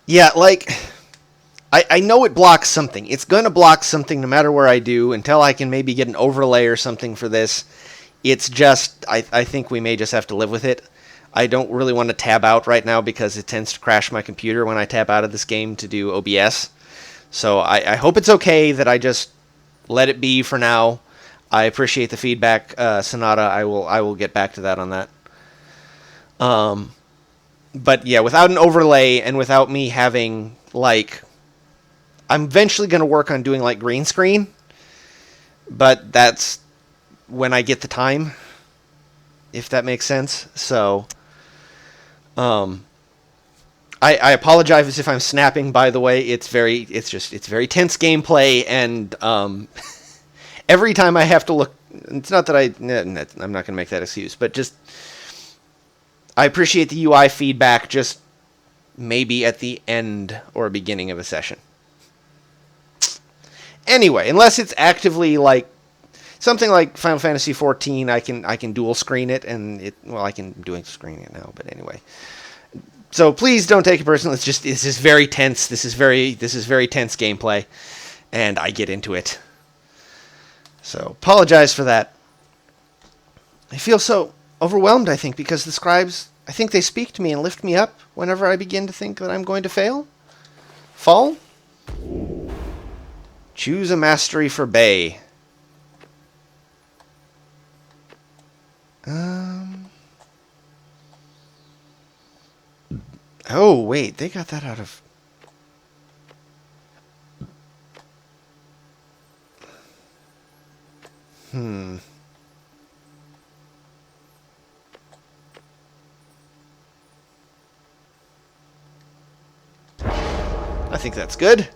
Yeah, like, I know it blocks something. It's going to block something no matter where I do until I can maybe get an overlay or something for this. It's just, I think we may just have to live with it. I don't really want to tab out right now because it tends to crash my computer when I tab out of this game to do OBS. So I hope it's okay that I just let it be for now. I appreciate the feedback, Sonata. I will get back to that on that. But yeah, without an overlay and without me having, like, I'm eventually going to work on doing, like, green screen. But that's when I get the time, if that makes sense. So, I apologize if I'm snapping, by the way. It's very tense gameplay, and every time I have to look, it's not that I'm not going to make that excuse, but just, I appreciate the UI feedback just maybe at the end or beginning of a session. Anyway, unless it's actively like something like Final Fantasy XIV, I can dual screen it, and I can dual screen it now, but anyway. So please don't take it personal. This is very tense. This is very tense gameplay, and I get into it. So apologize for that. I feel so overwhelmed, I think, because the scribes, I think they speak to me and lift me up whenever I begin to think that I'm going to fall. Choose a mastery for Bay. Oh, wait, they got that out of... I think that's good.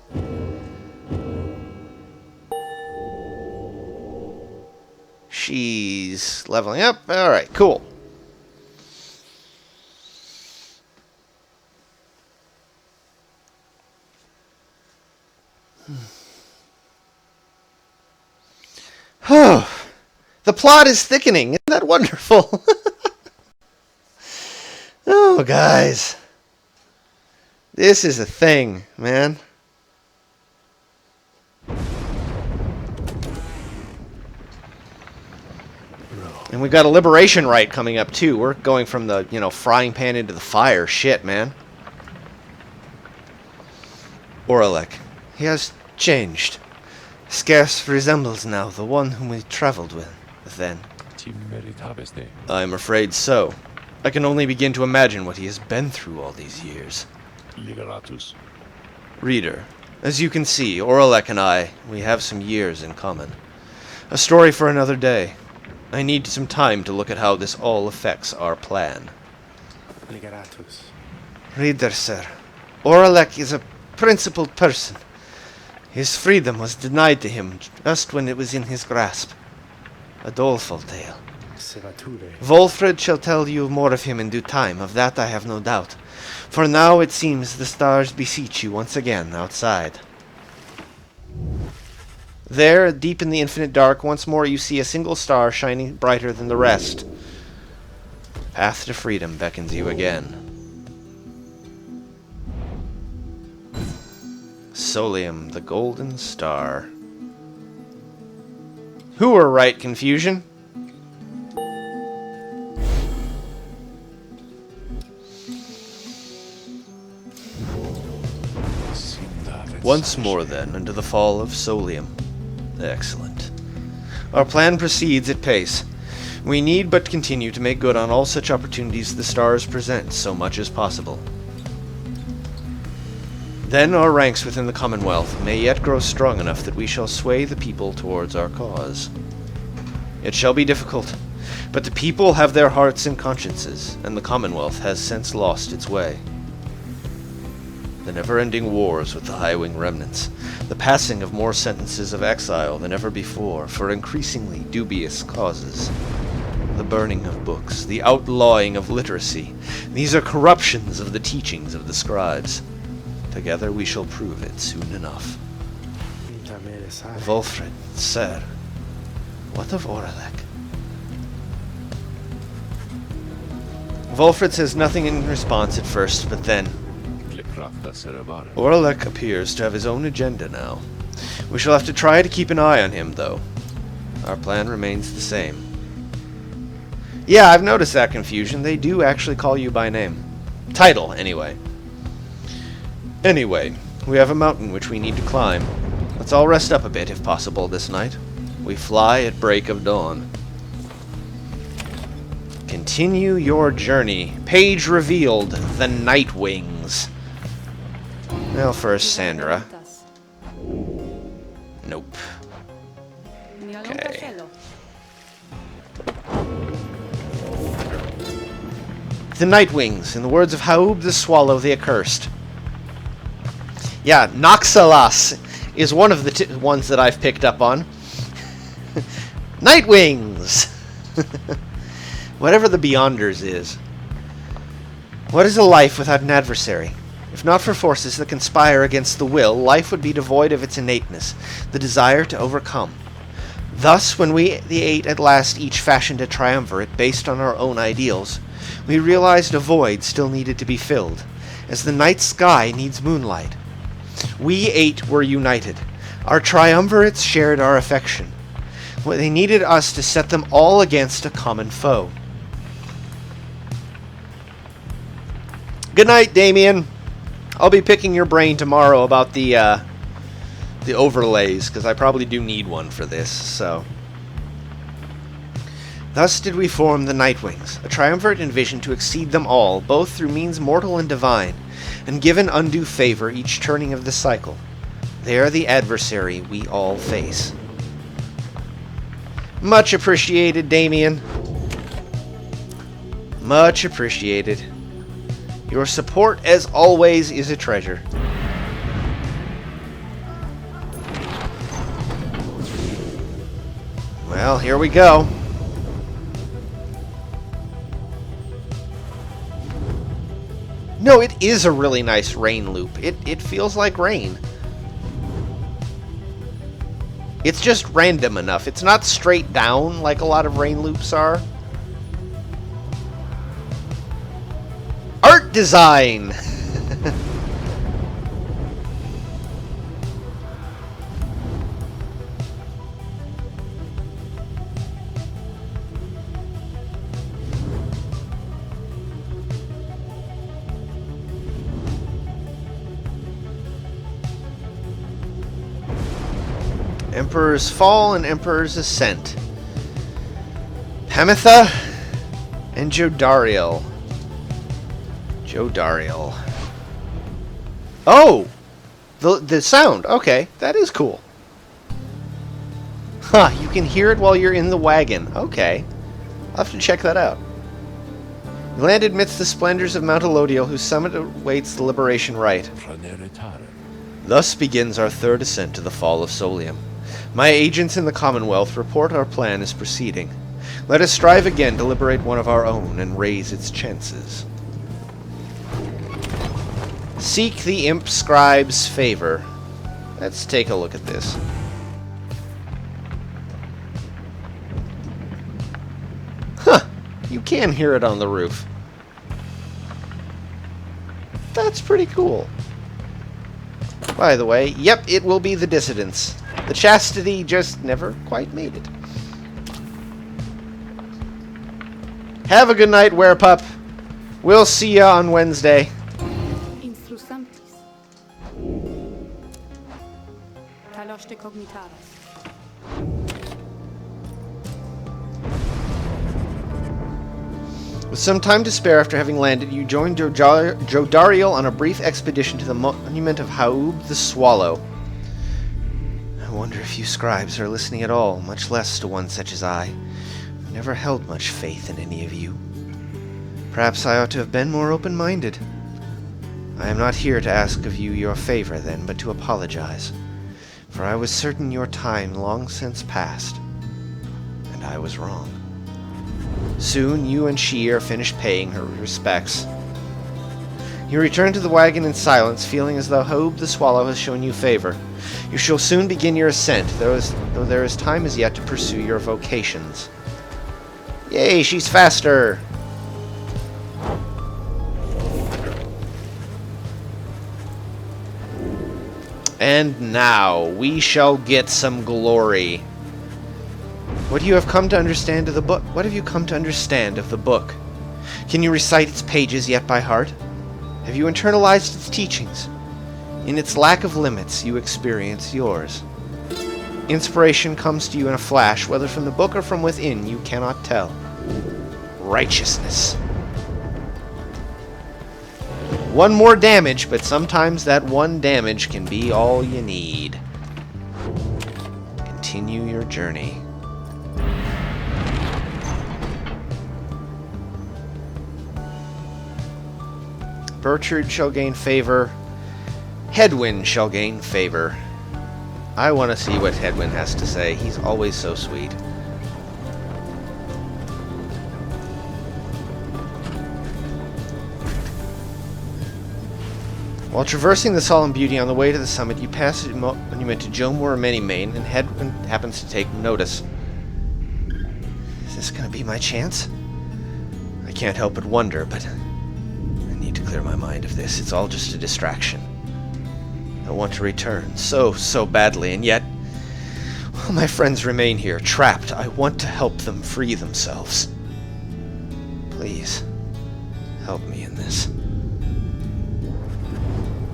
She's leveling up. Alright, cool. The plot is thickening. Isn't that wonderful? Oh, guys. This is a thing, man. And we've got a liberation rite coming up, too. We're going from the, frying pan into the fire. Shit, man. Oralek. He has changed. Scarce resembles now the one whom we traveled with then. I'm afraid so. I can only begin to imagine what he has been through all these years. Reader, as you can see, Oralek and I, we have some years in common. A story for another day. I need some time to look at how this all affects our plan. Reader, sir, Oralek is a principled person. His freedom was denied to him just when it was in his grasp. A doleful tale. Wolfred shall tell you more of him in due time, of that I have no doubt. For now it seems the stars beseech you once again outside. There, deep in the infinite dark, once more you see a single star shining brighter than the rest. Path to freedom beckons you again. Solium, the golden star. Who were right, Confusion? Once more, then, under the fall of Solium. Excellent. Our plan proceeds at pace. We need but continue to make good on all such opportunities the stars present so much as possible. Then our ranks within the Commonwealth may yet grow strong enough that we shall sway the people towards our cause. It shall be difficult, but the people have their hearts and consciences, and the Commonwealth has since lost its way. The never-ending wars with the High-Wing remnants, the passing of more sentences of exile than ever before for increasingly dubious causes, the burning of books, the outlawing of literacy, these are corruptions of the teachings of the scribes. Together we shall prove it soon enough. Wolfred, sir, what of Oralek? Wolfred says nothing in response at first, but then, Orlek appears to have his own agenda now. We shall have to try to keep an eye on him, though. Our plan remains the same. Yeah, I've noticed that confusion. They do actually call you by name. Title, anyway. Anyway, we have a mountain which we need to climb. Let's all rest up a bit, if possible, this night. We fly at break of dawn. Continue your journey. Page revealed. The Nightwings. Well, first, Sandra. Nope. Okay. The Nightwings, in the words of Haub the Swallow the Accursed. Yeah, Noxalas is one of the ones that I've picked up on. Nightwings! Whatever the Beyonders is. What is a life without an adversary? If not for forces that conspire against the will, life would be devoid of its innateness, the desire to overcome. Thus, when we, the eight, at last each fashioned a triumvirate based on our own ideals, we realized a void still needed to be filled, as the night sky needs moonlight. We eight were united. Our triumvirates shared our affection. They needed us to set them all against a common foe. Good night, Damien. I'll be picking your brain tomorrow about the overlays, because I probably do need one for this, so. Thus did we form the Nightwings, a triumvirate envisioned to exceed them all, both through means mortal and divine, and give an undue favor each turning of the cycle. They are the adversary we all face. Much appreciated, Damien. Much appreciated. Your support, as always, is a treasure. Well, here we go. No, it is a really nice rain loop. It feels like rain. It's just random enough. It's not straight down like a lot of rain loops are. Art design! Emperor's Fall and Emperor's Ascent. Hamitha and Jodariel. Jodariel. Oh! The sound. Okay, that is cool. Huh, you can hear it while you're in the wagon. Okay. I'll have to check that out. You landed amidst the splendors of Mount Elodiel, whose summit awaits the liberation rite. Thus begins our third ascent to the fall of Solium. My agents in the Commonwealth report our plan is proceeding. Let us strive again to liberate one of our own and raise its chances. Seek the Imp Scribe's favor. Let's take a look at this. Huh! You can hear it on the roof. That's pretty cool. By the way, yep, it will be the Dissidents. The Chastity just never quite made it. Have a good night, Werepup. We'll see ya on Wednesday. With some time to spare after having landed, you joined Jodariel on a brief expedition to the monument of Haub the Swallow. I wonder if you scribes are listening at all, much less to one such as I. I've never held much faith in any of you. Perhaps I ought to have been more open-minded. I am not here to ask of you your favor, then, but to apologize. For I was certain your time long since passed, and I was wrong. Soon you and she are finished paying her respects. You return to the wagon in silence, feeling as though Haub the Swallow has shown you favor. You shall soon begin your ascent, though there is time as yet to pursue your vocations. Yay, she's faster! And now we shall get some glory. What do you have come to understand of the book? What have you come to understand of the book? Can you recite its pages yet by heart? Have you internalized its teachings? In its lack of limits, you experience yours. Inspiration comes to you in a flash, whether from the book or from within, you cannot tell. Righteousness. One more damage, but sometimes that one damage can be all you need. Continue your journey. Bertrude shall gain favor. Hedwyn shall gain favor. I want to see what Hedwyn has to say. He's always so sweet. While traversing the solemn beauty on the way to the summit, you pass a monument to Jomor Manymane, and Hedwyn happens to take notice. Is this going to be my chance? I can't help but wonder, but I need to clear my mind of this. It's all just a distraction. I want to return so badly, and yet, while my friends remain here, trapped, I want to help them free themselves. Please, help me in this.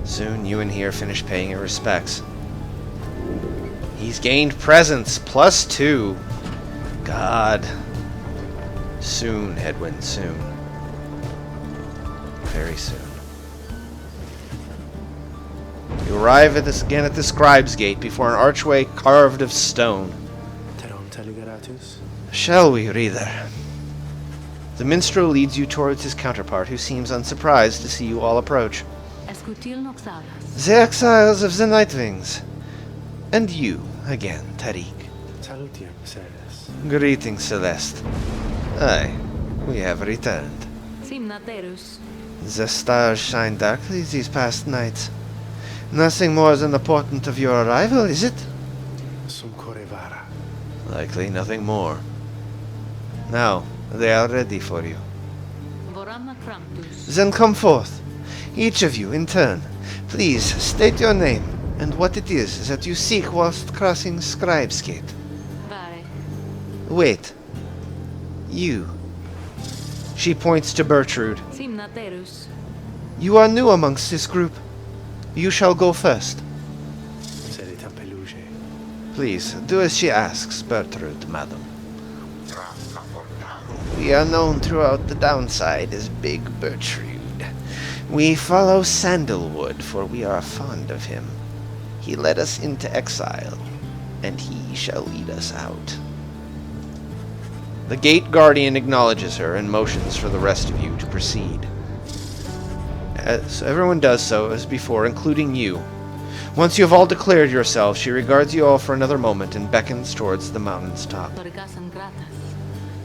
Soon, Ewan here finished paying your respects. He's gained presence, +2. God. Soon, Hedwyn, soon. Very soon. You arrive again at the Scribe's Gate before an archway carved of stone. Shall we, reader? The minstrel leads you towards his counterpart, who seems unsurprised to see you all approach. The exiles of the Nightwings. And you, again, Tariq. Greetings, Celeste. Aye, we have returned. The stars shine darkly these past nights. Nothing more than the portent of your arrival, is it? Likely nothing more. Now, they are ready for you. Then come forth, each of you in turn. Please state your name and what it is that you seek whilst crossing Scribe's Gate. Wait. You. She points to Bertrude. You are new amongst this group. You shall go first. Please, do as she asks, Bertrude, madam. We are known throughout the downside as Big Bertrude. We follow Sandalwood, for we are fond of him. He led us into exile, and he shall lead us out. The gate guardian acknowledges her and motions for the rest of you to proceed. As everyone does so as before, including you. Once you have all declared yourselves, she regards you all for another moment and beckons towards the mountain's top.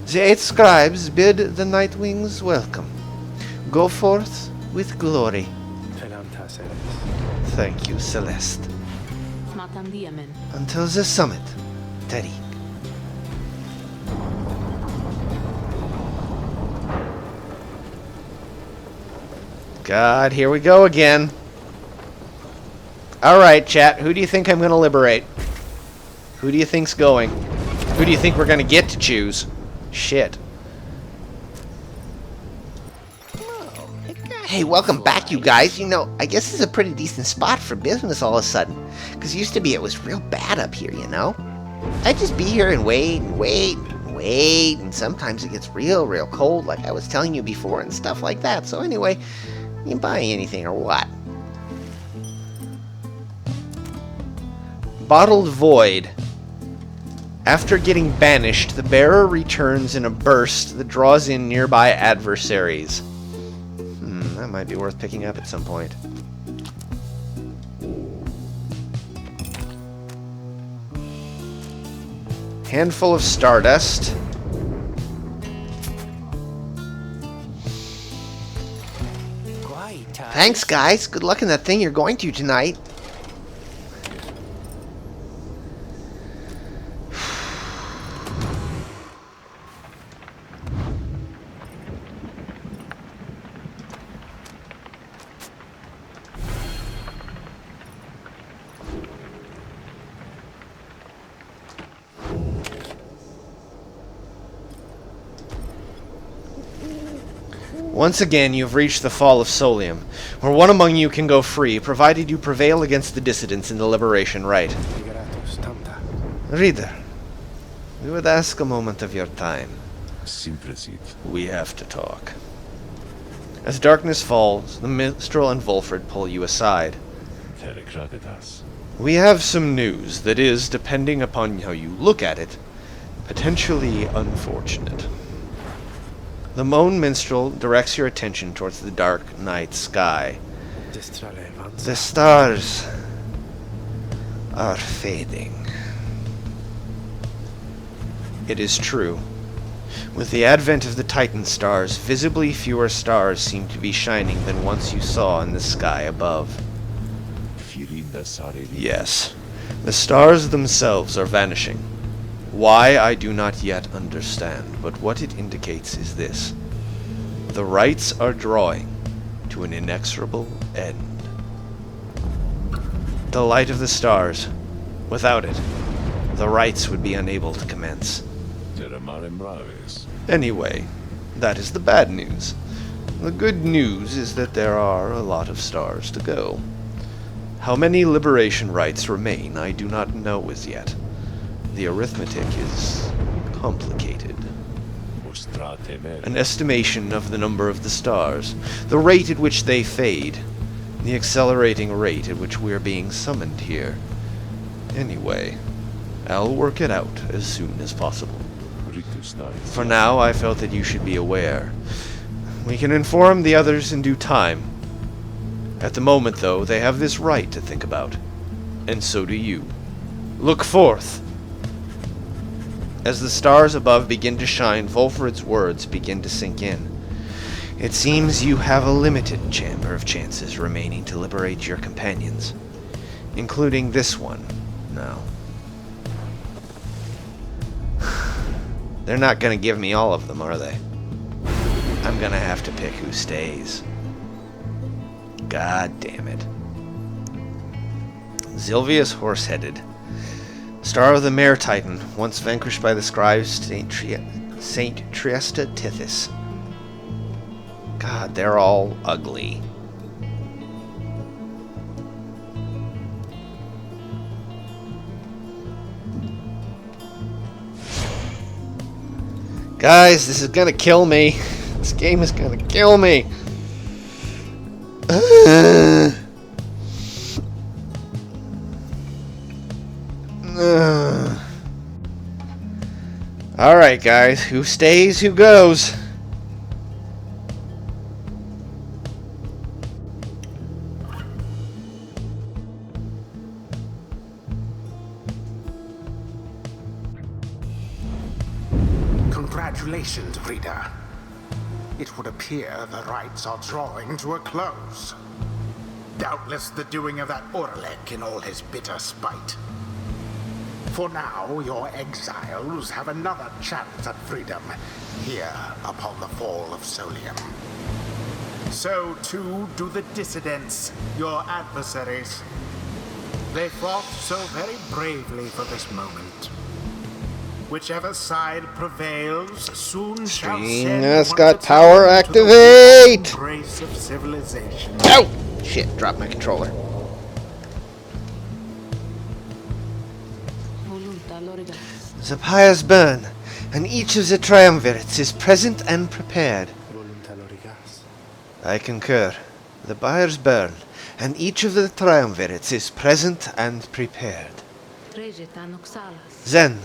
The 8 scribes bid the Nightwings welcome. Go forth with glory. Thank you, Celeste. Until the summit, Tariq. God, here we go again. Alright, chat, who do you think I'm going to liberate? Who do you think's going? Who do you think we're going to get to choose? Shit. Hey, welcome back, you guys. You know, I guess this is a pretty decent spot for business all of a sudden. Because used to be it was real bad up here, you know? I'd just be here and wait and wait and wait. And sometimes it gets real cold, like I was telling you before, and stuff like that. So anyway, you buying anything or what? Bottled Void. After getting banished, the bearer returns in a burst that draws in nearby adversaries. That might be worth picking up at some point. Handful of Stardust. Thanks, guys. Good luck in that thing you're going to tonight. Once again, you have reached the fall of Solium, where one among you can go free, provided you prevail against the dissidents in the liberation rite. Reader, we would ask a moment of your time. We have to talk. As darkness falls, the minstrel and Volfred pull you aside. We have some news that is, depending upon how you look at it, potentially unfortunate. The Moan Minstrel directs your attention towards the dark night sky. The stars are fading. It is true. With the advent of the Titan stars, visibly fewer stars seem to be shining than once you saw in the sky above. Yes, the stars themselves are vanishing. Why, I do not yet understand, but what it indicates is this. The rites are drawing to an inexorable end. The light of the stars. Without it, the rites would be unable to commence. Anyway, that is the bad news. The good news is that there are a lot of stars to go. How many liberation rites remain, I do not know as yet. The arithmetic is complicated. An estimation of the number of the stars, the rate at which they fade, the accelerating rate at which we are being summoned here. Anyway, I'll work it out as soon as possible. For now, I felt that you should be aware. We can inform the others in due time. At the moment, though, they have this rite to think about. And so do you. Look forth! As the stars above begin to shine, Volfred's words begin to sink in. It seems you have a limited chamber of chances remaining to liberate your companions, including this one, now. They're not gonna give me all of them, are they? I'm gonna have to pick who stays. God damn it. Zilvius Horseheaded. Star of the Mare Titan, once vanquished by the scribe Saint Triesta Tithys. God, they're all ugly. Guys, this is gonna kill me. This game is gonna kill me. Alright, guys. Who stays, who goes? Congratulations, reader. It would appear the rites are drawing to a close. Doubtless the doing of that Orlek in all his bitter spite. For now, your exiles have another chance at freedom here upon the fall of Solium. So too do the dissidents, your adversaries. They fought so very bravely for this moment. Whichever side prevails soon shall send has got power activate! To the embrace of civilization. Ow! Shit, dropped my controller. The pyres burn, and each of the triumvirates is present and prepared. I concur. The pyres burn, and each of the triumvirates is present and prepared. Then,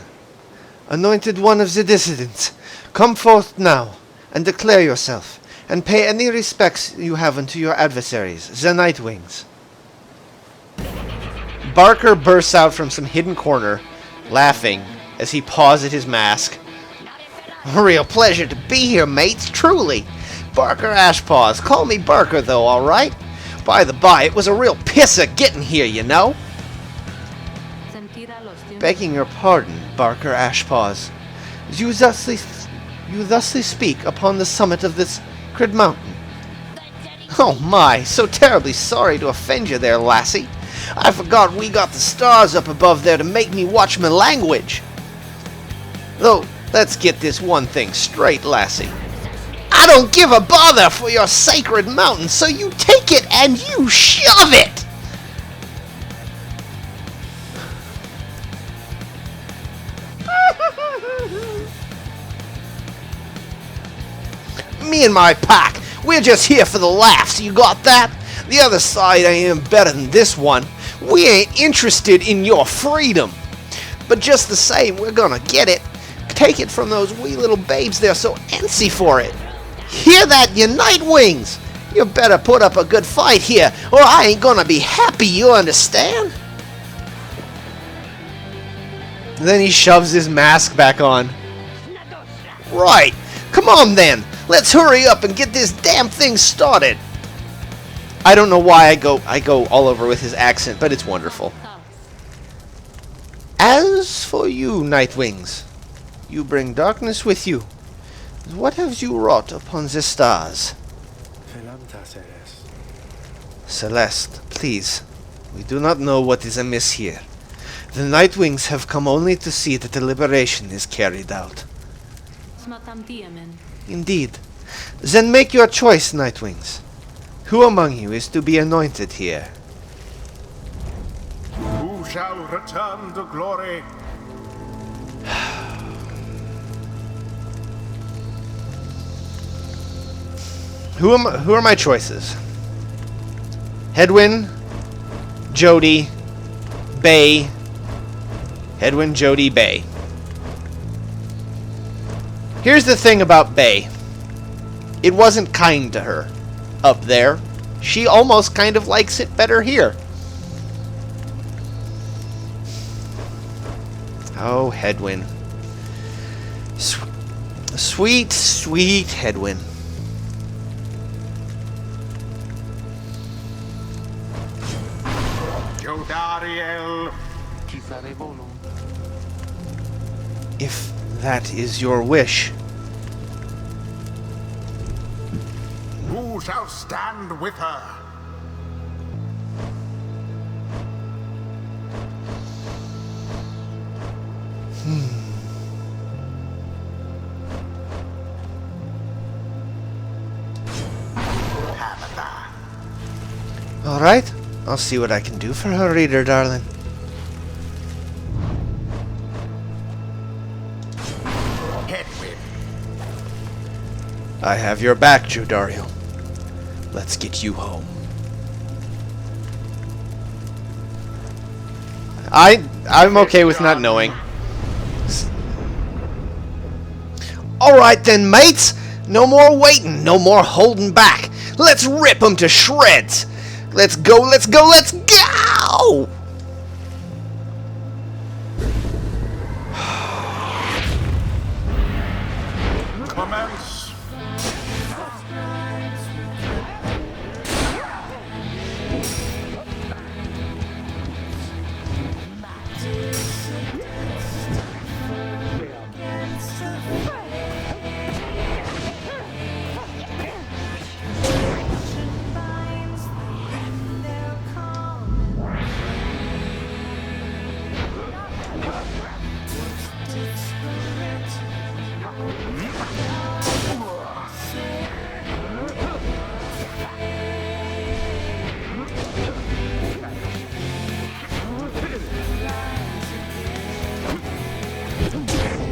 anointed one of the dissidents, come forth now, and declare yourself, and pay any respects you have unto your adversaries, the Nightwings. Barker bursts out from some hidden corner, laughing, as he paws at his mask. A real pleasure to be here, mates, truly. Barker Ashpaws. Call me Barker, though, alright? By the by, it was a real pisser getting here, you know? Begging your pardon, Barker Ashpaws. You thusly speak upon the summit of this Crid Mountain. Oh my, so terribly sorry to offend you there, lassie. I forgot we got the stars up above there to make me watch my language. Though, let's get this one thing straight, lassie. I don't give a bother for your sacred mountain, so you take it and you shove it! Me and my pack, we're just here for the laughs, you got that? The other side ain't better than this one. We ain't interested in your freedom. But just the same, we're gonna get it. Take it from those wee little babes, they're so antsy for it. Hear that, you Nightwings? You better put up a good fight here, or I ain't gonna be happy, you understand? Then he shoves his mask back on. Right, come on then. Let's hurry up and get this damn thing started. I don't know why I go all over with his accent, but it's wonderful. As for you, Nightwings, you bring darkness with you. What have you wrought upon the stars? Celeste, please. We do not know what is amiss here. The Nightwings have come only to see that the liberation is carried out. Indeed. Then make your choice, Nightwings. Who among you is to be anointed here? Who shall return to glory? Who are my choices? Hedwyn, Jody, Bay. Hedwyn, Jody, Bay. Here's the thing about Bay. It wasn't kind to her up there. She almost kind of likes it better here. Oh, Hedwyn. Sweet, sweet Hedwyn. Jodariel. If that is your wish. Who shall stand with her? All right, I'll see what I can do for her, reader, darling. Hedwyn. I have your back, Jodariel. Let's get you home. I'm okay with not knowing. Alright then, mates! No more waiting, no more holding back. Let's rip 'em to shreds! Let's go, let's go, let's go! Commence.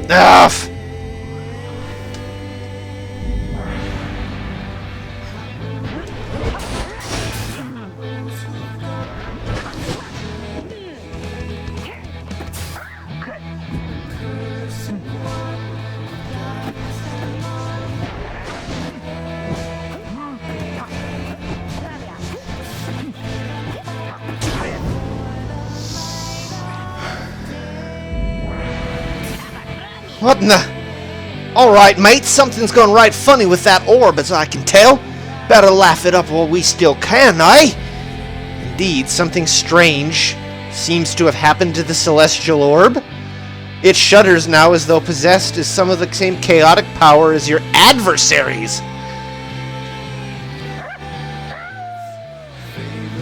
Enough! What in the... Alright, mate, something's gone right funny with that orb, as I can tell. Better laugh it up while we still can, eh? Indeed, something strange seems to have happened to the celestial orb. It shudders now as though possessed as some of the same chaotic power as your adversaries.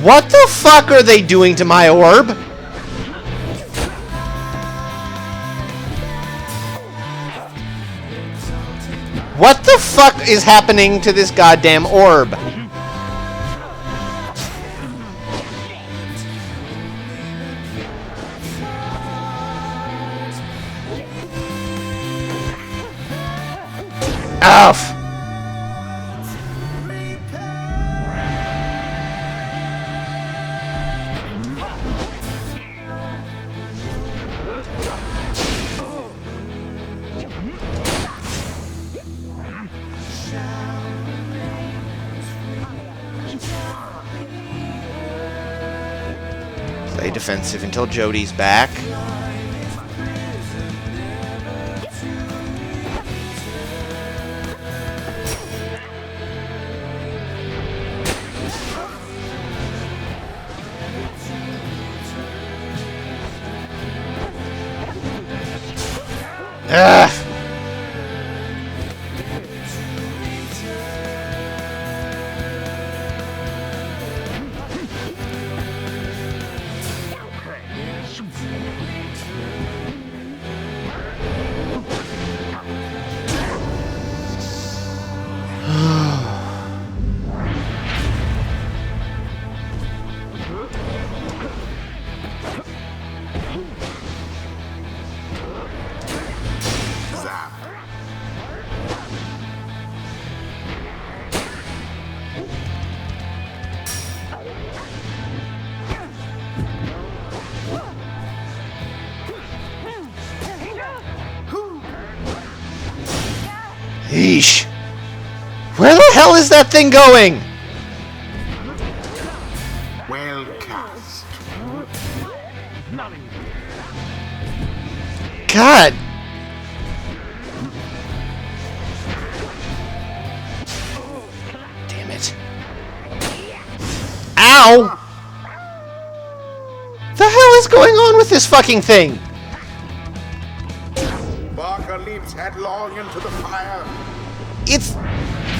What the fuck are they doing to my orb? What the fuck fuck is happening to this goddamn orb? Ow! Play defensive until Jody's back. Ugh. Yeesh. Where the hell is that thing going? Well cast. God. Damn it. Ow! The hell is going on with this fucking thing? Barker leaps headlong into the fire. It's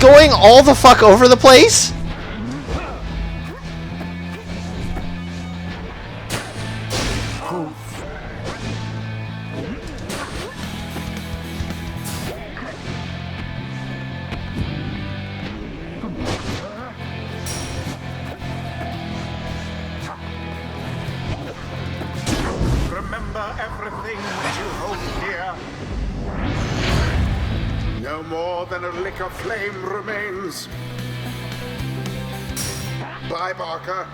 going all the fuck over the place? Remember everything that you hold dear. No more than a lick of flame remains. Bye, Barker.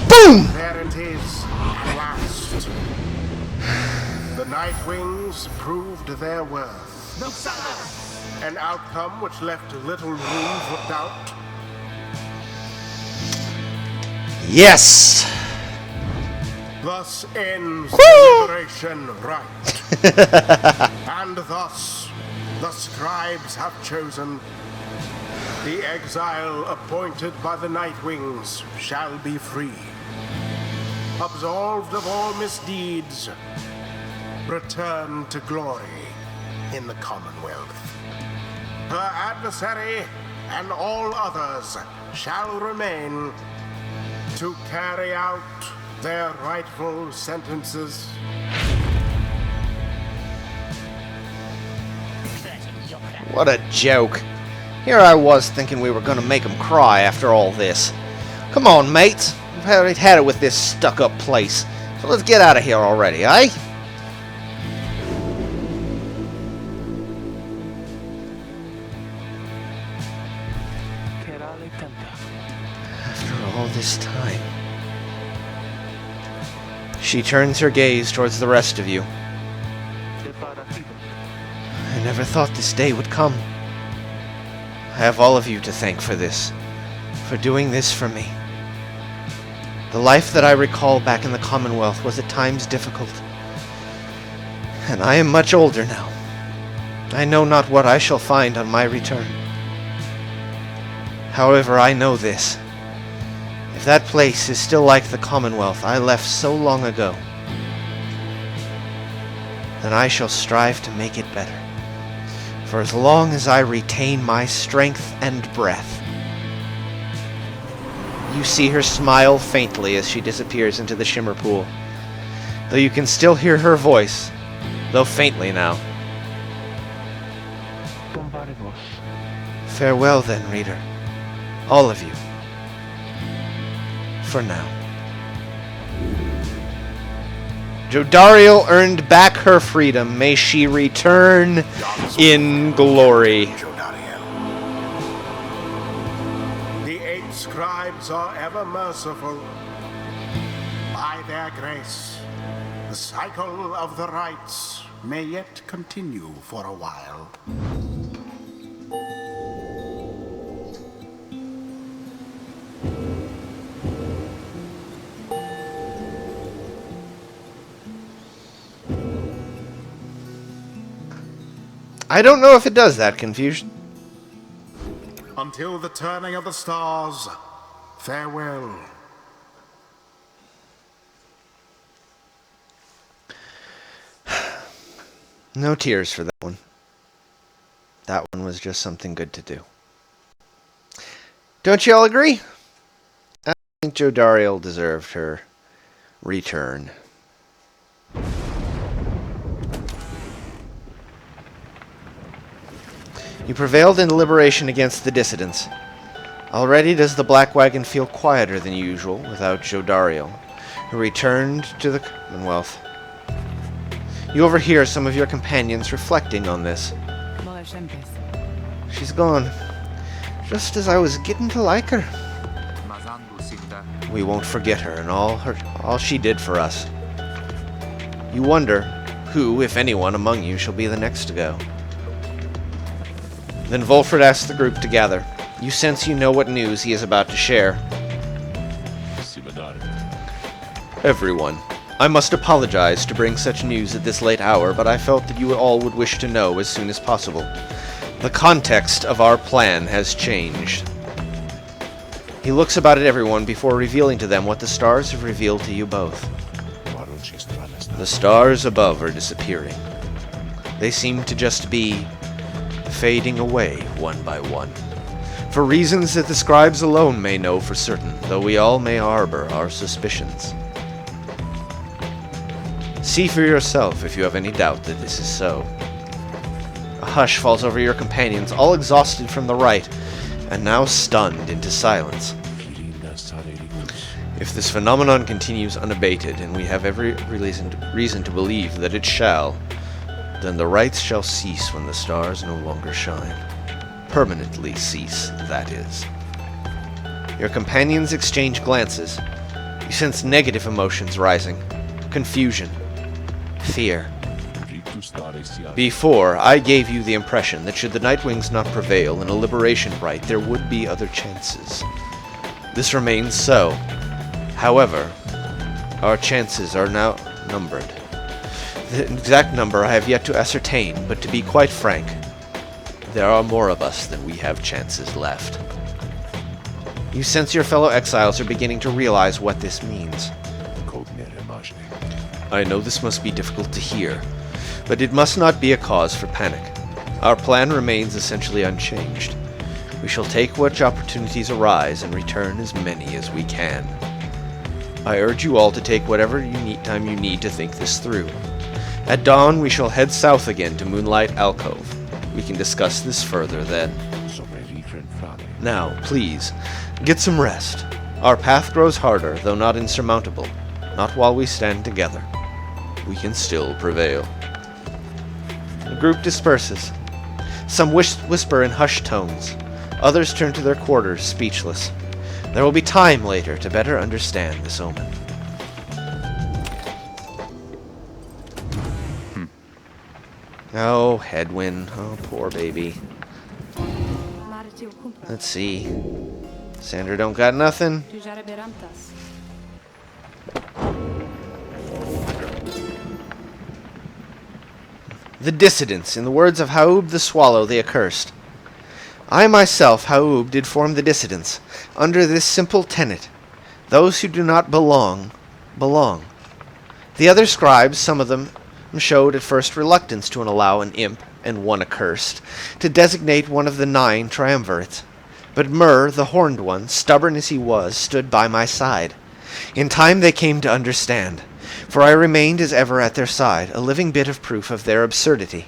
Boom! There it is, at last. The Nightwings proved their worth. An outcome which left little room for doubt. Yes! Thus ends the liberation rite. And thus the scribes have chosen. The exile appointed by the Nightwings shall be free. Absolved of all misdeeds, return to glory in the Commonwealth. Her adversary and all others shall remain to carry out their rightful sentences. What a joke. Here I was thinking we were going to make him cry after all this. Come on, mates. We've already had it with this stuck-up place. So let's get out of here already, eh? After all this time. She turns her gaze towards the rest of you. I never thought this day would come. I have all of you to thank for this, for doing this for me. The life that I recall back in the Commonwealth was at times difficult, and I am much older now. I know not what I shall find on my return. However, I know this. If that place is still like the Commonwealth I left so long ago, then I shall strive to make it better. For as long as I retain my strength and breath. You see her smile faintly as she disappears into the shimmer pool, though you can still hear her voice, though faintly now. Farewell then, reader. All of you. For now. Jodariel earned back her freedom. May she return in glory. The 8 scribes are ever merciful. By their grace, the cycle of the rites may yet continue for a while. I don't know if it does that, Confusion. Until the turning of the stars, farewell. No tears for that one. That one was just something good to do. Don't you all agree? I think Jodariel deserved her return. You prevailed in the liberation against the dissidents. Already does the Black Wagon feel quieter than usual without Jodariel, who returned to the Commonwealth. You overhear some of your companions reflecting on this. She's gone, just as I was getting to like her. We won't forget her and all she did for us. You wonder who, if anyone, among you shall be the next to go. Then Volfred asks the group to gather. You sense you know what news he is about to share. Everyone, I must apologize to bring such news at this late hour, but I felt that you all would wish to know as soon as possible. The context of our plan has changed. He looks about at everyone before revealing to them what the stars have revealed to you both. The stars above are disappearing. They seem to just be fading away one by one, for reasons that the scribes alone may know for certain, though we all may harbor our suspicions. See for yourself if you have any doubt that this is so. A hush falls over your companions, all exhausted from the rite, and now stunned into silence. If this phenomenon continues unabated, and we have every reason to believe that it shall, then the rites shall cease when the stars no longer shine. Permanently cease, that is. Your companions exchange glances. You sense negative emotions rising. Confusion. Fear. Before, I gave you the impression that should the Nightwings not prevail in a liberation rite, there would be other chances. This remains so. However, our chances are now numbered. The exact number I have yet to ascertain, but to be quite frank, there are more of us than we have chances left. You sense your fellow exiles are beginning to realize what this means. I know this must be difficult to hear, but it must not be a cause for panic. Our plan remains essentially unchanged. We shall take what opportunities arise and return as many as we can. I urge you all to take whatever time you need to think this through. At dawn, we shall head south again to Moonlight Alcove. We can discuss this further then. Now, please, get some rest. Our path grows harder, though not insurmountable. Not while we stand together. We can still prevail. The group disperses. Some whisper in hushed tones. Others turn to their quarters, speechless. There will be time later to better understand this omen. Oh, Hedwyn. Oh, poor baby. Let's see. Sandra don't got nothing. The dissidents, in the words of Haub the Swallow, the accursed. I myself, Haub, did form the dissidents, under this simple tenet. Those who do not belong, belong. The other scribes, some of them, showed at first reluctance to allow an imp, and one accursed, to designate one of the 9 triumvirates. But Mur, the horned one, stubborn as he was, stood by my side. In time they came to understand, for I remained as ever at their side, a living bit of proof of their absurdity.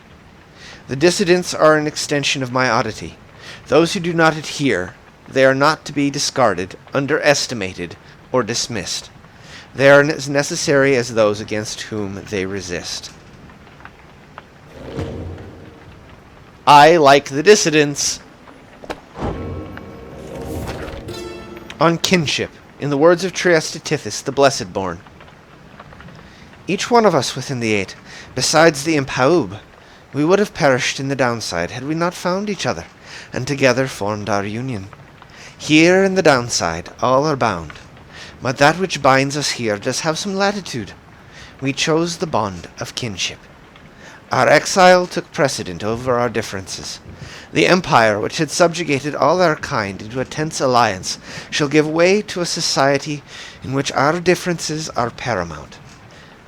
The dissidents are an extension of my oddity. Those who do not adhere, they are not to be discarded, underestimated, or dismissed. They are as necessary as those against whom they resist. I like the dissidents. On kinship, in the words of Trieste Tithys, the Blessed-born. Each one of us within the eight, besides the Impaub, we would have perished in the downside had we not found each other, and together formed our union. Here in the downside all are bound, but that which binds us here does have some latitude. We chose the bond of kinship. Our exile took precedent over our differences. The empire, which had subjugated all our kind into a tense alliance, shall give way to a society in which our differences are paramount.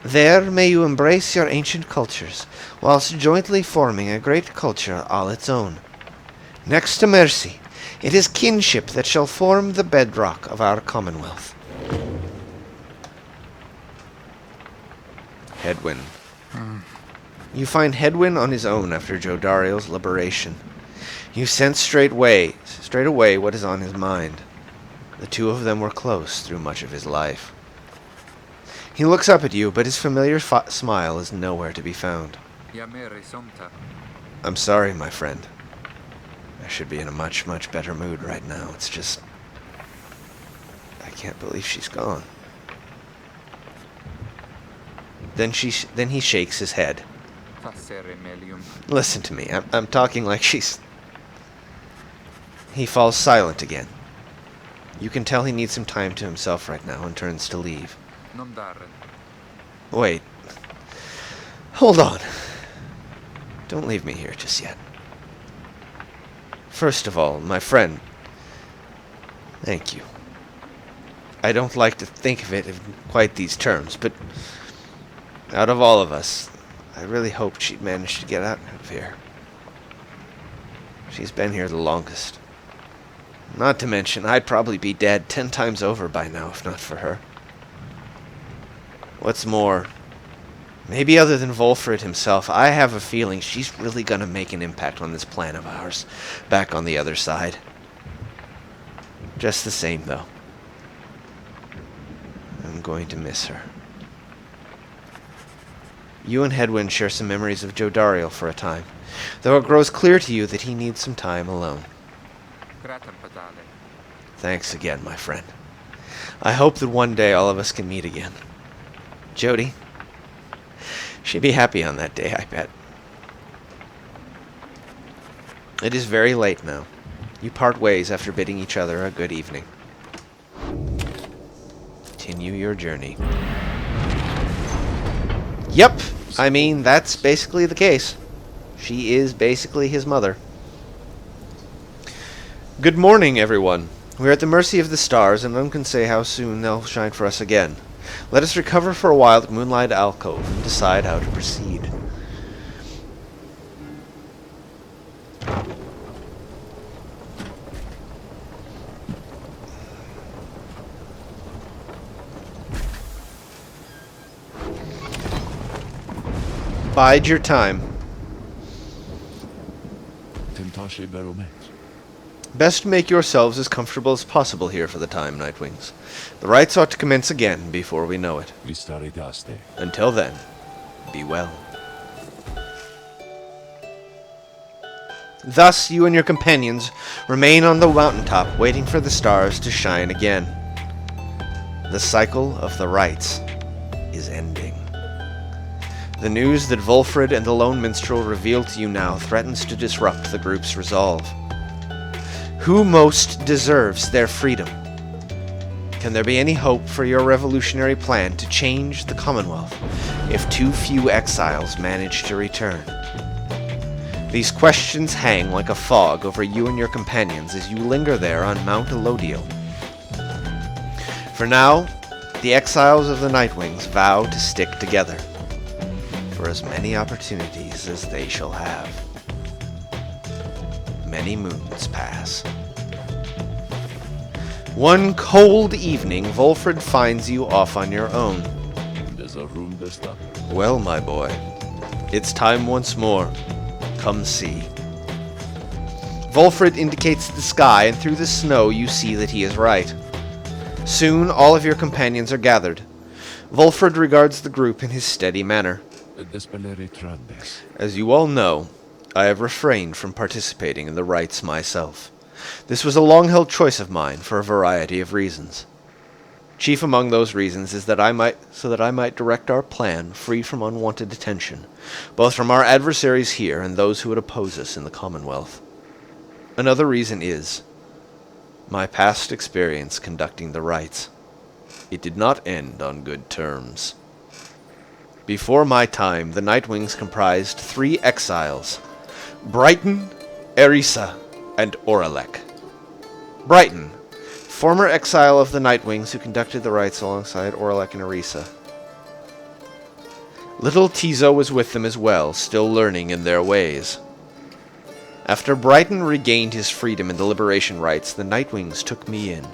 There may you embrace your ancient cultures, whilst jointly forming a great culture all its own. Next to mercy, it is kinship that shall form the bedrock of our commonwealth. Hedwyn. You find Hedwyn on his own after Jodario's liberation. You sense straight away what is on his mind. The two of them were close through much of his life. He looks up at you, but his familiar smile is nowhere to be found. I'm sorry, my friend. I should be in a much, much better mood right now. It's just... I can't believe she's gone. Then he shakes his head. Listen to me. I'm talking like she's... He falls silent again. You can tell he needs some time to himself right now and turns to leave. Wait. Hold on. Don't leave me here just yet. First of all, my friend, thank you. I don't like to think of it in quite these terms, but out of all of us, I really hoped she'd managed to get out of here. She's been here the longest. Not to mention, I'd probably be dead 10 times over by now if not for her. What's more, maybe other than Volfred himself, I have a feeling she's really gonna make an impact on this plan of ours, back on the other side. Just the same, though, I'm going to miss her. You and Hedwyn share some memories of Jodario for a time, though it grows clear to you that he needs some time alone. Thanks again, my friend. I hope that one day all of us can meet again. Jody, she'd be happy on that day, I bet. It is very late now. You part ways after bidding each other a good evening. Continue your journey. Yep, I mean, that's basically the case. She is basically his mother. Good morning, everyone. We are at the mercy of the stars, and none can say how soon they'll shine for us again. Let us recover for a while at Moonlight Alcove and decide how to proceed. Bide your time. Best make yourselves as comfortable as possible here for the time, Nightwings. The rites ought to commence again before we know it. Until then, be well. Thus, you and your companions remain on the mountaintop, waiting for the stars to shine again. The cycle of the rites is ending. The news that Volfred and the Lone Minstrel reveal to you now threatens to disrupt the group's resolve. Who most deserves their freedom? Can there be any hope for your revolutionary plan to change the Commonwealth if too few exiles manage to return? These questions hang like a fog over you and your companions as you linger there on Mount Elodiel. For now, the exiles of the Nightwings vow to stick together for as many opportunities as they shall have. Many moons pass. One cold evening, Volfred finds you off on your own. Well, my boy, it's time once more. Come see. Volfred indicates the sky, and through the snow you see that he is right. Soon all of your companions are gathered. Volfred regards the group in his steady manner. As you all know, I have refrained from participating in the rites myself. This was a long-held choice of mine for a variety of reasons. Chief among those reasons is that I might direct our plan free from unwanted attention, both from our adversaries here and those who would oppose us in the Commonwealth. Another reason is my past experience conducting the rites. It did not end on good terms. Before my time, the Nightwings comprised 3 exiles: Brighton, Erisa, and Oralek. Brighton, former exile of the Nightwings who conducted the rites alongside Oralek and Erisa. Little Tizo was with them as well, still learning in their ways. After Brighton regained his freedom in the liberation rites, the Nightwings took me in.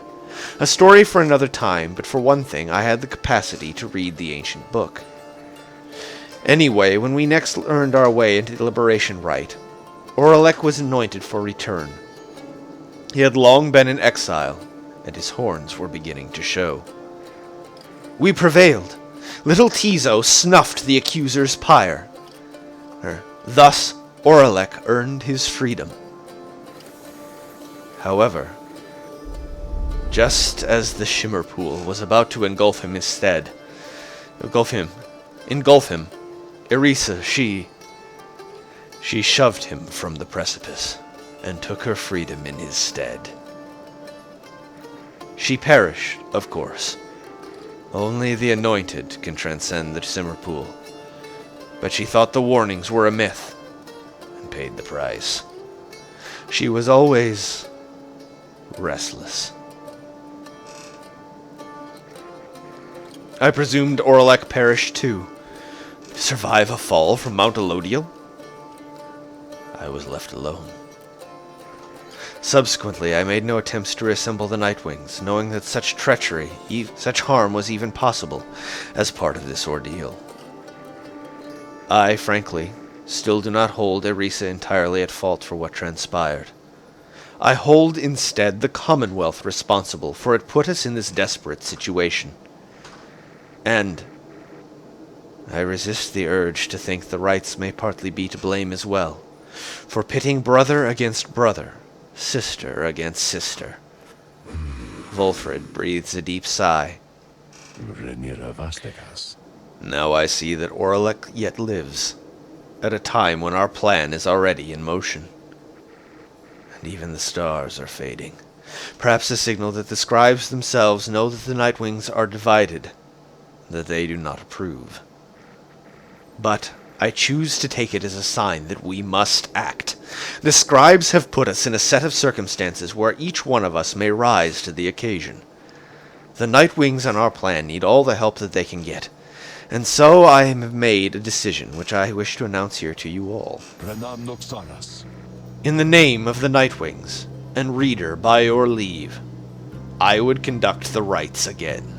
A story for another time, but for one thing, I had the capacity to read the ancient book. Anyway, when we next earned our way into the liberation rite, Oralek was anointed for return. He had long been in exile, and his horns were beginning to show. We prevailed. Little Tizo snuffed the accuser's pyre. Thus, Oralek earned his freedom. However, just as the Shimmer Pool was about to engulf him, Erisa, she shoved him from the precipice and took her freedom in his stead. She perished, of course. Only the anointed can transcend the Shimmer Pool. But she thought the warnings were a myth and paid the price. She was always restless. I presumed Oralek perished too. To survive a fall from Mount Elodiel? I was left alone. Subsequently, I made no attempts to reassemble the Nightwings, knowing that such treachery, such harm was even possible as part of this ordeal. I, frankly, still do not hold Erisa entirely at fault for what transpired. I hold instead the Commonwealth responsible, for it put us in this desperate situation. And I resist the urge to think the rites may partly be to blame as well, for pitting brother against brother, sister against sister. Volfred breathes a deep sigh. Now I see that Oralek yet lives, at a time when our plan is already in motion. And even the stars are fading. Perhaps a signal that the scribes themselves know that the Nightwings are divided, that they do not approve. But I choose to take it as a sign that we must act. The scribes have put us in a set of circumstances where each one of us may rise to the occasion. The Nightwings on our plan need all the help that they can get, and so I have made a decision which I wish to announce here to you all. In the name of the Nightwings, and reader, by your leave, I would conduct the rites again.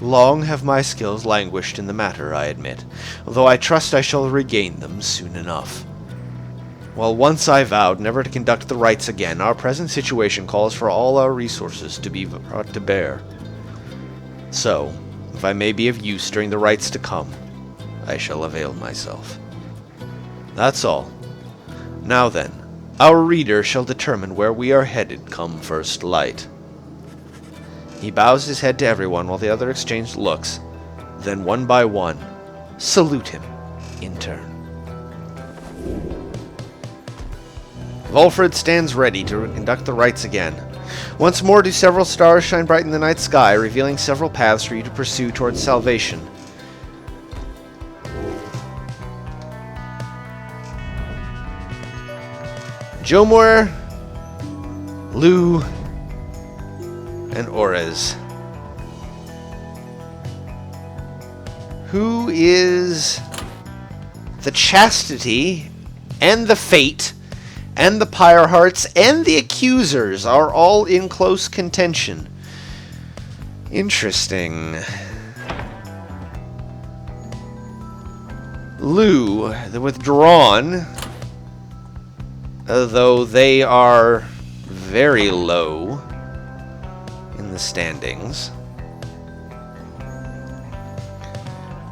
Long have my skills languished in the matter, I admit, although I trust I shall regain them soon enough. While once I vowed never to conduct the rites again, our present situation calls for all our resources to be brought to bear. So, if I may be of use during the rites to come, I shall avail myself. That's all. Now then, our reader shall determine where we are headed come first light. He bows his head to everyone while the other exchange looks, then one by one, salute him in turn. Volfred stands ready to conduct the rites again. Once more do several stars shine bright in the night sky, revealing several paths for you to pursue towards salvation. Jomor, Lou, and Orez. Who is the chastity and the fate and the Pyre Hearts and the Accusers are all in close contention. Interesting. Lou, the Withdrawn, though they are very low in the standings.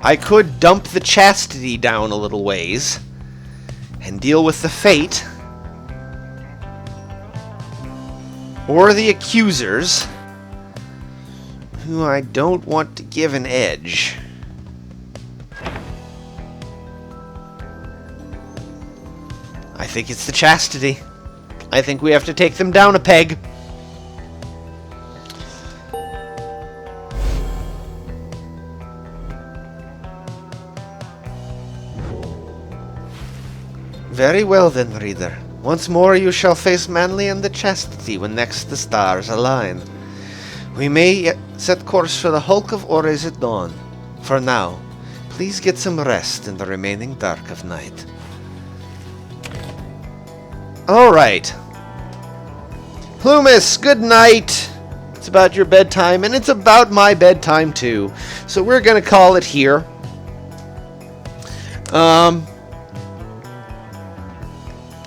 I could dump the Chastity down a little ways and deal with the Fate, or the Accusers, who I don't want to give an edge. I think it's the Chastity. I think we have to take them down a peg. Very well then, reader. Once more you shall face Manly and the Chastity when next the stars align. We may yet set course for the Hulk of Ores at dawn. For now, please get some rest in the remaining dark of night. Alright. Plumas, good night. It's about your bedtime, and it's about my bedtime too. So we're gonna call it here.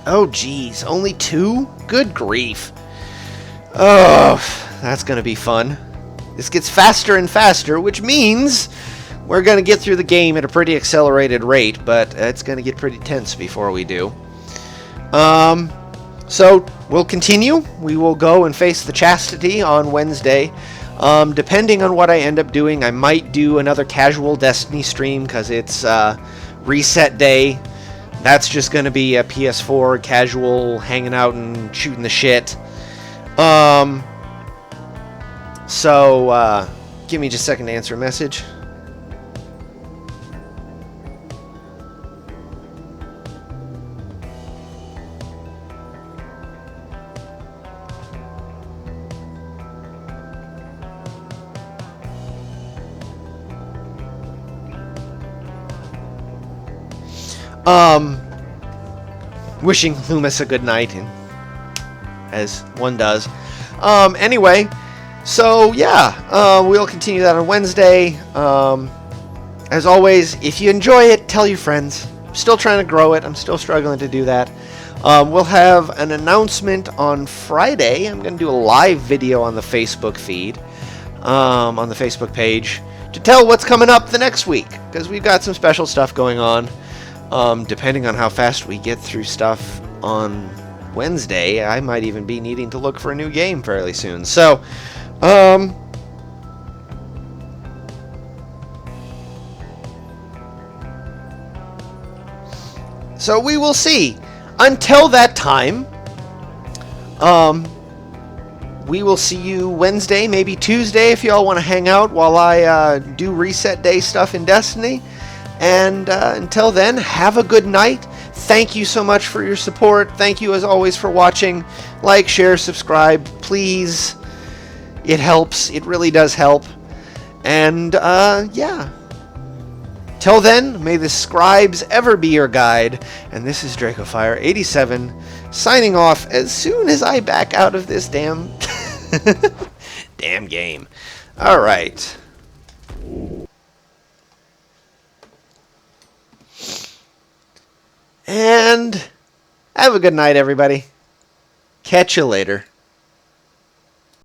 Oh, geez. Only 2? Good grief. Oh, that's going to be fun. This gets faster and faster, which means we're going to get through the game at a pretty accelerated rate, but it's going to get pretty tense before we do. So, we'll continue. We will go and face the Chastity on Wednesday. Depending on what I end up doing, I might do another casual Destiny stream, because it's reset day. That's just going to be a PS4 casual hanging out and shooting the shit. So, give me just a second to answer a message. Wishing Loomis a good night, and as one does. Anyway, so yeah, we'll continue that on Wednesday. As always, if you enjoy it, tell your friends. I'm still trying to grow it. I'm still struggling to do that. We'll have an announcement on Friday. I'm going to do a live video on the Facebook feed, on the Facebook page, to tell what's coming up the next week, because we've got some special stuff going on. Depending on how fast we get through stuff on Wednesday, I might even be needing to look for a new game fairly soon. So, so we will see. Until that time, we will see you Wednesday, maybe Tuesday, if y'all want to hang out while I do reset day stuff in Destiny. And until then, have a good night. Thank you so much for your support. Thank you, as always, for watching. Like, share, subscribe, please. It helps. It really does help. And, yeah. Till then, may the scribes ever be your guide. And this is DracoFire87, signing off as soon as I back out of this damn game. Alright. And have a good night, everybody. Catch you later.